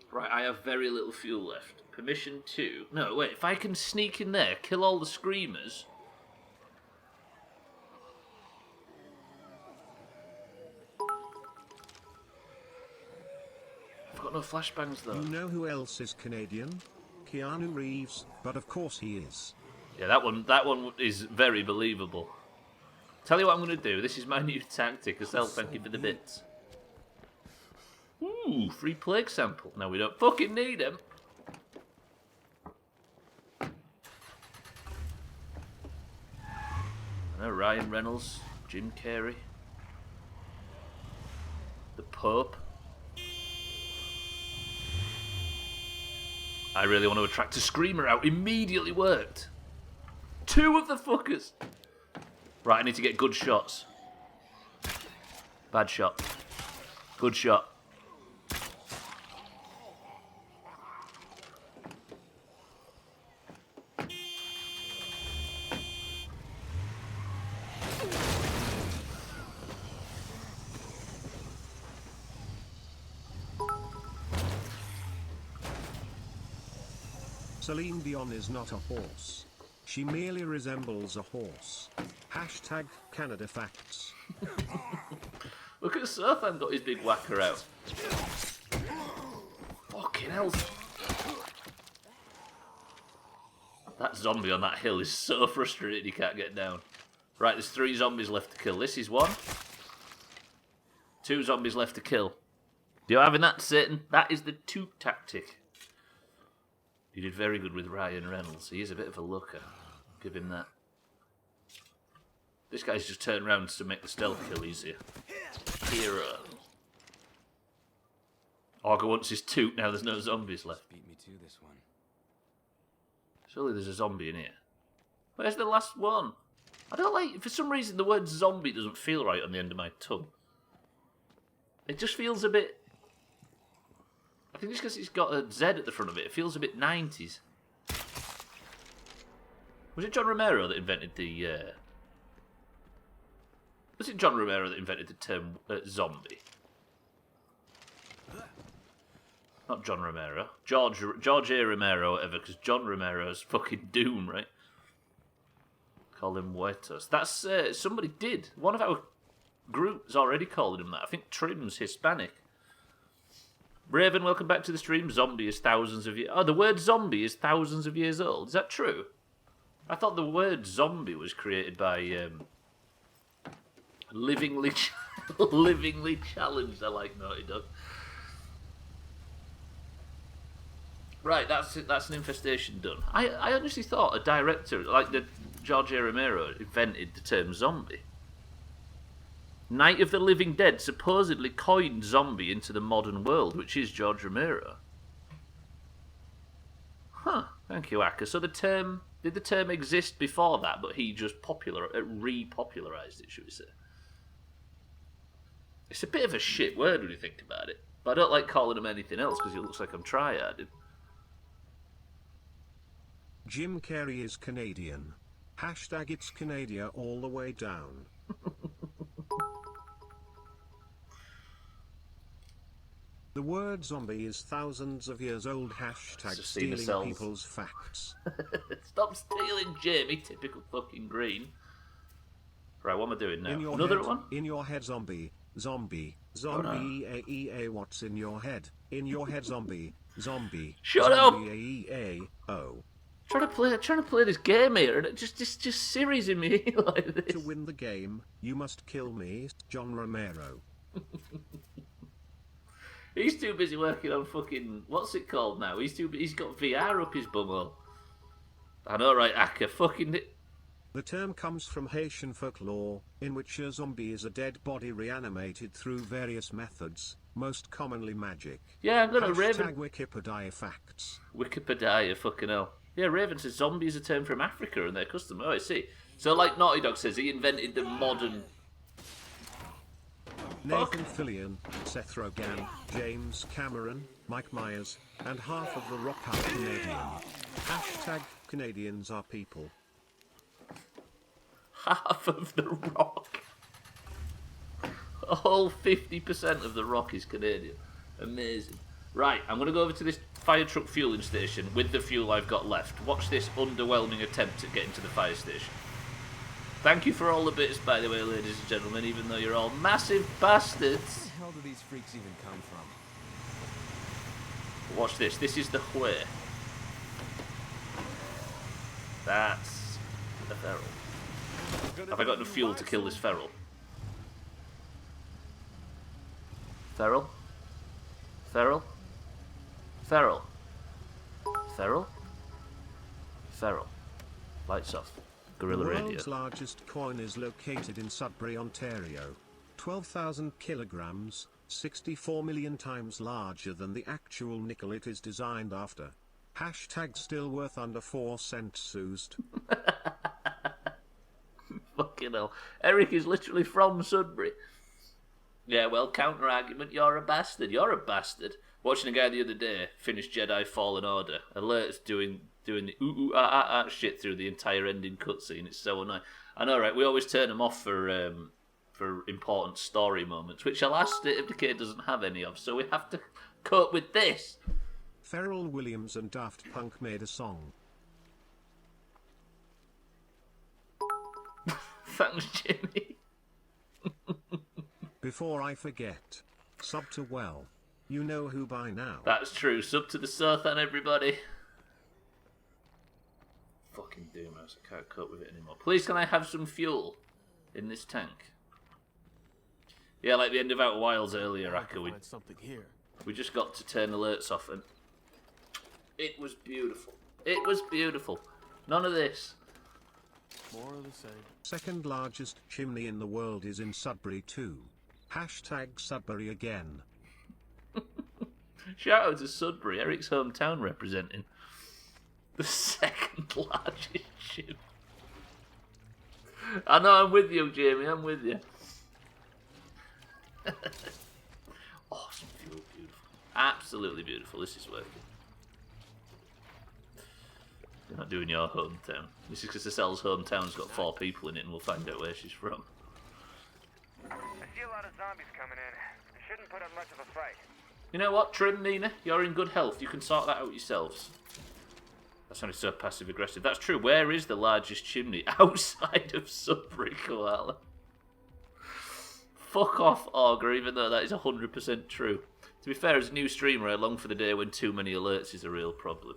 Right, I have very little fuel left. Permission to... No, wait, if I can sneak in there, kill all the screamers... I've got no flashbangs, though. You know who else is Canadian? Keanu Reeves, but of course he is. Yeah, that one is very believable. Tell you what I'm going to do. This is my new tactic. Estelle, thank you for the bits. Ooh, free plague sample. No, we don't fucking need them. I know Ryan Reynolds, Jim Carrey, the Pope. I really want to attract a screamer out. Immediately worked. 2 of the fuckers. Right, I need to get good shots. Bad shot. Good shot. Celine Dion is not a horse. She merely resembles a horse. Hashtag Canada Facts. Look at Sothan got his big whacker out. Fucking hell. That zombie on that hill is so frustrated he can't get down. Right, there's 3 zombies left to kill. This is 1. 2 zombies left to kill. Do you having that, Satan? That is the 2 tactic. You did very good with Ryan Reynolds. He is a bit of a looker. Give him that. This guy's just turned around to make the stealth kill easier. Hero. Auger wants his toot, now there's no zombies left. Beat me to this one. Surely there's a zombie in here. Where's the last one? I don't like... For some reason, the word zombie doesn't feel right on the end of my tongue. It just feels a bit... I think it's because it's got a Z at the front of it. It feels a bit 90s. Was it John Romero that invented the... Was it John Romero that invented the term zombie? Not John Romero. George A. Romero, whatever, because John Romero's fucking Doom, right? Call him Huertos. That's... somebody did. One of our groups already called him that. I think Trim's Hispanic. Raven, welcome back to the stream. Zombie is thousands of years... Oh, the word zombie is thousands of years old. Is that true? I thought the word zombie was created by Livingly Challenged. I like Naughty Dog. Right, that's an infestation done. I honestly thought a director like the George A. Romero invented the term zombie. Night of the Living Dead supposedly coined zombie into the modern world, which is George Romero. Huh, thank you, Aka. So did the term exist before that, but he just repopularised it, should we say? It's a bit of a shit word when you think about it, but I don't like calling him anything else because it looks like I'm tryharding. Jim Carrey is Canadian. Hashtag it's Canada all the way down. The word zombie is thousands of years old. Hashtag stealing people's facts. Stop stealing, Jamie. Typical fucking green. Right, what am I doing now? Another one? In your head, zombie. Zombie. Zombie. Oh, no. E-A-E-A. What's in your head? In your head, zombie. Zombie. Shut up! A-E-A-O. Trying to play this game here, and it just series in me like this. To win the game, you must kill me, John Romero. He's too busy working on fucking... What's it called now? He's got VR up his bumhole. I know, right, Aka? Fucking... The term comes from Haitian folklore, in which a zombie is a dead body reanimated through various methods, most commonly magic. Yeah, I'm gonna Raven... Wikipedia facts. Wikipedia, fucking hell. Yeah, Raven says zombie is a term from Africa and their custom. Oh, I see. So, like Naughty Dog says, he invented the modern... Nathan Fillion, Seth Rogen, James Cameron, Mike Myers, and half of the Rock are Canadian. Hashtag Canadians are people. Half of the Rock. A whole 50% of the Rock is Canadian. Amazing. Right, I'm going to go over to this fire truck fueling station with the fuel I've got left. Watch this underwhelming attempt at getting to the fire station. Thank you for all the bits, by the way, ladies and gentlemen, even though you're all massive bastards. Where the hell do these freaks even come from? Watch this. This is the where. That's the feral. Have I got enough fuel to kill this feral? Feral? Feral? Feral? Feral? Feral. Lights off. Gorilla the radio. world's largest coin is located in Sudbury, Ontario. 12,000 kilograms, 64 million times larger than the actual nickel it is designed after. Hashtag still worth under 4 cents used. Fucking hell. Eric is literally from Sudbury. Yeah, well, counter argument, you're a bastard. You're a bastard. Watching a guy the other day finish Jedi Fallen Order. Alerts doing the ooh shit through the entire ending cutscene. It's so annoying. I know, right? We always turn them off for important story moments, which our last State of Decay doesn't have any of, so we have to cope with this. Pharrell Williams and Daft Punk made a song. Thanks, Jimmy. Before I forget, sub to well. You know who by now. That's true. Sub to the Sothan, everybody. Fucking Doomhaus. I can't cope with it anymore. Please, can I have some fuel in this tank? Yeah, like the end of Outer Wilds earlier, Aka. We just got to turn alerts off, and it was beautiful. It was beautiful. None of this. More of the same. Second largest chimney in the world is in Sudbury too. Hashtag Sudbury again. Shout out to Sudbury, Eric's hometown representing. The second largest chimney. I know, I'm with you, Jamie, I'm with you. Awesome fuel, beautiful. Absolutely beautiful, this is working. You're not doing your hometown. This is because the cell's hometown's got 4 people in it and we'll find out where she's from. I see a lot of zombies coming in. They shouldn't put up much of a fight. You know what, Trim, Nina? You're in good health. You can sort that out yourselves. That sounded so passive-aggressive. That's true. Where is the largest chimney? Outside of Sudbury, Koala. Fuck off, Augur, even though that is 100% true. To be fair, as a new streamer, I long for the day when too many alerts is a real problem.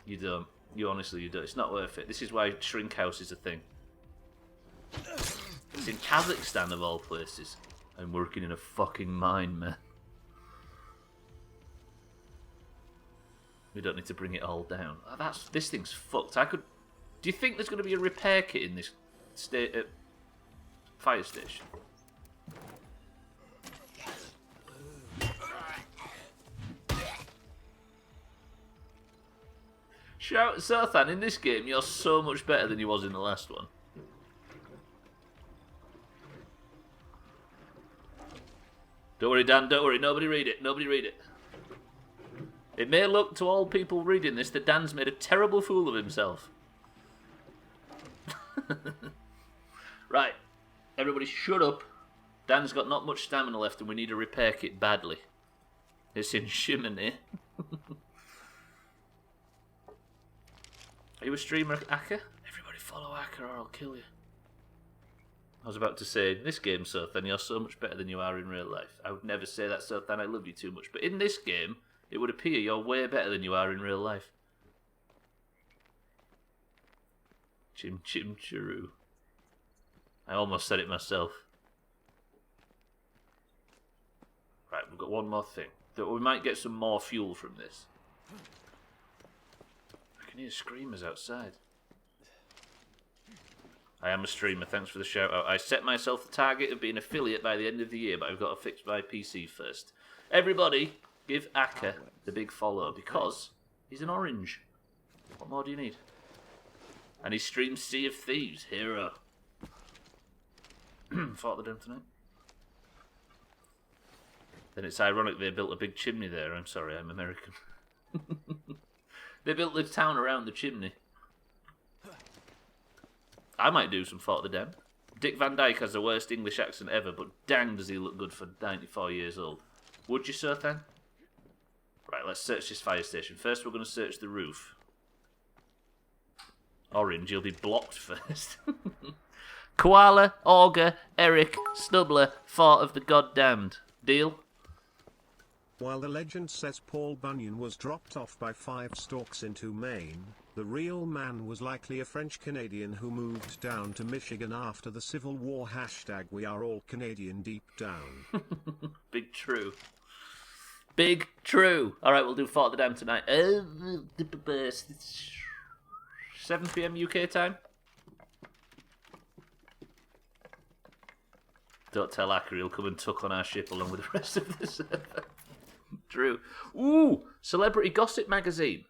You don't. You honestly, you don't. It's not worth it. This is why Shrink House is a thing. It's in Kazakhstan, of all places. I'm working in a fucking mine, man. We don't need to bring it all down. Oh, this thing's fucked. Do you think there's going to be a repair kit in this fire station? Shout, Sothan, in this game, you're so much better than you was in the last one. Don't worry, Dan, don't worry. Nobody read it. Nobody read it. It may look to all people reading this that Dan's made a terrible fool of himself. Right. Everybody shut up. Dan's got not much stamina left and we need a repair kit badly. It's in Chimney. Are you a streamer, Akka? Everybody follow Akka or I'll kill you. I was about to say, in this game, Sothan, you're so much better than you are in real life. I would never say that, Sothan, I love you too much. But in this game, it would appear you're way better than you are in real life. Chim chim chiroo. I almost said it myself. Right, we've got one more thing. We might get some more fuel from this. I can hear screamers outside. I am a streamer, thanks for the shout out. I set myself the target of being affiliate by the end of the year, but I've got to fix my PC first. Everybody, give Akka the big follow, because he's an orange. What more do you need? And he streams Sea of Thieves, hero. Fought the down tonight. Then it's ironic they built a big chimney there. I'm sorry, I'm American. They built the town around the chimney. I might do some Fort of the Damned. Dick Van Dyke has the worst English accent ever, but dang does he look good for 94 years old. Would you, Sothan? Right, let's search this fire station. First we're going to search the roof. Orange, you'll be blocked first. Koala, Auger, Eric, Stubbler, Fort of the Goddamned. Deal? While the legend says Paul Bunyan was dropped off by 5 storks into Maine, the real man was likely a French-Canadian who moved down to Michigan after the Civil War. Hashtag we are all Canadian deep down. Big true. Big true. Alright, we'll do Fort of the Damned tonight. 7 PM UK time? Don't tell Acker, he'll come and tuck on our ship along with the rest of the server. True. Ooh! Celebrity Gossip Magazine.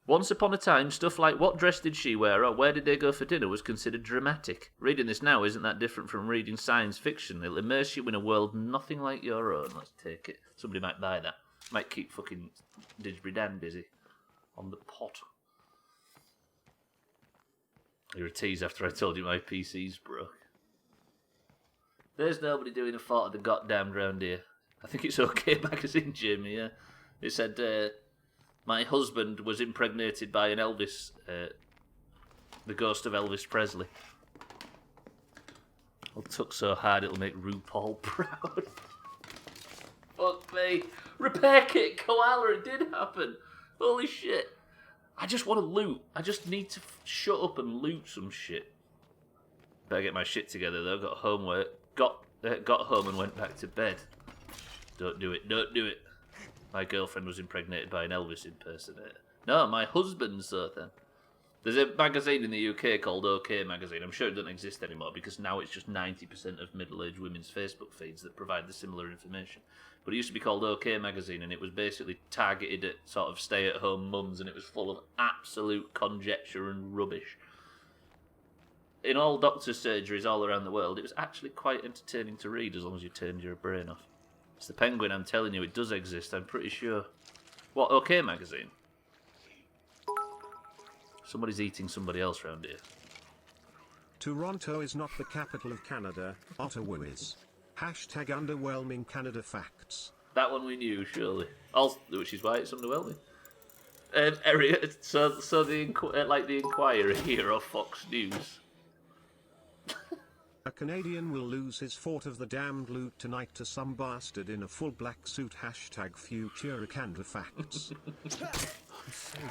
Once upon a time, stuff like what dress did she wear or where did they go for dinner was considered dramatic. Reading this now isn't that different from reading science fiction. It'll immerse you in a world nothing like your own. Let's take it. Somebody might buy that. Might keep fucking Didsbury Dan busy. On the pot. You're a tease after I told you my PC's broke. There's nobody doing a Fort of the Goddamned round here. I think it's okay magazine, Jamie, yeah. It said, my husband was impregnated by an Elvis, the ghost of Elvis Presley. I'll tuck so hard it'll make RuPaul proud. Fuck me. Repair kit koala, it did happen. Holy shit. I just want to loot. I just need to shut up and loot some shit. Better get my shit together though. Got homework. Got home and went back to bed. Don't do it. Don't do it. My girlfriend was impregnated by an Elvis impersonator. No, my husband's then. There's a magazine in the UK called OK Magazine. I'm sure it doesn't exist anymore because now it's just 90% of middle-aged women's Facebook feeds that provide the similar information. But it used to be called OK Magazine and it was basically targeted at sort of stay-at-home mums and it was full of absolute conjecture and rubbish. In all doctors' surgeries all around the world, it was actually quite entertaining to read as long as you turned your brain off. It's the Penguin, I'm telling you, it does exist, I'm pretty sure. What, OK Magazine? Somebody's eating somebody else round here. Toronto is not the capital of Canada, Ottawa is. Hashtag underwhelming Canada facts. That one we knew, surely. Also, which is why it's underwhelming. Area, so the Inquirer here or Fox News. A Canadian will lose his fort of the damned loot tonight to some bastard in a full black suit. Hashtag future Canada facts.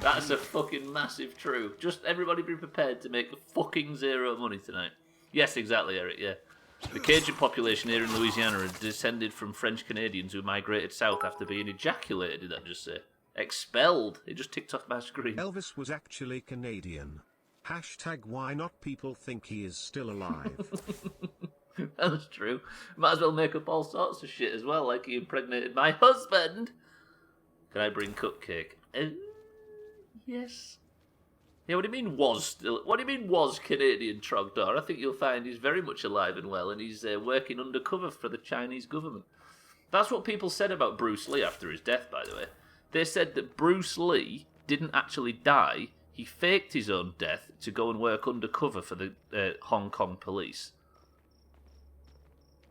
That's a fucking massive true. Just everybody be prepared to make fucking zero money tonight. Yes, exactly, Eric, yeah. The Cajun population here in Louisiana are descended from French Canadians who migrated south after being ejaculated, did that just say? Expelled. It just ticked off my screen. Elvis was actually Canadian. Hashtag why not people think he is still alive. That's true. Might as well make up all sorts of shit as well, like he impregnated my husband. Can I bring cupcake? Yes. Yeah, what do you mean was still? What do you mean was Canadian Trogdor? I think you'll find he's very much alive and well, and he's working undercover for the Chinese government. That's what people said about Bruce Lee after his death, by the way. They said that Bruce Lee didn't actually die. He faked his own death to go and work undercover for the Hong Kong police.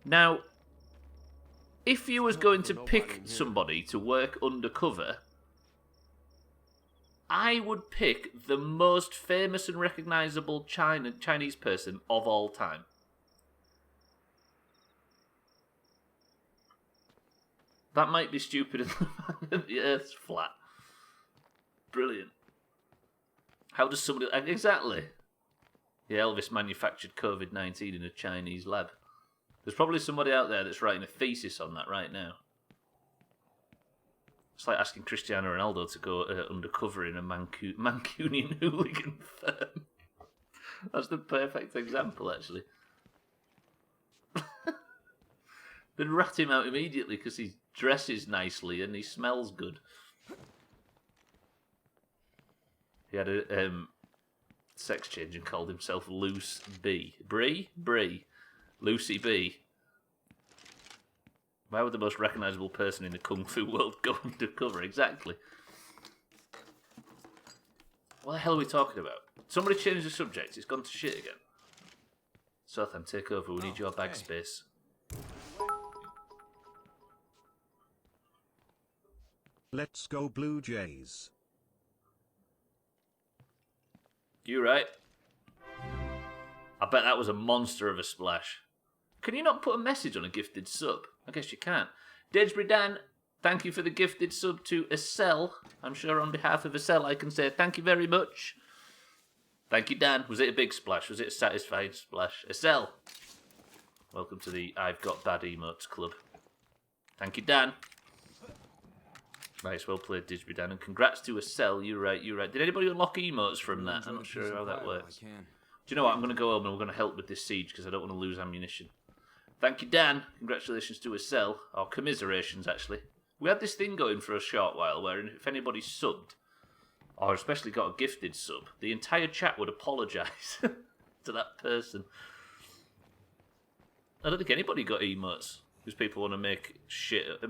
Now, if you was going to pick somebody to work undercover, I would pick the most famous and recognisable Chinese person of all time. That might be stupid in the fact that the Earth's flat. Brilliant. How does somebody... Exactly. Yeah, Elvis manufactured COVID-19 in a Chinese lab. There's probably somebody out there that's writing a thesis on that right now. It's like asking Cristiano Ronaldo to go undercover in a Mancunian hooligan firm. That's the perfect example, actually. They'd rat him out immediately because he dresses nicely and he smells good. He had a sex change and called himself Loose B. Bree? Lucy B. Why would the most recognisable person in the Kung Fu world go undercover? Exactly. What the hell are we talking about? Somebody changed the subject. It's gone to shit again. Sothan, take over. We need your bag space. Let's go Blue Jays. You right? I bet that was a monster of a splash. Can you not put a message on a gifted sub? I guess you can't. Dejbri Dan, thank you for the gifted sub to Estelle. I'm sure on behalf of Estelle I can say thank you very much. Thank you, Dan. Was it a big splash? Was it a satisfying splash? Estelle, welcome to the I've Got Bad Emotes Club. Thank you, Dan. Nice, well played, Dejbri Dan. And congrats to Estelle. You're right. Did anybody unlock emotes from that? I'm not sure how that works. Do you know what? I'm going to go home and we're going to help with this siege because I don't want to lose ammunition. Thank you, Dan. Congratulations to Estelle. Or commiserations, actually. We had this thing going for a short while where if anybody subbed, or especially got a gifted sub, the entire chat would apologise to that person. I don't think anybody got emotes because people want to make shit up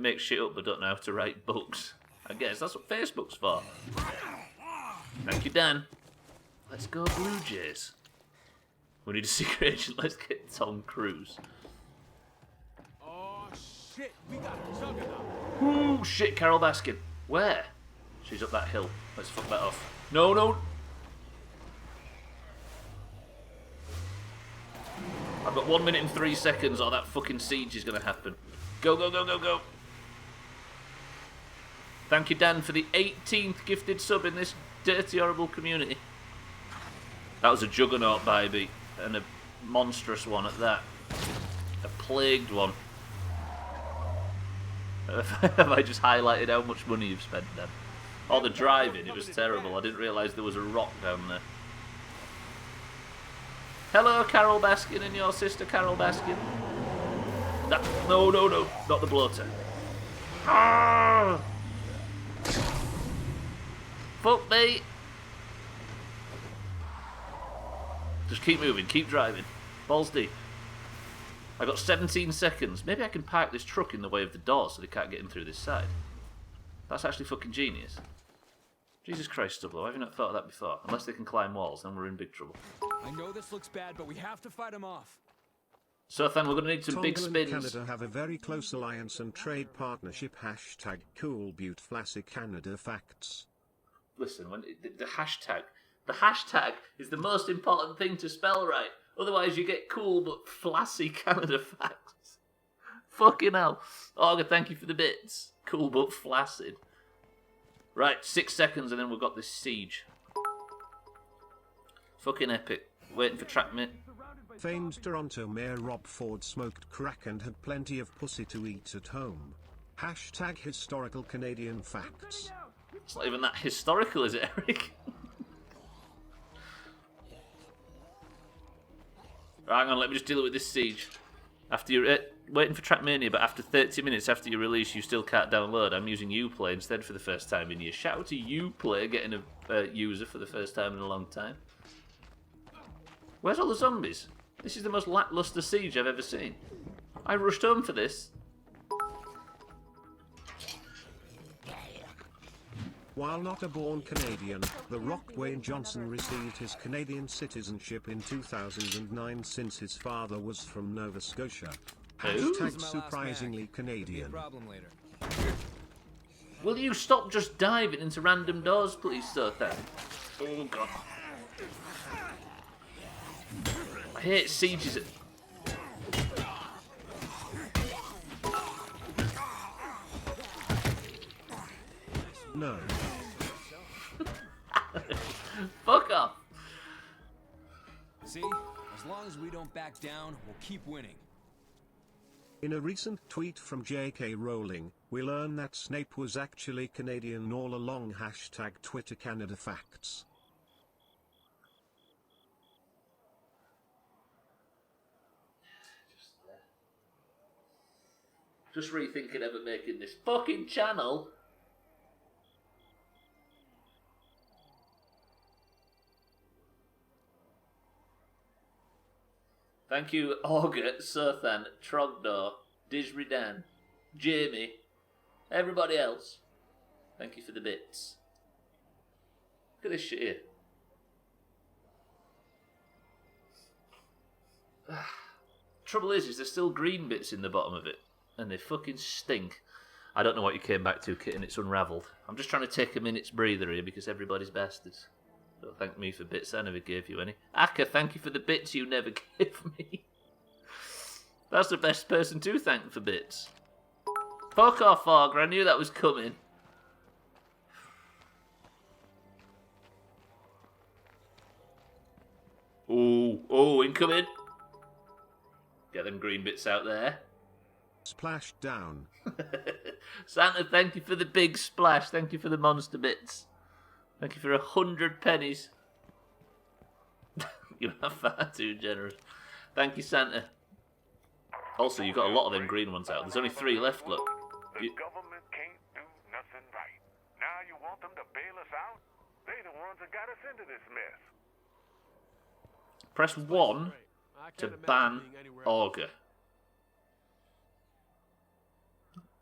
but don't know how to write books. I guess that's what Facebook's for. Thank you, Dan. Let's go Blue Jays. We need a secret agent. Let's get Tom Cruise. Oh shit, we got a juggernaut. Ooh, shit, Carol Baskin. Where? She's up that hill. Let's fuck that off. No. I've got 1 minute and 3 seconds or that fucking siege is going to happen. Go. Thank you, Dan, for the 18th gifted sub in this dirty, horrible community. That was a juggernaut, baby. And a monstrous one at that. A plagued one. Have I just highlighted how much money you've spent then? Oh, the driving, it was terrible. I didn't realise there was a rock down there. Hello, Carol Baskin and your sister, Carol Baskin. No, not the bloater. Ah! Fuck me. Just keep moving, keep driving. Balls deep. I got 17 seconds. Maybe I can park this truck in the way of the door so they can't get in through this side. That's actually fucking genius. Jesus Christ, Stubbler, why have you not thought of that before? Unless they can climb walls, then we're in big trouble. I know this looks bad, but we have to fight them off. So then we're going to need some big Tonga spins. and Canada have a very close alliance and trade partnership. Hashtag cool beaut classic Canada facts. Listen, when the hashtag is the most important thing to spell right. Otherwise, you get cool but flaccid Canada facts. Fucking hell. Augur, thank you for the bits. Cool but flaccid. Right, 6 seconds and then we've got this siege. Fucking epic. Waiting for track mate. Famed Toronto Mayor Rob Ford smoked crack and had plenty of pussy to eat at home. Hashtag historical Canadian facts. It's not even that historical, is it, Eric? Right, hang on, let me just deal with this siege. After you're waiting for Trackmania, but after 30 minutes after your release, you still can't download. I'm using Uplay instead for the first time in years. Shout out to Uplay getting a user for the first time in a long time. Where's all the zombies? This is the most lackluster siege I've ever seen. I rushed home for this. While not a born Canadian, The Rock Dwayne Johnson received his Canadian citizenship in 2009 since his father was from Nova Scotia. Hashtag surprisingly Canadian. Will you stop just diving into random doors, please, sir? Oh, God. I hate sieges. No. Fuck off. See? As long as we don't back down, we'll keep winning. In a recent tweet from J.K. Rowling, we learn that Snape was actually Canadian all along. Hashtag Twitter Canada Facts. Just rethinking ever making this fucking channel. Thank you, Augur, Sothan, Trogdor, Disridan, Jamie, everybody else. Thank you for the bits. Look at this shit here. Trouble is there's still green bits in the bottom of it, and they fucking stink. I don't know what you came back to, Kitten, it's unravelled. I'm just trying to take a minute's breather here because everybody's bastards. Don't thank me for bits, I never gave you any. Akka, thank you for the bits you never gave me. That's the best person to thank for bits. Fuck off, Augur, I knew that was coming. Oh, incoming. Get them green bits out there. Splash down. Santa, thank you for the big splash. Thank you for the monster bits. Thank you for 100 pennies. You are far too generous. Thank you, Santa. Also, you've got a lot of them green ones out. There's only 3 left, look. The government can't do nothing right. Now you want them to bail us out? They the ones that got us into this mess. Press 1 to ban Augur.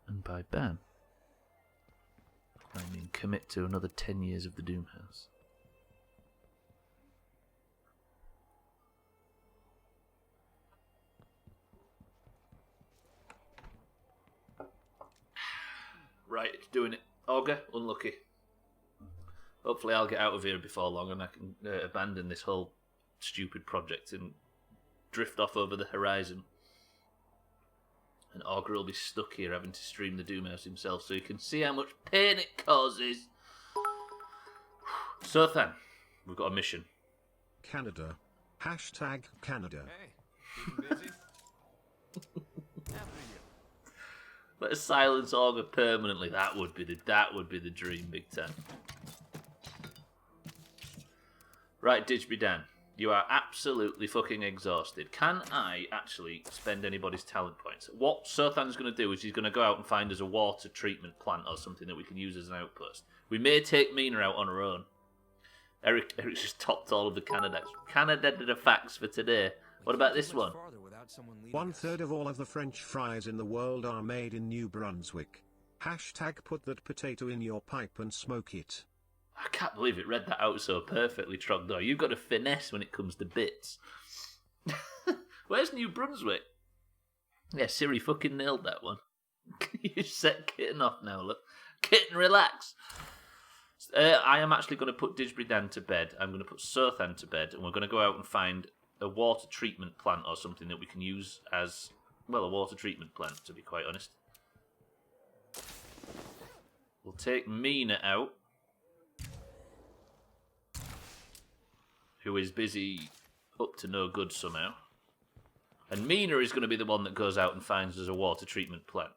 And by ban, I mean commit to another 10 years of the Doomhaus. Right, it's doing it. Augur, unlucky. Hopefully I'll get out of here before long and I can abandon this whole stupid project and drift off over the horizon. And Augur will be stuck here having to stream the Doomhaus himself so you can see how much pain it causes. So then, we've got a mission. Canada. Hashtag Canada. Hey, keeping busy? Let us silence Augur permanently. That would be the dream, big time. Right, Didgeridoo. You are absolutely fucking exhausted. Can I actually spend anybody's talent points? What Sothan's going to do is he's going to go out and find us a water treatment plant or something that we can use as an outpost. We may take Mina out on her own. Eric's just topped all of the Canada facts for today. What about this one? 1/3 of all of the French fries in the world are made in New Brunswick. Hashtag put that potato in your pipe and smoke it. I can't believe it read that out so perfectly, Trogdor. You've got a finesse when it comes to bits. Where's New Brunswick? Yeah, Siri fucking nailed that one. You set Kitten off now, look. Kitten, relax. I am actually going to put Didgeridoo to bed. I'm going to put Sothan to bed, and we're going to go out and find a water treatment plant or something that we can use as, well, a water treatment plant, to be quite honest. We'll take Meagher out, who is busy up to no good somehow. And Meagher is going to be the one that goes out and finds us a water treatment plant.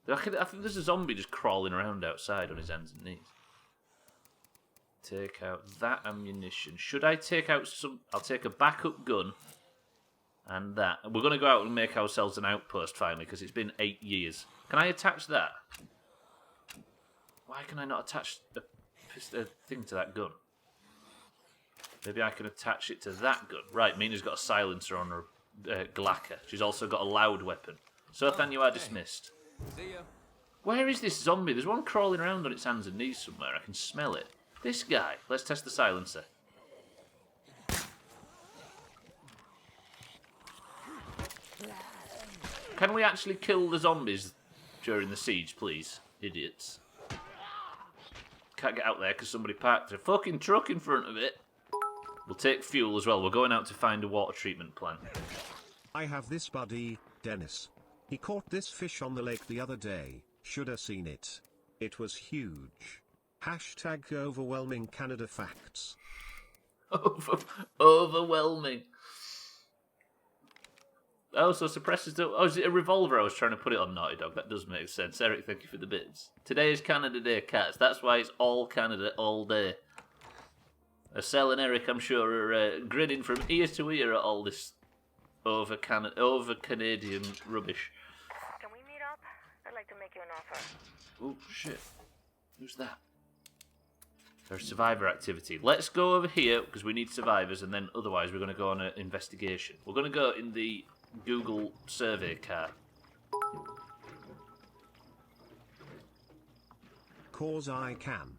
I think there's a zombie just crawling around outside on his hands and knees. Take out that ammunition. Should I take out some... I'll take a backup gun and that. We're going to go out and make ourselves an outpost finally, because it's been 8 years. Can I attach that? Why can I not attach a thing to that gun? Maybe I can attach it to that gun. Right, Mina's got a silencer on her Glacker. She's also got a loud weapon. So, then you are dismissed. See ya. Where is this zombie? There's one crawling around on its hands and knees somewhere. I can smell it. This guy. Let's test the silencer. Can we actually kill the zombies during the siege, please? Idiots. Can't get out there because somebody parked a fucking truck in front of it. We'll take fuel as well. We're going out to find a water treatment plant. I have this buddy, Dennis. He caught this fish on the lake the other day. Should have seen it. It was huge. Hashtag overwhelming Canada facts. Overwhelming. Oh, so suppressors don't... Oh, is it a revolver I was trying to put it on, Naughty Dog? That does make sense. Eric, thank you for the bits. Today is Canada Day, cats. That's why it's all Canada all day. Estelle and Eric, I'm sure, are grinning from ear to ear at all this over-Canadian rubbish. Can we meet up? I'd like to make you an offer. Oh, shit. Who's that? There's survivor activity. Let's go over here, because we need survivors, and then otherwise we're going to go on an investigation. We're going to go in the Google survey car. 'Cause I can.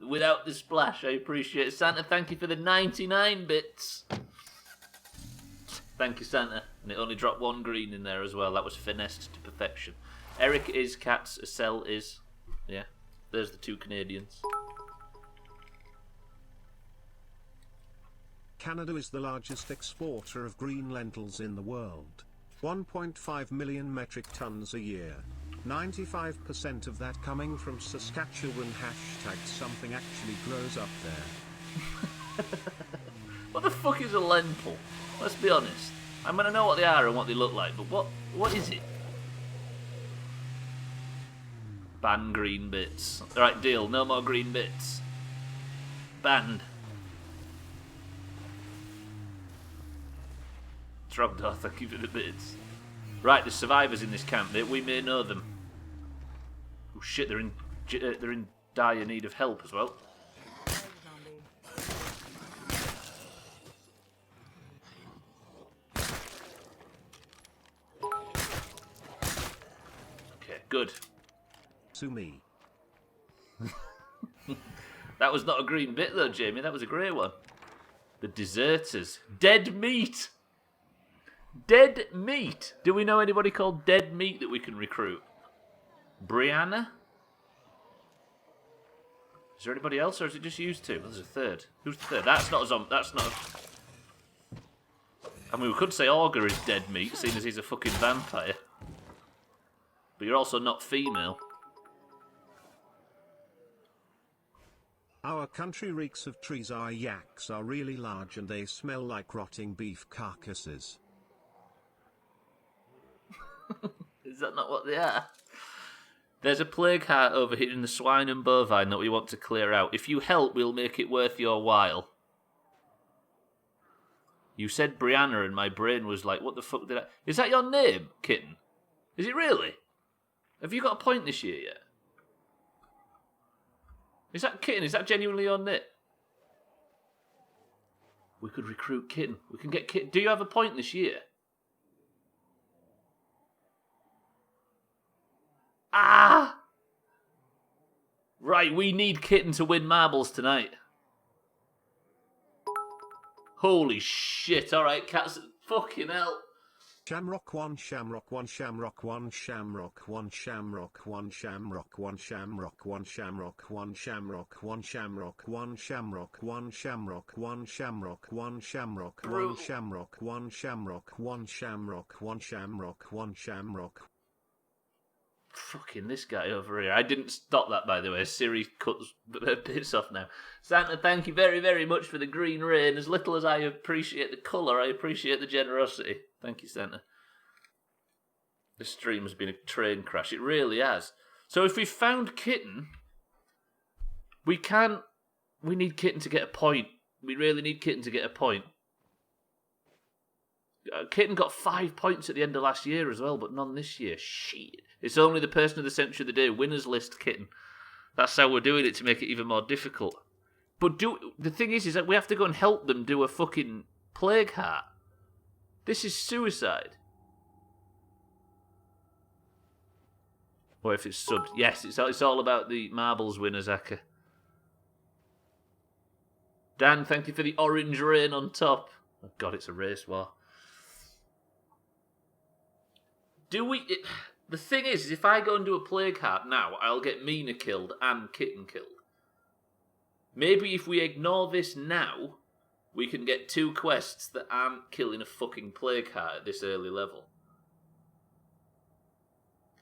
Without the splash, I appreciate it. Santa, thank you for the 99 bits. Thank you, Santa. And it only dropped 1 green in there as well. That was finessed to perfection. Eric is cats. Estelle is... Yeah, there's the 2 Canadians. Canada is the largest exporter of green lentils in the world. 1.5 million metric tons a year. 95% of that coming from Saskatchewan. Hashtag something actually grows up there. What the fuck is a lentil? Let's be honest. I mean, I know what they are and what they look like, but what is it? Ban green bits. Alright, deal. No more green bits. Banned. Trogdor, thank you for the bits. Right, there's survivors in this camp. We may know them. Oh shit, they're in dire need of help as well. Okay, good. To me. That was not a green bit though, Jamie. That was a grey one. The deserters. Dead meat! Dead meat! Do we know anybody called Dead Meat that we can recruit? Brianna? Is there anybody else, or is it just used two? There's a third. Who's the third? That's not a zombie. That's not a... I mean, we could say Augur is dead meat, seeing as he's a fucking vampire. But you're also not female. Our country reeks of trees. Our yaks are really large and they smell like rotting beef carcasses. Is that not what they are? There's a plague heart over here in the swine and bovine that we want to clear out. If you help, we'll make it worth your while. You said Brianna and my brain was like, what the fuck did I... Is that your name, kitten? Is it really? Have you got a point this year yet? Is that kitten? Is that genuinely your name? We could recruit kitten. We can get kitten. Do you have a point this year? Ah! Right, we need Kitten to win marbles tonight. Holy shit, alright, cats. Fucking hell. Shamrock 1 Shamrock 1 Shamrock 1 Shamrock 1 Shamrock 1 Shamrock 1 Shamrock 1 Shamrock 1 Shamrock 1 Shamrock 1 Shamrock 1 Shamrock 1 Shamrock 1 Shamrock 1 Shamrock 1 Shamrock 1 Shamrock 1 Shamrock 1 Shamrock. Fucking this guy over here. I didn't stop that, by the way. Siri cuts bits off now. Santa, thank you very, very much for the green rain. As little as I appreciate the colour, I appreciate the generosity. Thank you, Santa. This stream has been a train crash. It really has. So if we found Kitten, we need Kitten to get a point. We really need Kitten to get a point. Kitten got 5 points at the end of last year as well, but none this year. Shit. It's only the person of the century of the day, winners list Kitten. That's how we're doing it to make it even more difficult. But the thing is that we have to go and help them do a fucking plague heart. This is suicide. Or if it's subbed. Yes, it's all about the marbles winners, Aka. Dan, thank you for the orange rain on top. Oh God, it's a race war. The thing is if I go and do a plague heart now, I'll get Meagher killed and Kitten killed. Maybe if we ignore this now, we can get 2 quests that aren't killing a fucking plague heart at this early level.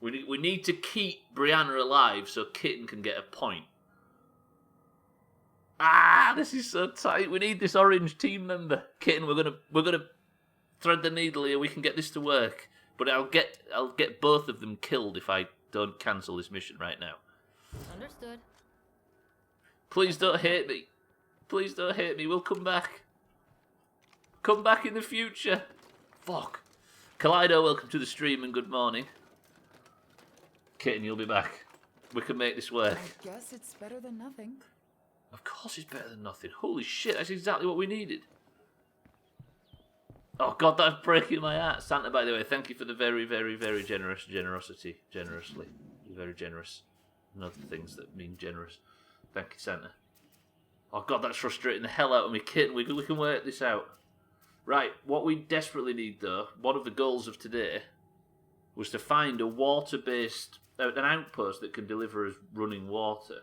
We need to keep Brianna alive so Kitten can get a point. This is so tight. We need this orange team member. Kitten, we're gonna thread the needle here. We can get this to work. But I'll get both of them killed if I don't cancel this mission right now. Understood. Please don't hate me. Please don't hate me. We'll come back. Come back in the future. Fuck. Kaleido, welcome to the stream and good morning. Kitten, you'll be back. We can make this work. I guess it's better than nothing. Of course it's better than nothing. Holy shit, that's exactly what we needed. Oh God, that's breaking my heart. Santa, by the way, thank you for the very, very, very generosity. Generously. You're very generous. And other things that mean generous. Thank you, Santa. Oh God, that's frustrating the hell out of me. Kitten, we can work this out. Right, what we desperately need though, one of the goals of today, was to find a water-based, an outpost that can deliver us running water.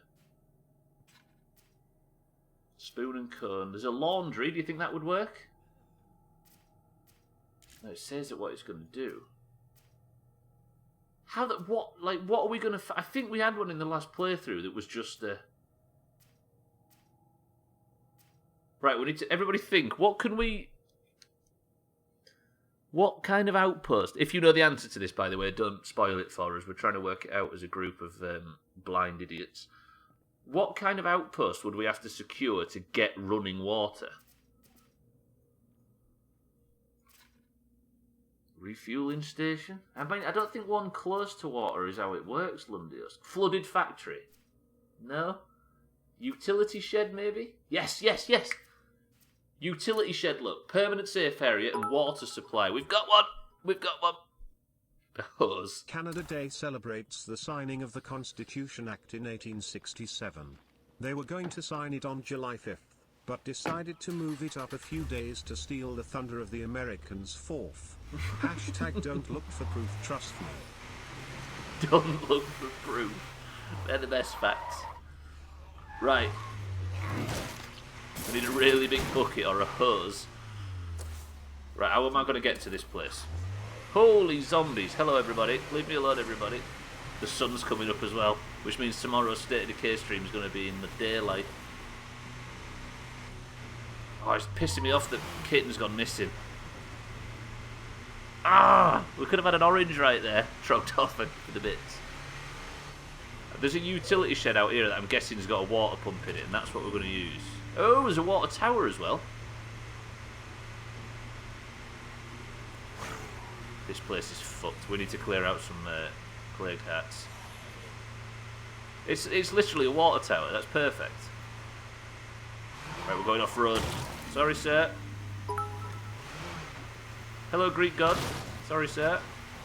Spoon and cone. There's a laundry. Do you think that would work? No, it says that what it's going to do. What are we going to... I think we had one in the last playthrough that was just a... Right, we need to... Everybody think, what can we... What kind of outpost... If you know the answer to this, by the way, don't spoil it for us. We're trying to work it out as a group of blind idiots. What kind of outpost would we have to secure to get running water? Refueling station? I mean, I don't think one close to water is how it works, Lundios. Flooded factory? No? Utility shed, maybe? Yes! Utility shed, look. Permanent safe area and water supply. We've got one! A hose. Canada Day celebrates the signing of the Constitution Act in 1867. They were going to sign it on July 5th, but decided to move it up a few days to steal the thunder of the Americans' 4th. Hashtag don't look for proof, trust me. Don't look for proof. They're the best facts. Right. I need a really big bucket or a hose. Right, how am I going to get to this place? Holy zombies. Hello, everybody. Leave me alone, everybody. The sun's coming up as well, which means tomorrow's State of Decay stream is going to be in the daylight. Oh, it's pissing me off that Kitten's gone missing. We could have had an orange right there. Trogged off for the bits. There's a utility shed out here that I'm guessing has got a water pump in it, and that's what we're going to use. Oh, there's a water tower as well. This place is fucked. We need to clear out some plague hearts. It's literally a water tower. That's perfect. Right, we're going off road. Sorry, sir. Hello, Greek god. Sorry, sir.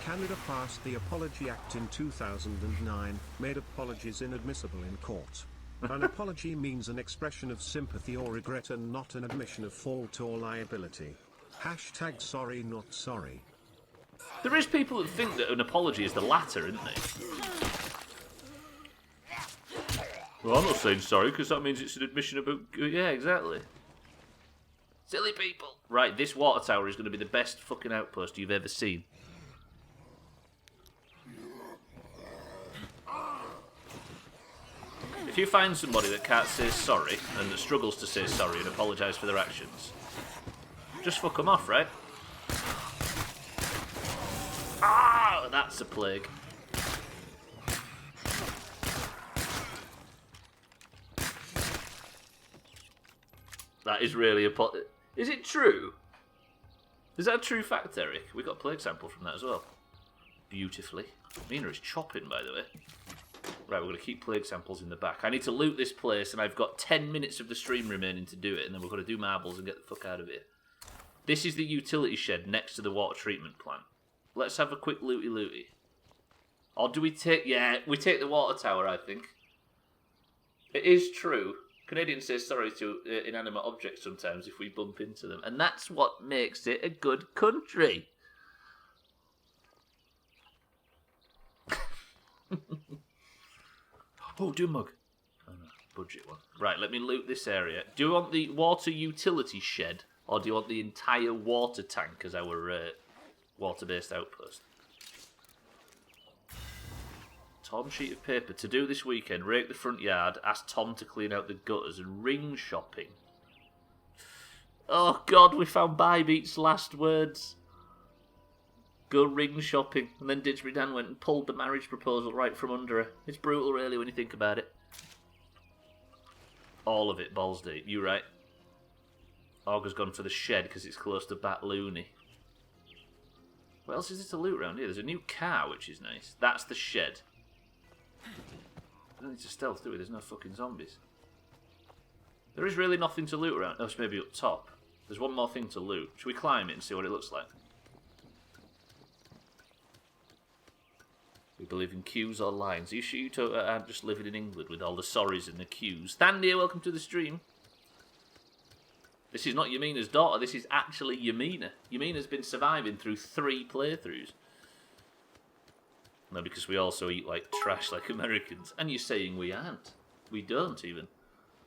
Canada passed the Apology Act in 2009, made apologies inadmissible in court. An apology means an expression of sympathy or regret and not an admission of fault or liability. Hashtag sorry not sorry. There is people that think that an apology is the latter, isn't there? Well, I'm not saying sorry because that means it's an admission about... Yeah, exactly. Silly people. Right, this water tower is going to be the best fucking outpost you've ever seen. If you find somebody that can't say sorry and that struggles to say sorry and apologise for their actions, just fuck them off, right? Ah, that's a plague. That is really a pot. Is it true? Is that a true fact, Eric? We got a plague sample from that as well. Beautifully. Meagher is chopping, by the way. Right, we're going to keep plague samples in the back. I need to loot this place, and I've got 10 minutes of the stream remaining to do it, and then we're going to do marbles and get the fuck out of here. This is the utility shed next to the water treatment plant. Let's have a quick looty-looty. Or do we take... Yeah, we take the water tower, I think. It is true. Canadians say sorry to inanimate objects sometimes if we bump into them. And that's what makes it a good country. Oh, do mug. Oh, no, budget one. Right, let me loot this area. Do you want the water utility shed? Or do you want the entire water tank as our water-based outpost? Torn sheet of paper. To do this weekend, rake the front yard, ask Tom to clean out the gutters, and ring shopping. Oh God, we found Bybeat's last words. Go ring shopping. And then Didsbury Dan went and pulled the marriage proposal right from under her. It's brutal, really, when you think about it. All of it, balls deep. You right. Auger's gone for the shed because it's close to Bat Looney. What else is there to loot around here? There's a new car, which is nice. That's the shed. I don't need to stealth, do we? There's no fucking zombies. There is really nothing to loot around. Oh, it's maybe up top. There's one more thing to loot. Should we climb it and see what it looks like? We believe in queues or lines. Are you sure you two aren't just living in England with all the sorries and the queues? Thandia, welcome to the stream. This is not Yamina's daughter. This is actually Yamina. Yamina's been surviving through 3 playthroughs. No, because we also eat like trash like Americans. And you're saying we aren't. We don't even.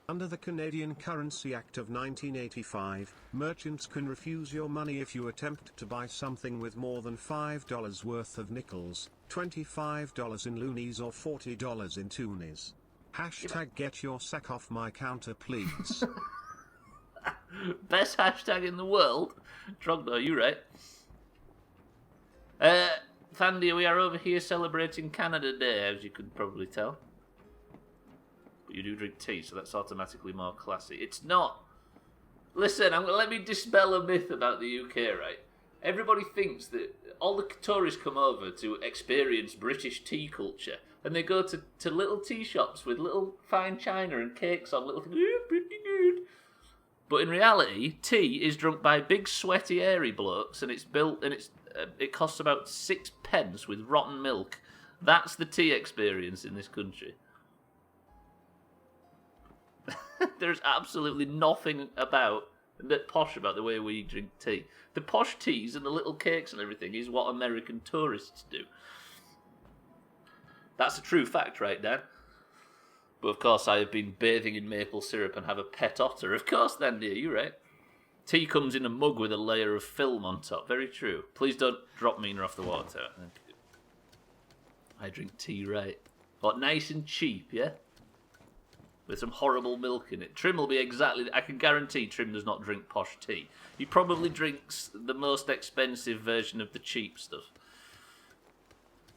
Under the Canadian Currency Act of 1985, merchants can refuse your money if you attempt to buy something with more than $5 worth of nickels, $25 in loonies or $40 in toonies. Hashtag get your sack off my counter, please. Best hashtag in the world. Trogdor, you right. Thandia, we are over here celebrating Canada Day, as you could probably tell. But you do drink tea, so that's automatically more classy. It's not. Listen, let me dispel a myth about the UK, right? Everybody thinks that all the tourists come over to experience British tea culture, and they go to little tea shops with little fine china and cakes on little things. Pretty good. But in reality, tea is drunk by big, sweaty, airy blokes, and it costs about 6 pence with rotten milk. That's the tea experience in this country. There's absolutely nothing posh about the way we drink tea. The posh teas and the little cakes and everything is what American tourists do. That's a true fact, right, Dan? But of course, I have been bathing in maple syrup and have a pet otter. Of course, then, dear, you're right. Tea comes in a mug with a layer of film on top. Very true. Please don't drop Meagher off the water tower. Thank you. I drink tea right. But nice and cheap, yeah? With some horrible milk in it. Trim will be exactly... I can guarantee Trim does not drink posh tea. He probably drinks the most expensive version of the cheap stuff.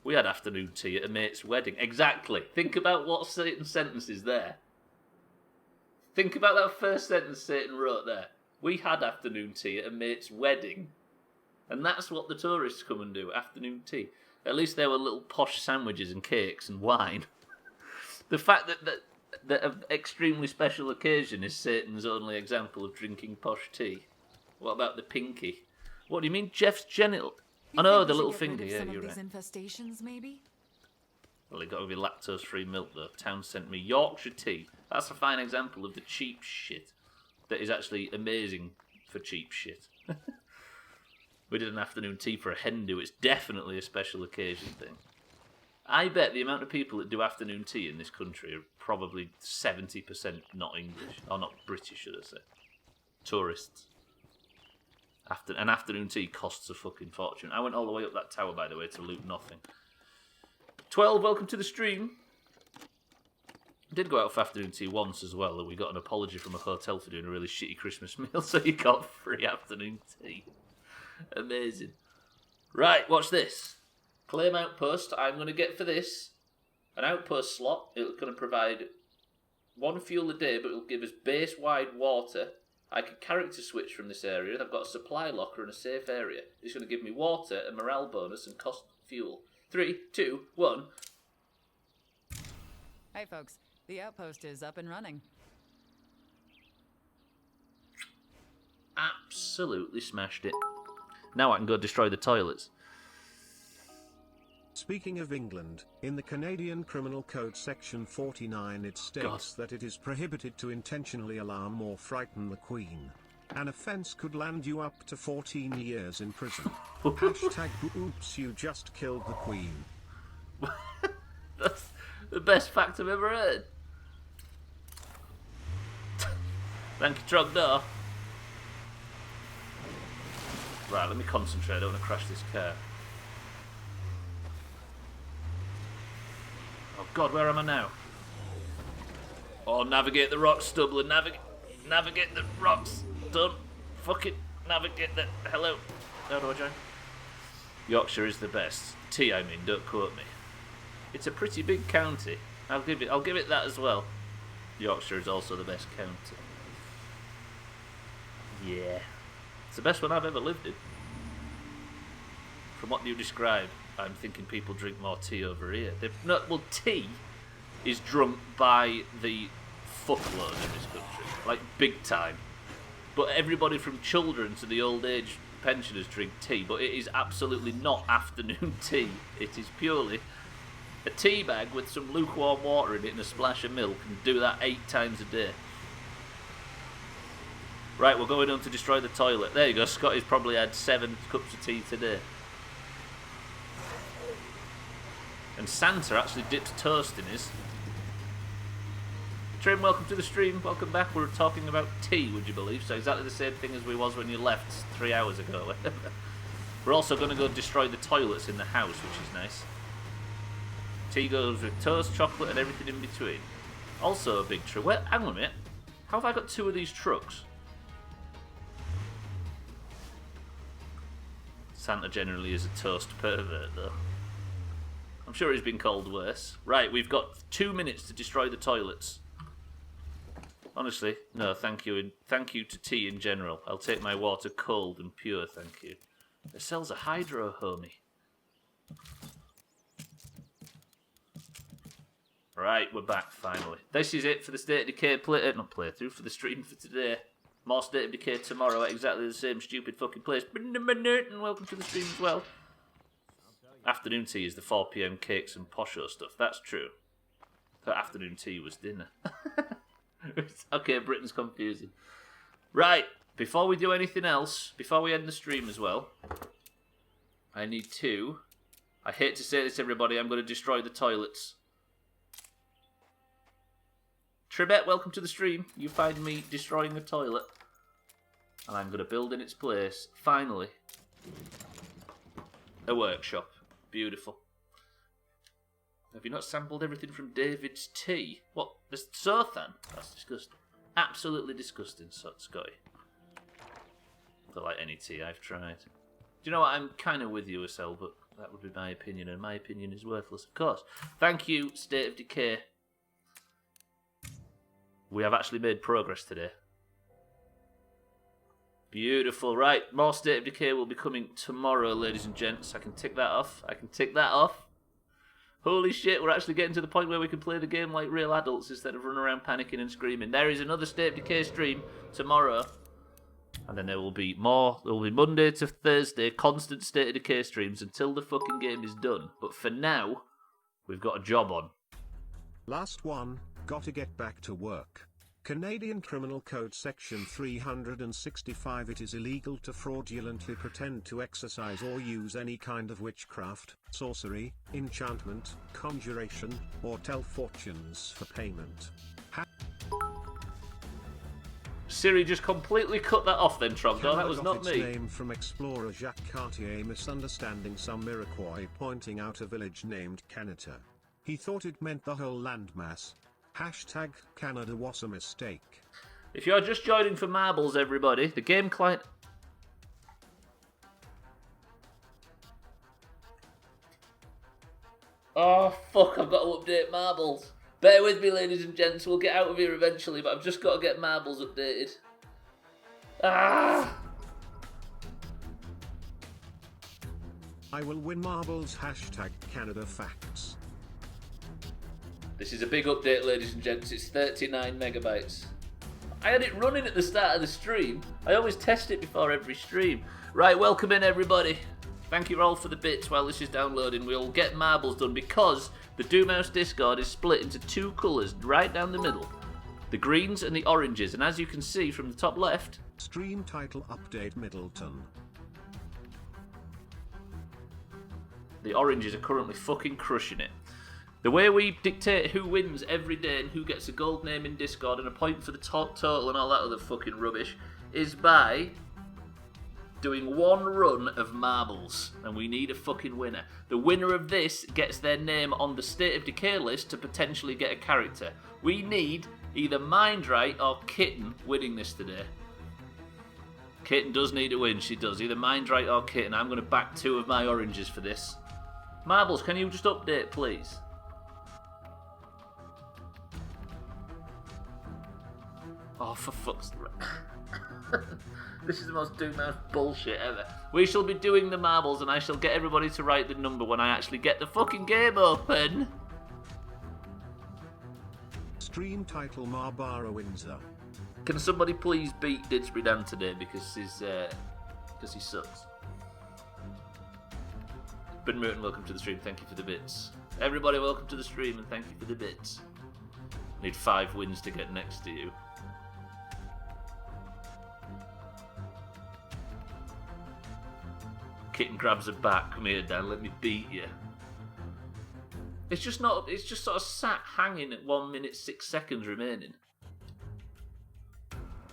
We had afternoon tea at a mate's wedding. Exactly. Think about what Satan sentence is there. Think about that first sentence Satan wrote there. We had afternoon tea at a mate's wedding. And that's what the tourists come and do, afternoon tea. At least there were little posh sandwiches and cakes and wine. The fact that an extremely special occasion is Satan's only example of drinking posh tea. What about the pinky? What do you mean, Jeff's genital? Oh no, the little finger. Yeah, you're right. Infestations, maybe? Well, it got to be lactose-free milk though. Town sent me Yorkshire tea. That's a fine example of the cheap shit that is actually amazing for cheap shit. We did an afternoon tea for a hen do. It's definitely a special occasion thing. I bet the amount of people that do afternoon tea in this country are probably 70% not English. Or not British, should I say. Tourists. An afternoon tea costs a fucking fortune. I went all the way up that tower, by the way, to loot nothing. 12, welcome to the stream. I did go out for afternoon tea once as well, and we got an apology from a hotel for doing a really shitty Christmas meal, so you got free afternoon tea. Amazing. Right, watch this. Claim outpost. I'm going to get for this an outpost slot. It's going to provide 1 fuel a day, but it'll give us base-wide water. I can character switch from this area. I've got a supply locker and a safe area. It's going to give me water, a morale bonus, and cost fuel. 3, 2, 1. Hey, folks. The outpost is up and running. Absolutely smashed it. Now I can go destroy the toilets. Speaking of England, in the Canadian Criminal Code Section 49 it states that it is prohibited to intentionally alarm or frighten the Queen. An offence could land you up to 14 years in prison. Hashtag oops, you just killed the Queen. That's the best fact I've ever heard. Thank you, Trogdor. Right, let me concentrate. I don't want to crash this car. Oh God, where am I now? Oh, navigate the rocks, Stubbler. Navigate the rocks. Don't fucking navigate the... Hello. How do I join? Yorkshire is the best. Tea, I mean. Don't quote me. It's a pretty big county. I'll give it that as well. Yorkshire is also the best county. Yeah. It's the best one I've ever lived in. From what you describe, I'm thinking people drink more tea over here. Well, tea is drunk by the fuckload in this country. Like, big time. But everybody from children to the old age pensioners drink tea. But it is absolutely not afternoon tea. It is purely a tea bag with some lukewarm water in it and a splash of milk. And do that 8 times a day. Right, we're going on to destroy the toilet. There you go, Scotty's probably had 7 cups of tea today. And Santa actually dipped toast in his. Trim, welcome to the stream. Welcome back. We're talking about tea, would you believe? So exactly the same thing as we was when you left 3 hours ago. We're also going to go destroy the toilets in the house, which is nice. Tea goes with toast, chocolate, and everything in between. Also a big truck. Well, hang on a minute. How have I got 2 of these trucks? Santa generally is a toast pervert, though. I'm sure he's been called worse. Right, we've got 2 minutes to destroy the toilets. Honestly, no, thank you. And thank you to tea in general. I'll take my water cold and pure, thank you. It sells a hydro, homie. Right, we're back, finally. This is it for the State of Decay playthrough, for the stream for today. More State of Decay tomorrow at exactly the same stupid fucking place. And welcome to the stream as well. Afternoon tea is the 4 PM cakes and posho stuff. That's true. But afternoon tea was dinner. Okay, Britain's confusing. Right, before we do anything else, before we end the stream as well, I need to... I hate to say this, everybody, I'm going to destroy the toilets. Trebet, welcome to the stream. You find me destroying a toilet. And I'm going to build in its place, finally, a workshop. Beautiful. Have you not sampled everything from David's tea? What? There's Sothan? That's disgusting. Absolutely disgusting, Scotty. I don't like any tea I've tried. Do you know what? I'm kind of with you, Estelle, but that would be my opinion, and my opinion is worthless, of course. Thank you, State of Decay. We have actually made progress today. Beautiful. Right, more State of Decay will be coming tomorrow, ladies and gents. I can tick that off. Holy shit, we're actually getting to the point where we can play the game like real adults instead of running around panicking and screaming. There is another State of Decay stream tomorrow. And then there will be more. There will be Monday to Thursday, constant State of Decay streams until the fucking game is done. But for now, we've got a job on. Last one, gotta get back to work. Canadian Criminal Code Section 365. It is illegal to fraudulently pretend to exercise or use any kind of witchcraft, sorcery, enchantment, conjuration, or tell fortunes for payment. Siri just completely cut that off then, Trogdor. That was not its me. Name from explorer Jacques Cartier misunderstanding some Iroquois pointing out a village named Canada. He thought it meant the whole landmass. Hashtag Canada was a mistake. If you're just joining for marbles, everybody, the game client... Oh, fuck, I've got to update marbles. Bear with me, ladies and gents. We'll get out of here eventually, but I've just got to get marbles updated. Ah! I will win marbles. Hashtag Canada Facts. This is a big update, ladies and gents. It's 39 megabytes. I had it running at the start of the stream. I always test it before every stream. Right, welcome in, everybody. Thank you all for the bits while this is downloading. We'll get marbles done because the Doomhaus Discord is split into two colours right down the middle. The greens and the oranges. And as you can see from the top left... Stream title update Middleton. The oranges are currently fucking crushing it. The way we dictate who wins every day and who gets a gold name in Discord and a point for the total and all that other fucking rubbish is by doing one run of marbles, and we need a fucking winner. The winner of this gets their name on the State of Decay list to potentially get a character. We need either Mindright or Kitten winning this today. Kitten does need to win, she does. Either Mindright or Kitten. I'm going to back two of my oranges for this. Marbles, can you just update, please? Oh, for fuck's sake. This is the most Doomhaus bullshit ever. We shall be doing the marbles and I shall get everybody to write the number when I actually get the fucking game open. Stream title Marbara Windsor. Can somebody please beat Didsbury Dan today because he sucks. Ben Merton, welcome to the stream. Thank you for the bits. Everybody, welcome to the stream and thank you for the bits. Need 5 wins to get next to you. Kitten grabs her back. Come here, Dan. Let me beat you. It's just not. It's just sort of sat hanging at 1 minute 6 seconds remaining.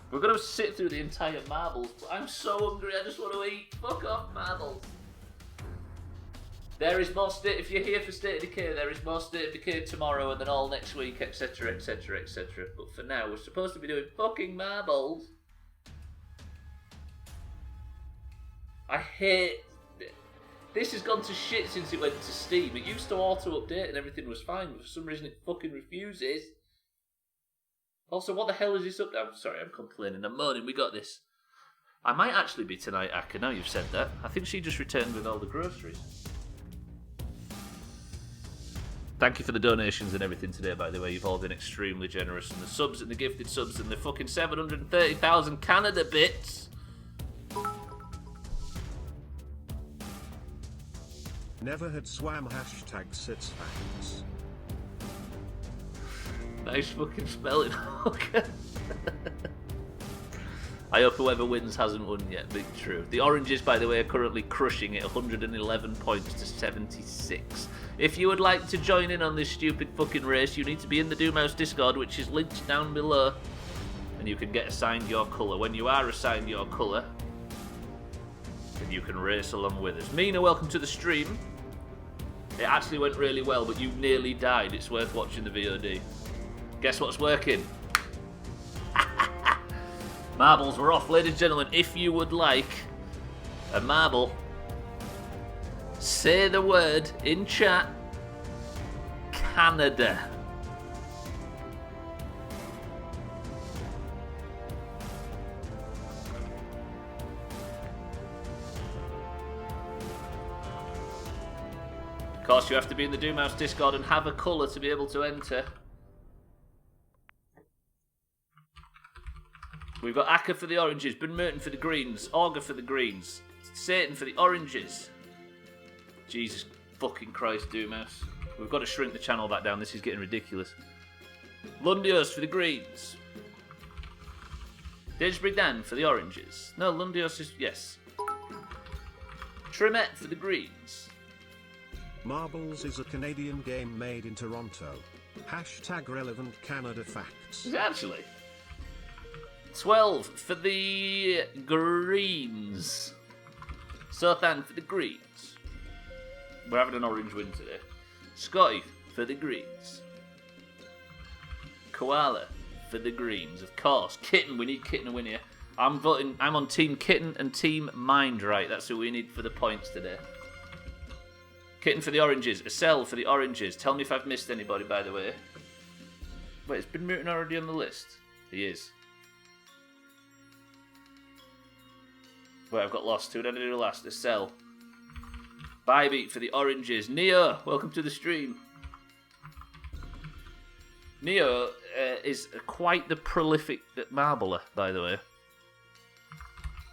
We're gonna sit through the entire marbles. But I'm so hungry. I just want to eat. Fuck off, marbles. There is more state. If you're here for State of Decay, there is more State of Decay tomorrow, and then all next week, etc., etc., etc. But for now, we're supposed to be doing fucking marbles. I hate. This has gone to shit since it went to Steam. It used to auto-update and everything was fine, but for some reason it fucking refuses. Also, what the hell is this up? I'm sorry, I'm complaining. I'm moaning. We got this. I might actually be tonight, Akka, now you've said that. I think she just returned with all the groceries. Thank you for the donations and everything today, by the way. You've all been extremely generous. And the subs and the gifted subs and the fucking 730,000 Canada bits. Never had swam. Hashtag sits facts. Nice fucking spelling. Okay. I hope whoever wins hasn't won yet. Big true. The oranges, by the way, are currently crushing it. 111 points to 76. If you would like to join in on this stupid fucking race, you need to be in the Doomhaus Discord, which is linked down below. And you can get assigned your colour. When you are assigned your colour, then you can race along with us. Mina, welcome to the stream. It actually went really well, but you nearly died. It's worth watching the VOD. Guess what's working? Marbles were off, ladies and gentlemen. If you would like a marble, say the word in chat. Canada. Of course, you have to be in the Doomhaus Discord and have a colour to be able to enter. We've got Akka for the oranges, Ben Merton for the greens, Augur for the greens, Satan for the oranges. Jesus fucking Christ, Doomhaus. We've got to shrink the channel back down, this is getting ridiculous. Lundios for the greens. Dejbri Dan for the oranges. No, Lundios is... Yes. Trimette for the greens. Marbles is a Canadian game made in Toronto. Hashtag relevant Canada facts. Is it actually? 12 for the greens. Sothan for the greens. We're having an orange win today. Scotty for the greens. Koala for the greens, of course. Kitten, we need Kitten to win here. I'm on Team Kitten and Team Mind Right. That's who we need for the points today. Kitten for the oranges. Estelle for the oranges. Tell me if I've missed anybody, by the way. Wait, is Ben Merton already on the list? He is. Wait, I've got lost. Who did I do last? Estelle. Bybeat for the oranges. Neo, welcome to the stream. Neo is quite the prolific marbler, by the way.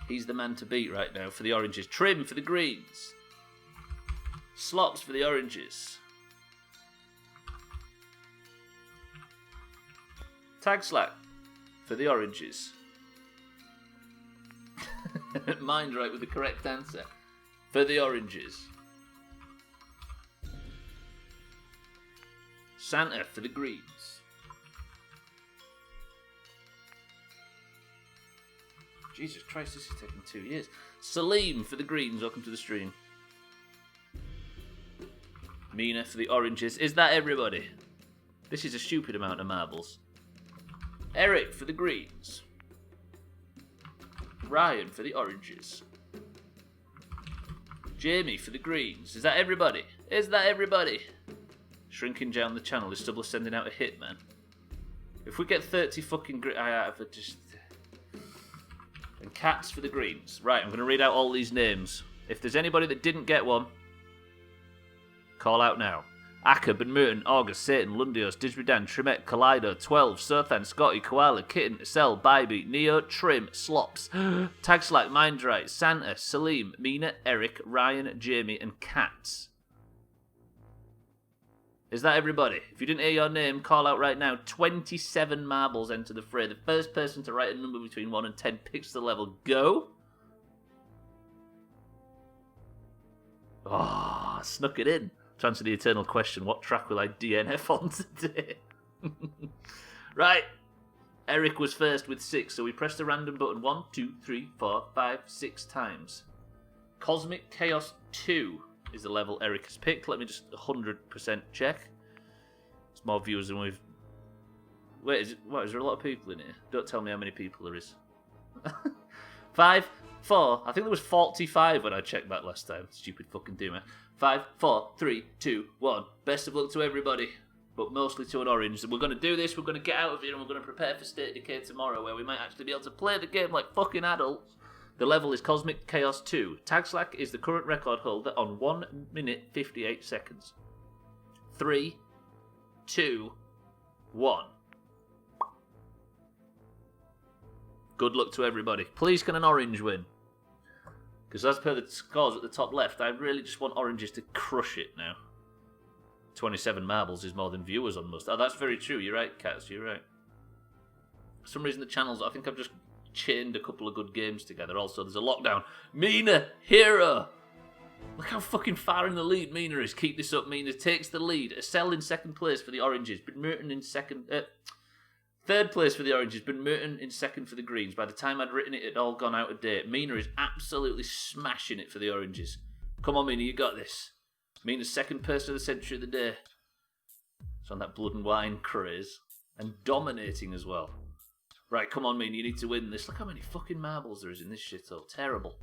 He's the man to beat right now for the oranges. Trim for the greens. Slops for the oranges. Tag Slack for the oranges. Mind Right with the correct answer for the oranges. Santa for the greens. Jesus Christ, this is taking 2 years. Salim for the greens, welcome to the stream. Mina for the oranges. Is that everybody? This is a stupid amount of marbles. Eric for the greens. Ryan for the oranges. Jamie for the greens. Is that everybody? Is that everybody? Shrinking down the channel. Is Stubbler sending out a hit, man? If we get 30 fucking just... And cats for the greens. Right, I'm going to read out all these names. If there's anybody that didn't get one, call out now. Akka, Ben Merton, August, Satan, Lundios, Didgeridoo, Trimette, Kaleido, 12, Sothan, Scotty, Koala, Kitten, Estelle, Bybeat, Neo, Trim, Slops, Tag Slack, Mindright, Santa, Salim, Mina, Eric, Ryan, Jamie, and Cats. Is that everybody? If you didn't hear your name, call out right now. 27 marbles enter the fray. The first person to write a number between 1 and 10 picks the level. Go! Oh, snuck it in. To answer the eternal question, what track will I DNF on today? Right. Eric was first with 6, so we pressed the random button 1, 2, 3, 4, 5, 6 times. Cosmic Chaos 2 is the level Eric has picked. Let me just 100% check. It's more viewers than we've... Wait, is there a lot of people in here? Don't tell me how many people there is. 5, 4. I think there was 45 when I checked that last time. Stupid fucking Doomer. 5, 4, 3, 2, 1. Best of luck to everybody, but mostly to an orange. We're going to do this, we're going to get out of here, and we're going to prepare for State of Decay tomorrow, where we might actually be able to play the game like fucking adults. The level is Cosmic Chaos 2. Tag Slack is the current record holder on 1 minute 58 seconds. 3, 2, 1. Good luck to everybody. Please can an orange win? Because as per the scores at the top left, I really just want oranges to crush it now. 27 marbles is more than viewers on most. Oh, that's very true. You're right, Cats. You're right. For some reason, the channels, I think I've just chained a couple of good games together. Also, there's a lockdown. Mina, hero. Look how fucking far in the lead Mina is. Keep this up. Mina takes the lead. Estelle in second place for the oranges. Ben Merton in second. Third place for the oranges. Ben Merton in second for the greens. By the time I'd written it, it had all gone out of date. Mina is absolutely smashing it for the oranges. Come on, Mina, you got this. Mina's second person of the century of the day. It's on that blood and wine craze. And dominating as well. Right, come on, Mina, you need to win this. Look how many fucking marbles there is in this shithole. Terrible.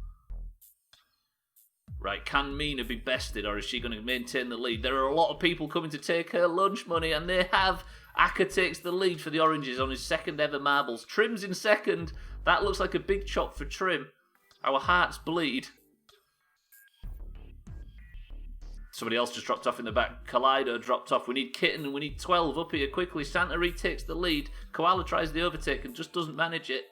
Right, can Mina be bested, or is she going to maintain the lead? There are a lot of people coming to take her lunch money, and they have. Akka takes the lead for the oranges on his second ever marbles. Trim's in second. That looks like a big chop for Trim. Our hearts bleed. Somebody else just dropped off in the back. Kaleido dropped off. We need Kitten and we need 12 up here quickly. Santa retakes the lead. Koala tries the overtake and just doesn't manage it.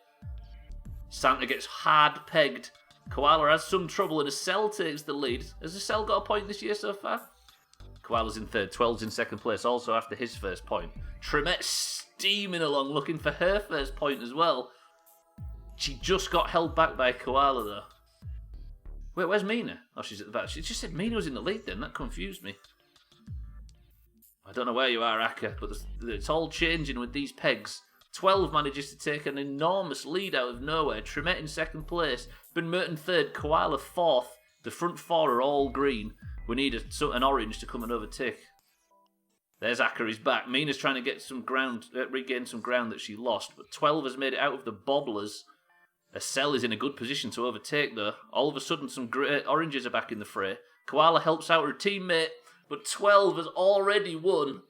Santa gets hard pegged. Koala has some trouble and Estelle takes the lead. Has Estelle got a point this year so far? Koala's in third. 12's in second place also after his first point. Trimette steaming along looking for her first point as well. She just got held back by Koala, though. Wait, where's Meagher? Oh, she's at the back. She just said Meagher was in the lead then. That confused me. I don't know where you are, Akka, but it's all changing with these pegs. 12 manages to take an enormous lead out of nowhere. Tremette in second place. Ben Merton third. Koala fourth. The front four are all green. We need an orange to come and overtake. There's Akka, he's back. Mina's trying to get some ground, regain some ground that she lost, but 12 has made it out of the bobblers. Estelle is in a good position to overtake, though. All of a sudden, some oranges are back in the fray. Koala helps out her teammate, but 12 has already won.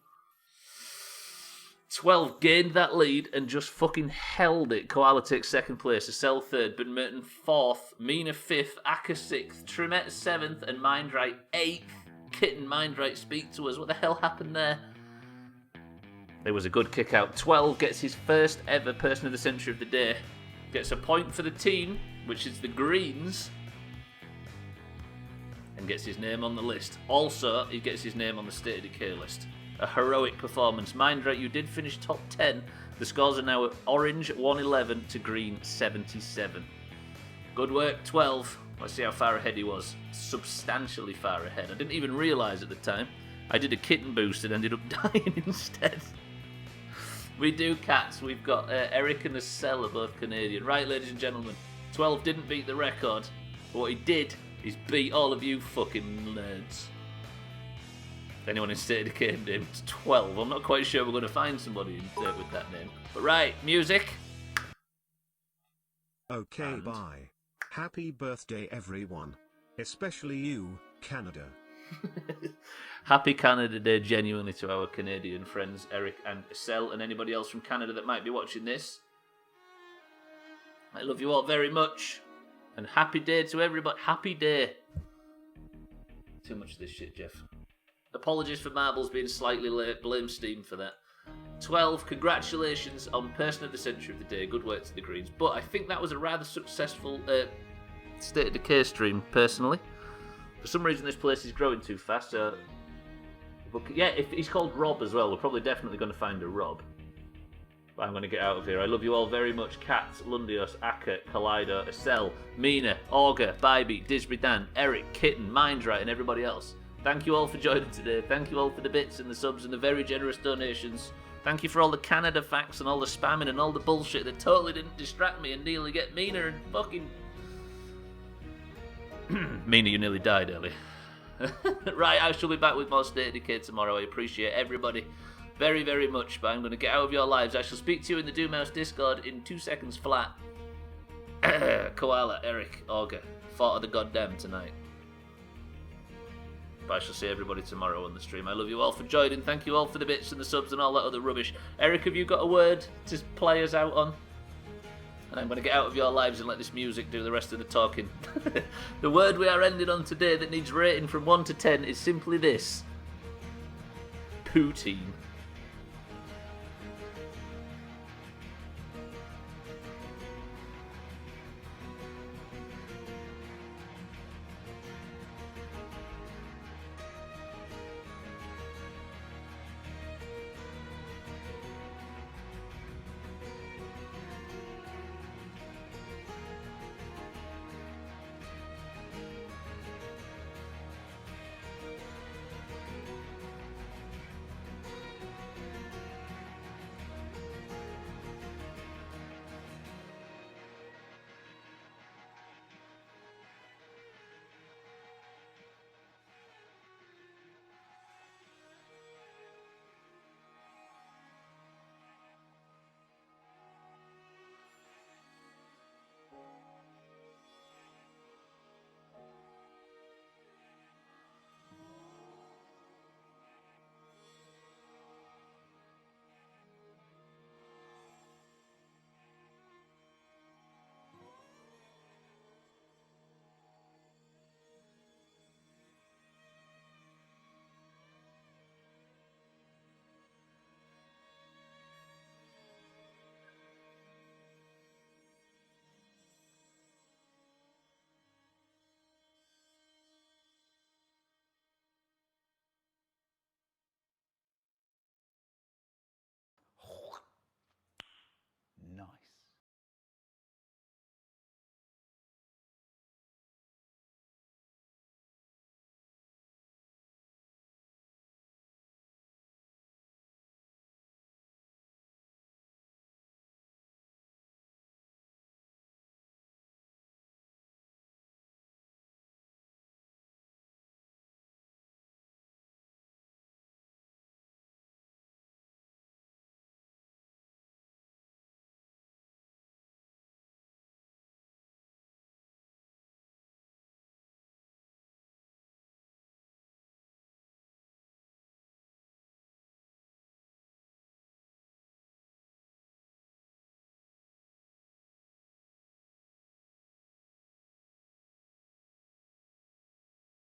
12 gained that lead and just fucking held it. Koala takes second place, Estelle third, Ben Merton fourth, Mina fifth, Akka sixth, Trimette seventh, and Mindright eighth. Kitten, Mindright, speak to us. What the hell happened there? There was a good kick out. 12 gets his first ever Person of the Century of the day. Gets a point for the team, which is the Greens, and gets his name on the list. Also, he gets his name on the State of Decay list. A heroic performance. Mindright, you did finish top 10. The scores are now at orange 111 to green 77. Good work, 12. Let's see how far ahead he was. Substantially far ahead. I didn't even realise at the time. I did a kitten boost and ended up dying instead. We do cats. We've got Eric and Estelle are both Canadian. Right, ladies and gentlemen. 12 didn't beat the record. But what he did is beat all of you fucking nerds. Anyone in State of Decay named 12. I'm not quite sure we're going to find somebody with that name. But right, music. Okay, bye. Happy birthday, everyone. Especially you, Canada. Happy Canada Day genuinely to our Canadian friends, Eric and Estelle, and anybody else from Canada that might be watching this. I love you all very much. And happy day to everybody. Happy day. Too much of this shit, Jeff. Apologies for Marbles being slightly late. Blame Steam for that. 12, congratulations on Person of the Century of the Day. Good work to the Greens. But I think that was a rather successful State of Decay stream, personally. For some reason, this place is growing too fast. But yeah, if he's called Rob as well, we're probably definitely going to find a Rob. But I'm going to get out of here. I love you all very much. Katz, Lundios, Akka, Kaleido, Estelle, Mina, Auger, Bybee, Disbury Dan, Eric, Kitten, Mindright, and everybody else. Thank you all for joining today. Thank you all for the bits and the subs and the very generous donations. Thank you for all the Canada facts and all the spamming and all the bullshit that totally didn't distract me and nearly get Mina and fucking... Mina, you nearly died early. Right, I shall be back with more State of Decay tomorrow. I appreciate everybody very, very much, but I'm going to get out of your lives. I shall speak to you in the Doomhaus Discord in 2 seconds flat. Koala, Eric, Auger, fought of the goddamn tonight. But I shall see everybody tomorrow on the stream. I love you all for joining. Thank you all for the bits and the subs and all that other rubbish. Eric, have you got a word to play us out on? And I'm going to get out of your lives and let this music do the rest of the talking. The word we are ending on today that needs rating from 1 to 10 is simply this. Poutine.